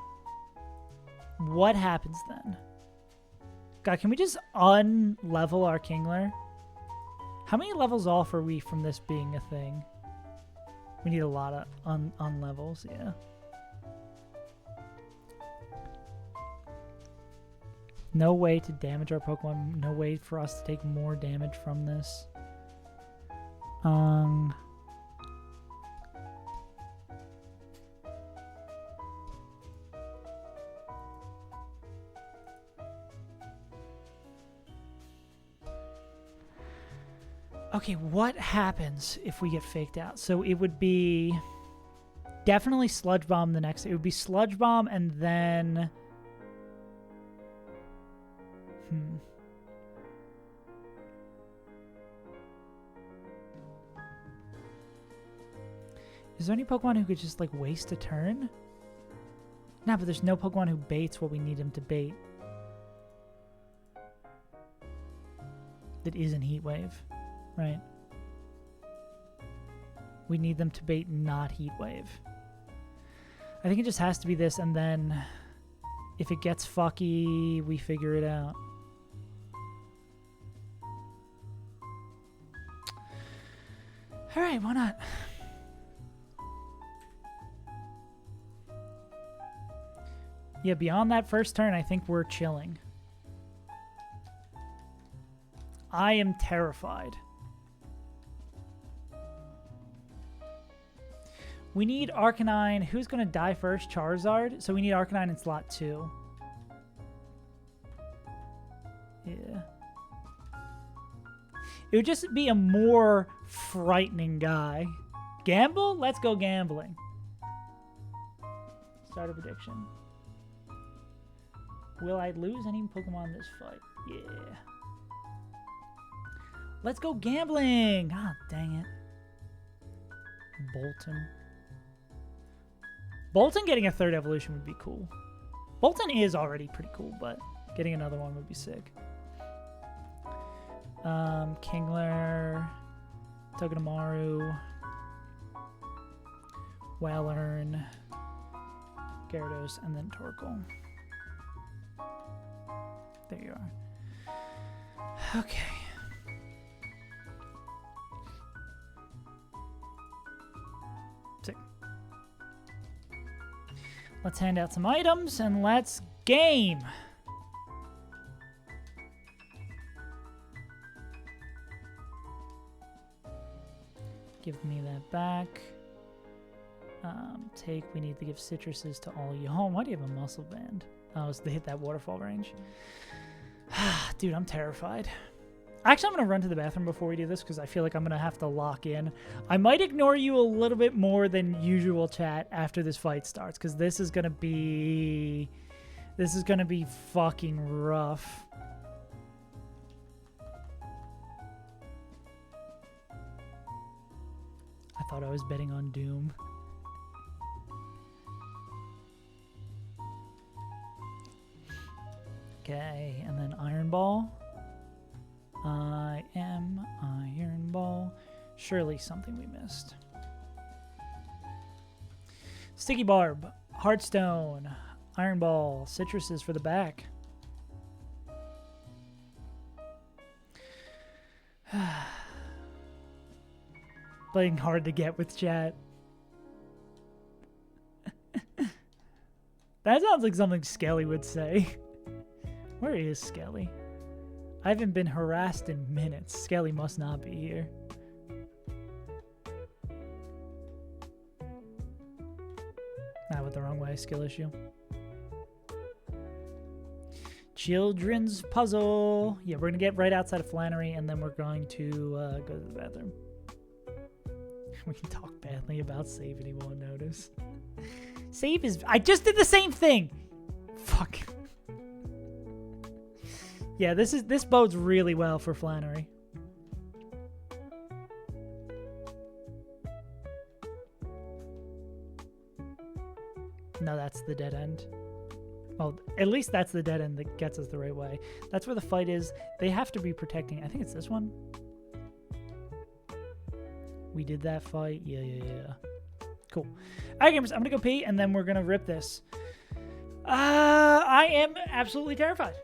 What happens then? God, can we just unlevel our Kingler? How many levels off are we from this being a thing? We need a lot of unlevels, yeah. No way to damage our Pokemon. No way for us to take more damage from this. Okay, what happens if we get faked out? So it would be definitely Sludge Bomb the next. It would be Sludge Bomb and then... Is there any Pokemon who could just, like, waste a turn? Nah, but there's no Pokemon who baits what we need him to bait. That isn't Heat Wave, right? We need them to bait not Heat Wave. I think it just has to be this, and then if it gets fucky, we figure it out. Alright, why not? Yeah, beyond that first turn, I think we're chilling. I am terrified. We need Arcanine. Who's going to die first? Charizard. So we need Arcanine in slot 2. Yeah. It would just be a more frightening guy. Gamble? Let's go gambling. Start a prediction. Will I lose any Pokemon this fight? Yeah. Let's go gambling! Ah, dang it. Bolton. Bolton getting a 3rd evolution would be cool. Bolton is already pretty cool, but getting another one would be sick. Kingler. Togedemaru. Wellern. Gyarados, and then Torkoal. There you are. Okay. Sick. Let's hand out some items and let's game. Give me that back. We need to give citruses to all you. Oh, why do you have a muscle band? Oh, it's to hit that waterfall range. Dude, I'm terrified. Actually, I'm going to run to the bathroom before we do this because I feel like I'm going to have to lock in. I might ignore you a little bit more than usual, chat, after this fight starts because this is going to be... This is going to be fucking rough. I thought I was betting on Doom. Okay, and then Iron Ball. I am Iron Ball. Surely something we missed. Sticky Barb, Heartstone, Iron Ball, citruses for the back. Playing hard to get with chat. That sounds like something Skelly would say. Where is Skelly? I haven't been harassed in minutes. Skelly must not be here. I went the wrong way. Skill issue. Children's puzzle. Yeah, we're going to get right outside of Flannery, and then we're going to go to the bathroom. We can talk badly about save and he won't notice. Save is... I just did the same thing! Fuck. Yeah, this bodes really well for Flannery. No, that's the dead end. Well, at least that's the dead end that gets us the right way. That's where the fight is. They have to be protecting... I think it's this one. We did that fight. Yeah. Cool. All right, gamers, I'm going to go pee, and then we're going to rip this. I am absolutely terrified.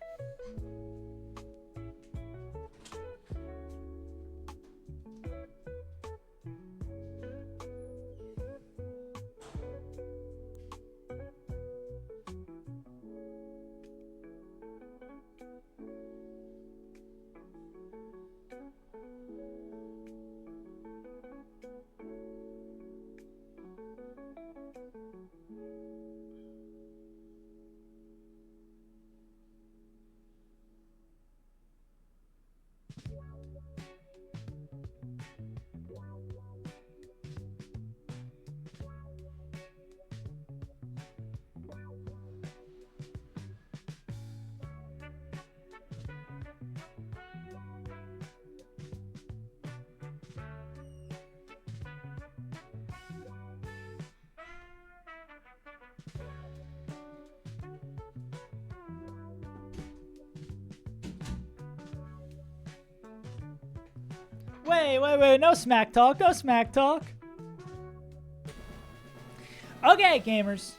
Wait, no smack talk, Okay, gamers.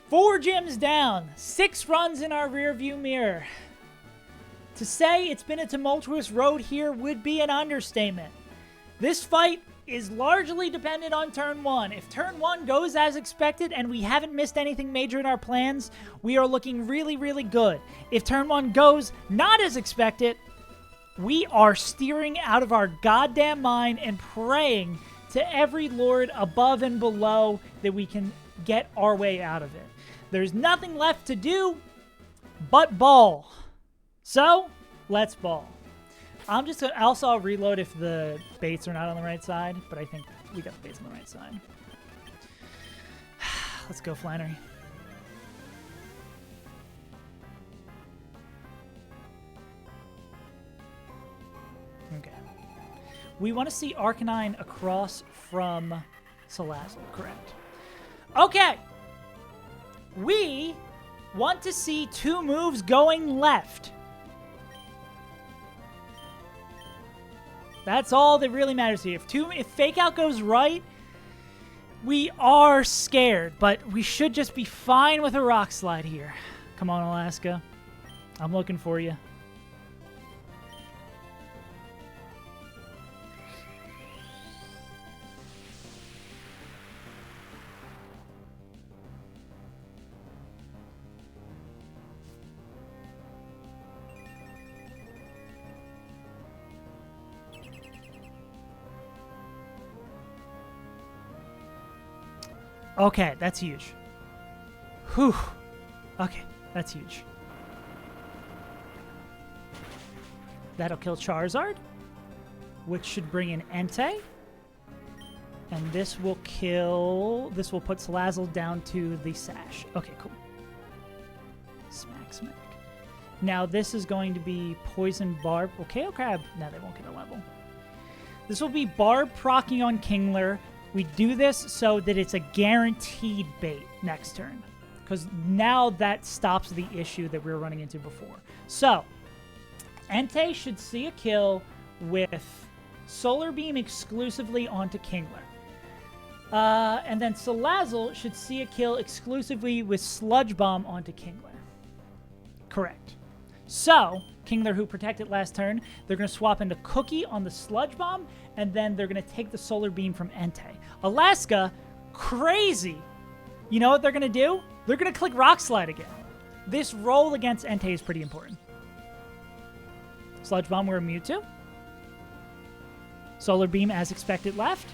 4 gyms down, 6 runs in our rearview mirror. To say it's been a tumultuous road here would be an understatement. This fight is largely dependent on turn 1. If turn 1 goes as expected and we haven't missed anything major in our plans, we are looking really, really good. If turn 1 goes not as expected, we are steering out of our goddamn mind and praying to every lord above and below that we can get our way out of it. There's nothing left to do but ball. So, let's ball. I'm just gonna also reload if the baits are not on the right side, but I think we got the baits on the right side. Let's go, Flannery. Okay. We want to see Arcanine across from Salazzle, correct? Okay! We want to see 2 moves going left. That's all that really matters here. If Fake Out goes right, we are scared, but we should just be fine with a Rock Slide here. Come on, Alaska. I'm looking for you. Okay, that's huge. Whew. Okay, that's huge. That'll kill Charizard, which should bring in Entei. And this will kill... This will put Salazzle down to the Sash. Okay, cool. Smack, smack. Now this is going to be Poison Barb. Okay, Crab. No, they won't get a level. This will be Barb proccing on Kingler. We do this so that it's a guaranteed bait next turn. Because now that stops the issue that we were running into before. So, Entei should see a kill with Solar Beam exclusively onto Kingler. And then Salazzle should see a kill exclusively with Sludge Bomb onto Kingler. Correct. So, Kingler, who protected last turn, they're going to swap into Cookie on the Sludge Bomb, and then they're going to take the Solar Beam from Entei. Alaska, crazy. You know what they're going to do? They're going to click Rock Slide again. This roll against Entei is pretty important. Sludge Bomb we're immune to. Solar Beam, as expected, left.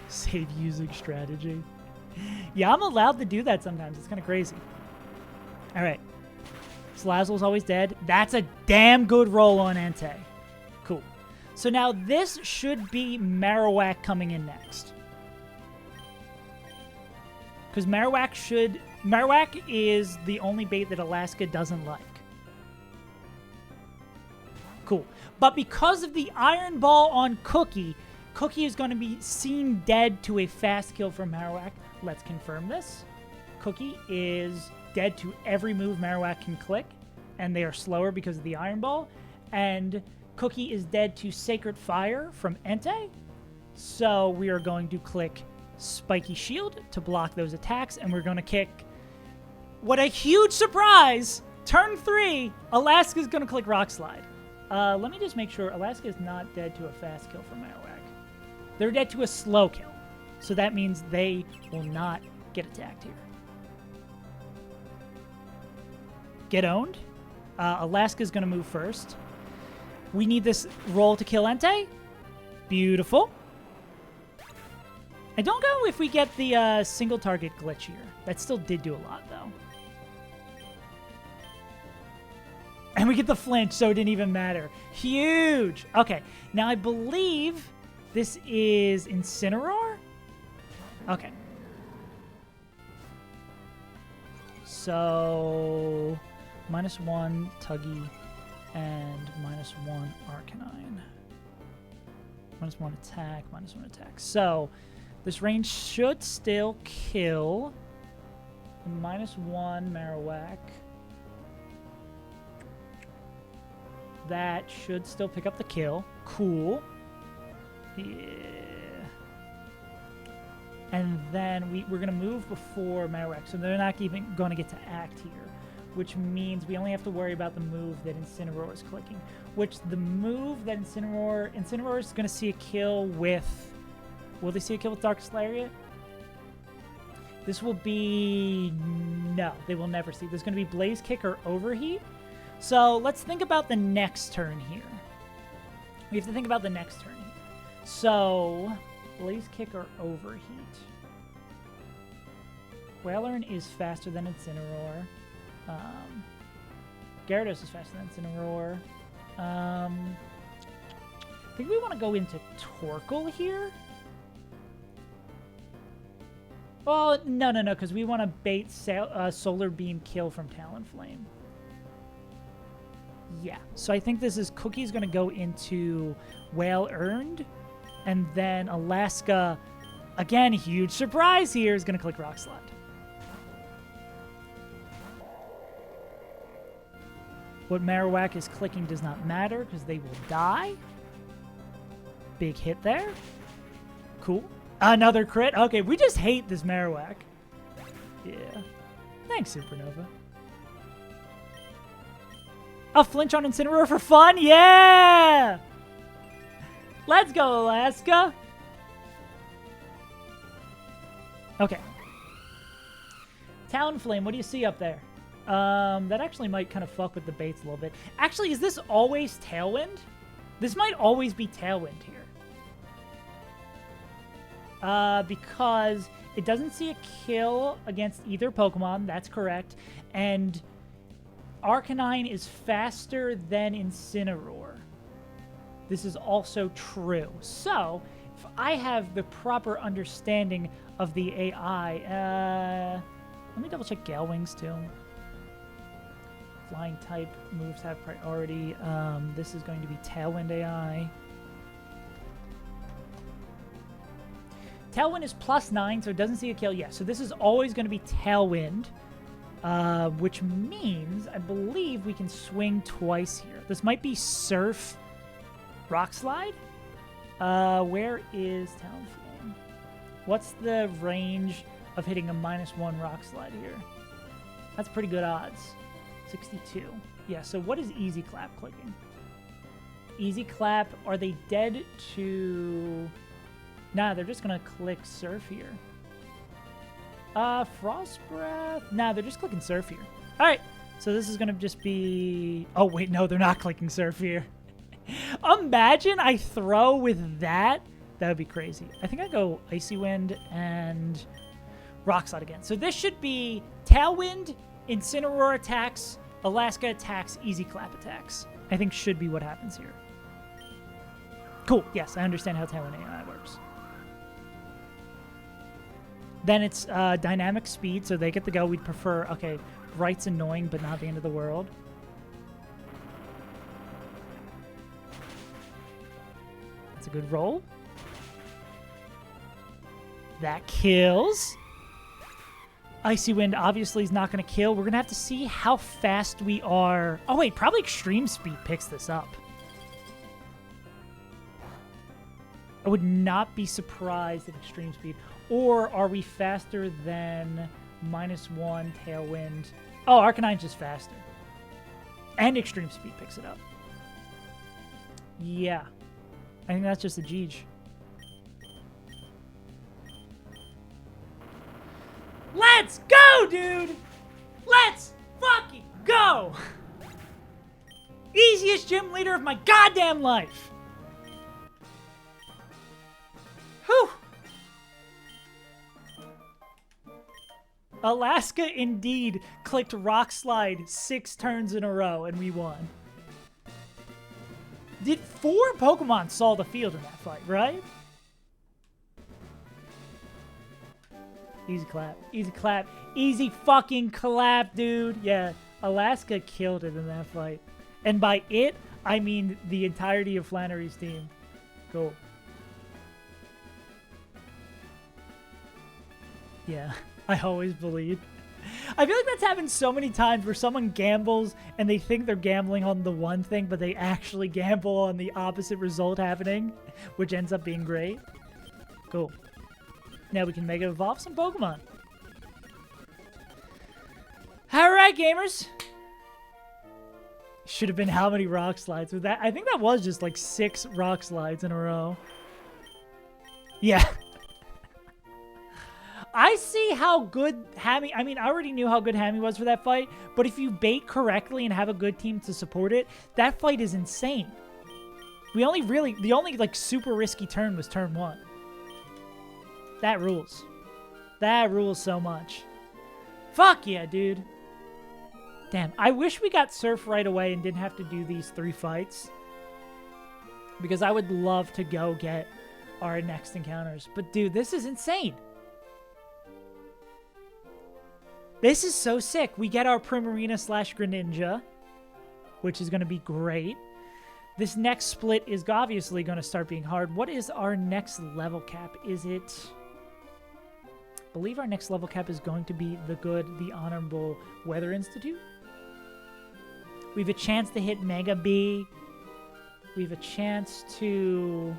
Save using strategy. Yeah, I'm allowed to do that sometimes. It's kind of crazy. All right. Slazzle's always dead. That's a damn good roll on Entei. Cool. So now this should be Marowak coming in next. Because Marowak is the only bait that Alaska doesn't like. Cool. But because of the Iron Ball on Cookie, Cookie is going to be seen dead to a fast kill from Marowak. Let's confirm this. Cookie is dead to every move Marowak can click, and they are slower because of the Iron Ball. And Cookie is dead to Sacred Fire from Entei. So we are going to click Spiky Shield to block those attacks, and we're going to kick. What a huge surprise! Turn 3, Alaska's going to click Rock Slide. Let me just make sure Alaska is not dead to a fast kill from Marowak. They're dead to a slow kill. So that means they will not get attacked here. Get owned. Alaska's going to move first. We need this roll to kill Entei. Beautiful. I don't know if we get the single target glitch here. That still did do a lot, though. And we get the flinch, so it didn't even matter. Huge! Okay, now I believe this is Incineroar? Okay. So, -1 Tuggy and -1 Arcanine. -1 attack, -1 attack. So, this range should still kill -1 Marowak. That should still pick up the kill. Cool. Yeah. And then we're going to move before Marowak, so they're not even going to get to act here, which means we only have to worry about the move that Incineroar is clicking, which the move that Incineroar is going to see a kill with... Will they see a kill with Darkest Lariat? This will be... No, they will never see. There's going to be Blaze Kick or Overheat. So let's think about the next turn here. We have to think about the next turn here. So, Blaze Kick or Overheat. Whalern is faster than Incineroar. Gyarados is faster than Incineroar. I think we want to go into Torkoal here. Well, no, because we want to bait Solar Beam kill from Talonflame. Yeah, so I think this is Cookie's going to go into Whale Earned, and then Alaska, again, huge surprise here, is going to click Rock Slide. What Marowak is clicking does not matter because they will die. Big hit there. Cool. Another crit. Okay, we just hate this Marowak. Yeah. Thanks, Supernova. A flinch on Incineroar for fun? Yeah! Let's go, Alaska. Okay. Talonflame, what do you see up there? That actually might kind of fuck with the baits a little bit. Actually, is this always Tailwind? This might always be Tailwind here. Because it doesn't see a kill against either Pokemon. That's correct. And Arcanine is faster than Incineroar. This is also true. So, if I have the proper understanding of the AI, let me double check Gale Wings too. Flying type moves have priority. This is going to be Tailwind AI. Tailwind is +9, so it doesn't see a kill yet. So this is always going to be Tailwind. Which means, I believe we can swing twice here. This might be Surf Rock Slide. Where is Talonflame? What's the range of hitting a -1 Rock Slide here? That's pretty good odds. 62. Yeah, so what is easy clap clicking? Easy clap, are they dead to... Nah, they're just going to click surf here. Frost breath? Nah, they're just clicking surf here. All right, so this is going to just be... Oh, wait, no, they're not clicking surf here. Imagine I throw with that. That would be crazy. I think I go Icy Wind and Rock Slide again. So this should be Tailwind, Incineroar attacks, Alaska attacks, Easy Clap attacks. I think should be what happens here. Cool. Yes, I understand how Tailwind AI works. Then it's dynamic speed, so they get to go. We'd prefer, okay, Bright's annoying, but not the end of the world. That's a good roll. That kills. Icy Wind obviously is not going to kill. We're going to have to see how fast we are. Oh, wait, probably Extreme Speed picks this up. I would not be surprised if Extreme Speed. Or are we faster than -1 Tailwind? Oh, Arcanine's just faster. And Extreme Speed picks it up. Yeah. I think that's just a Jeej. Let's go, dude! Let's fucking go! Easiest gym leader of my goddamn life! Whew! Alaska indeed clicked Rock Slide 6 turns in a row, and we won. Did 4 Pokemon saw the field in that fight, right? Easy clap. Easy clap. Easy fucking clap, dude. Yeah, Alaska killed it in that fight. And by it, I mean the entirety of Flannery's team. Cool. Yeah, I always believe. I feel like that's happened so many times where someone gambles and they think they're gambling on the one thing, but they actually gamble on the opposite result happening, which ends up being great. Cool. Now we can Mega Evolve some Pokemon. Alright, gamers. Should have been how many Rock Slides with that? I think that was just like 6 Rock Slides in a row. Yeah. I see how good Hammy... I mean, I already knew how good Hammy was for that fight, but if you bait correctly and have a good team to support it, that fight is insane. The only like super risky turn was turn 1. That rules. That rules so much. Fuck yeah, dude. Damn, I wish we got Surf right away and didn't have to do these 3 fights. Because I would love to go get our next encounters. But dude, this is insane. This is so sick. We get our Primarina / Greninja, which is going to be great. This next split is obviously going to start being hard. What is our next level cap? Is it... I believe our next level cap is going to be the Honorable Weather Institute. We have a chance to hit Mega B. We have a chance to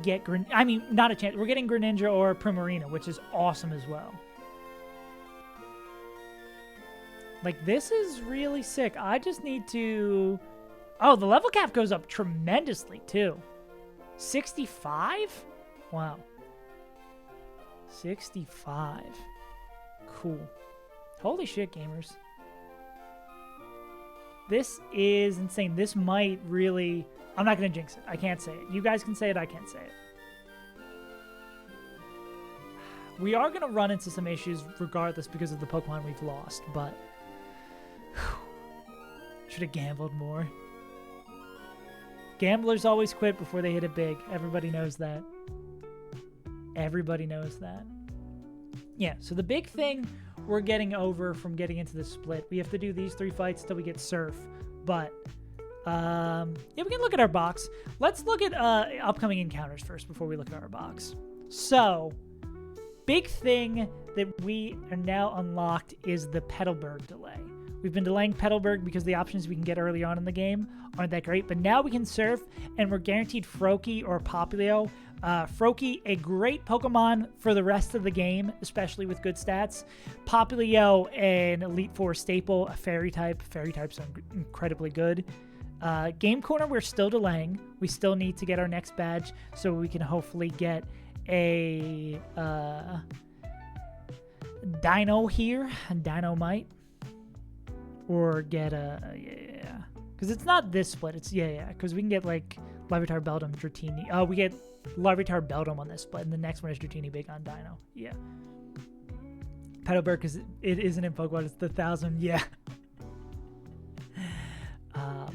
get... I mean, not a chance. We're getting Greninja or Primarina, which is awesome as well. Like, this is really sick. I just need to... Oh, the level cap goes up tremendously, too. 65? Wow. 65. Cool. Holy shit, gamers. This is insane. This might really... I'm not going to jinx it. I can't say it. You guys can say it. I can't say it. We are going to run into some issues regardless because of the Pokemon we've lost, but... Should have gambled more. Gamblers always quit before they hit it big. Everybody knows that. Everybody knows that. Yeah, so the big thing we're getting over from getting into the split, we have to do these 3 fights till we get Surf. But, yeah, we can look at our box. Let's look at upcoming encounters first before we look at our box. So, big thing that we are now unlocked is the Petalburg delay. We've been delaying Petalburg because the options we can get early on in the game aren't that great, but now we can Surf, and we're guaranteed Froakie or Popplio Froakie, a great Pokemon for the rest of the game, especially with good stats. Popplio, an Elite Four staple, a Fairy type. Fairy types are incredibly good. Game Corner, we're still delaying. We still need to get our next badge so we can hopefully get a Dino here, and Dynamite. Or get a, because it's not this split, it's, because we can get, like, Larvitar, Beldum, Dratini. We get Larvitar, Beldum on this split, and the next one is Dratini, Big on Dino. Yeah. Petalburg, because it isn't in Pokemon, it's the 1,000, yeah.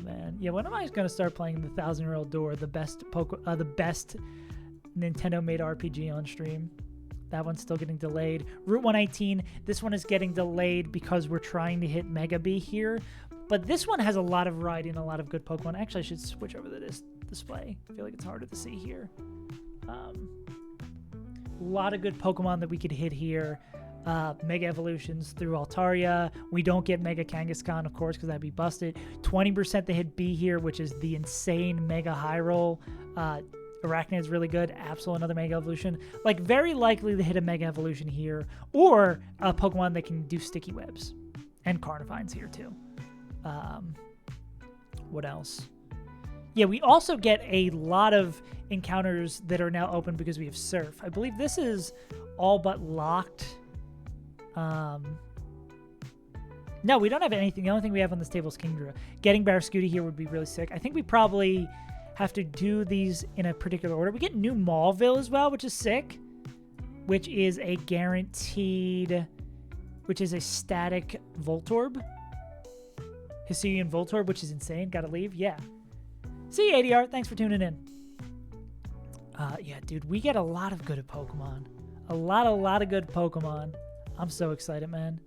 Man. Yeah, when am I going to start playing the 1,000-Year-Old Door, the best Nintendo-made RPG on stream? That one's still getting delayed. Route 119, this one is getting delayed because we're trying to hit Mega B here. But this one has a lot of variety and a lot of good Pokemon. Actually, I should switch over to this display. I feel like it's harder to see here. A lot of good Pokemon that we could hit here. Mega Evolutions through Altaria. We don't get Mega Kangaskhan, of course, because that'd be busted. 20% they hit B here, which is the insane Mega High Roll. Arachnid's really good. Absol, another Mega Evolution. Like, very likely to hit a Mega Evolution here, or a Pokemon that can do Sticky Webs. And Carnifine's here, too. What else? Yeah, we also get a lot of encounters that are now open because we have Surf. I believe this is all but locked. No, we don't have anything. The only thing we have on this table is Kingdra. Getting Barraskewda here would be really sick. I think we probably have to do these in a particular order. We get New Maulville as well, which is sick. Which is a guaranteed... Which is a static Voltorb. Hisuian Voltorb, which is insane. Gotta leave. Yeah. See you, ADR. Thanks for tuning in. Yeah, dude. We get a lot of good Pokemon. A lot of good Pokemon. I'm so excited, man.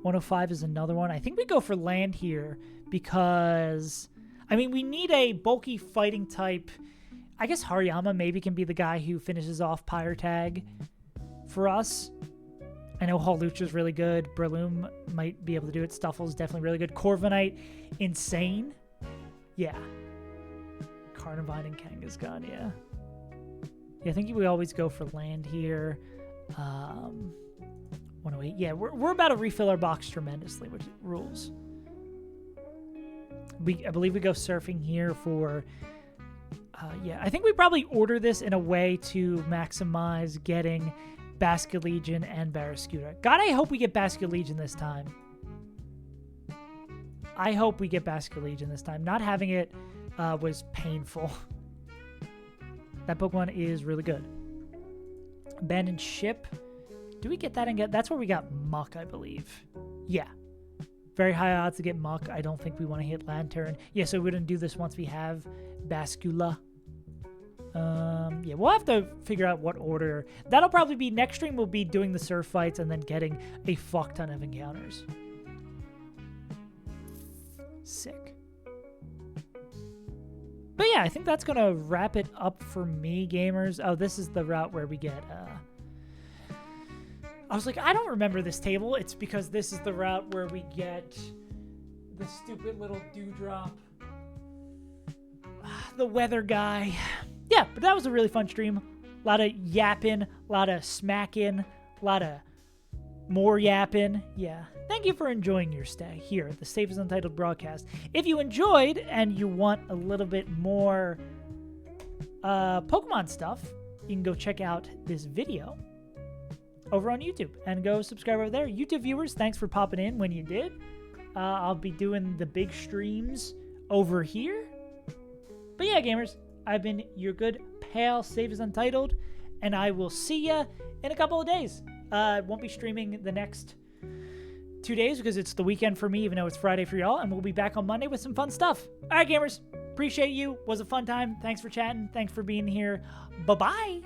105 is another one. I think we go for land here because... I mean, we need a bulky fighting type. I guess Hariyama maybe can be the guy who finishes off Pyre Tag for us. I know Hawlucha's really good. Breloom might be able to do it. Stuffle's definitely really good. Corviknight, insane. Yeah. Carnivine and Kangaskhan, yeah. Yeah, I think we always go for land here. 108. Yeah, we're about to refill our box tremendously, which rules. I believe we go surfing here for... yeah, I think we probably order this in a way to maximize getting Basculegion and Barraskewda. God, I hope we get Basculegion this time. I hope we get Basculegion this time. Not having it was painful. That Pokemon is really good. Abandoned Ship. Do we get that and get... That's where we got Muck, I believe. Yeah. Very high odds to get Muck. I don't think we want to hit Lantern. Yeah, so we wouldn't do this once we have Bascula. Yeah, we'll have to figure out what order. That'll probably be... Next stream we'll be doing the surf fights and then getting a fuck ton of encounters. Sick. But yeah, I think that's going to wrap it up for me, gamers. Oh, this is the route where we get... I was like, I don't remember this table. It's because this is the route where we get the stupid little dewdrop. The weather guy. Yeah, but that was a really fun stream. A lot of yapping, a lot of smacking, a lot of more yapping. Yeah. Thank you for enjoying your stay here at the Safe is Untitled broadcast. If you enjoyed and you want a little bit more Pokemon stuff, you can go check out this video over on YouTube and go subscribe over there. YouTube viewers, thanks for popping in when you did. I'll be doing the big streams over here. But yeah, gamers, I've been your good pal, Save is Untitled, and I will see ya in a couple of days. I won't be streaming the next 2 days because it's the weekend for me, even though it's Friday for y'all, and we'll be back on Monday with some fun stuff. All right, gamers, appreciate you. Was a fun time. Thanks for chatting. Thanks for being here. Bye-bye.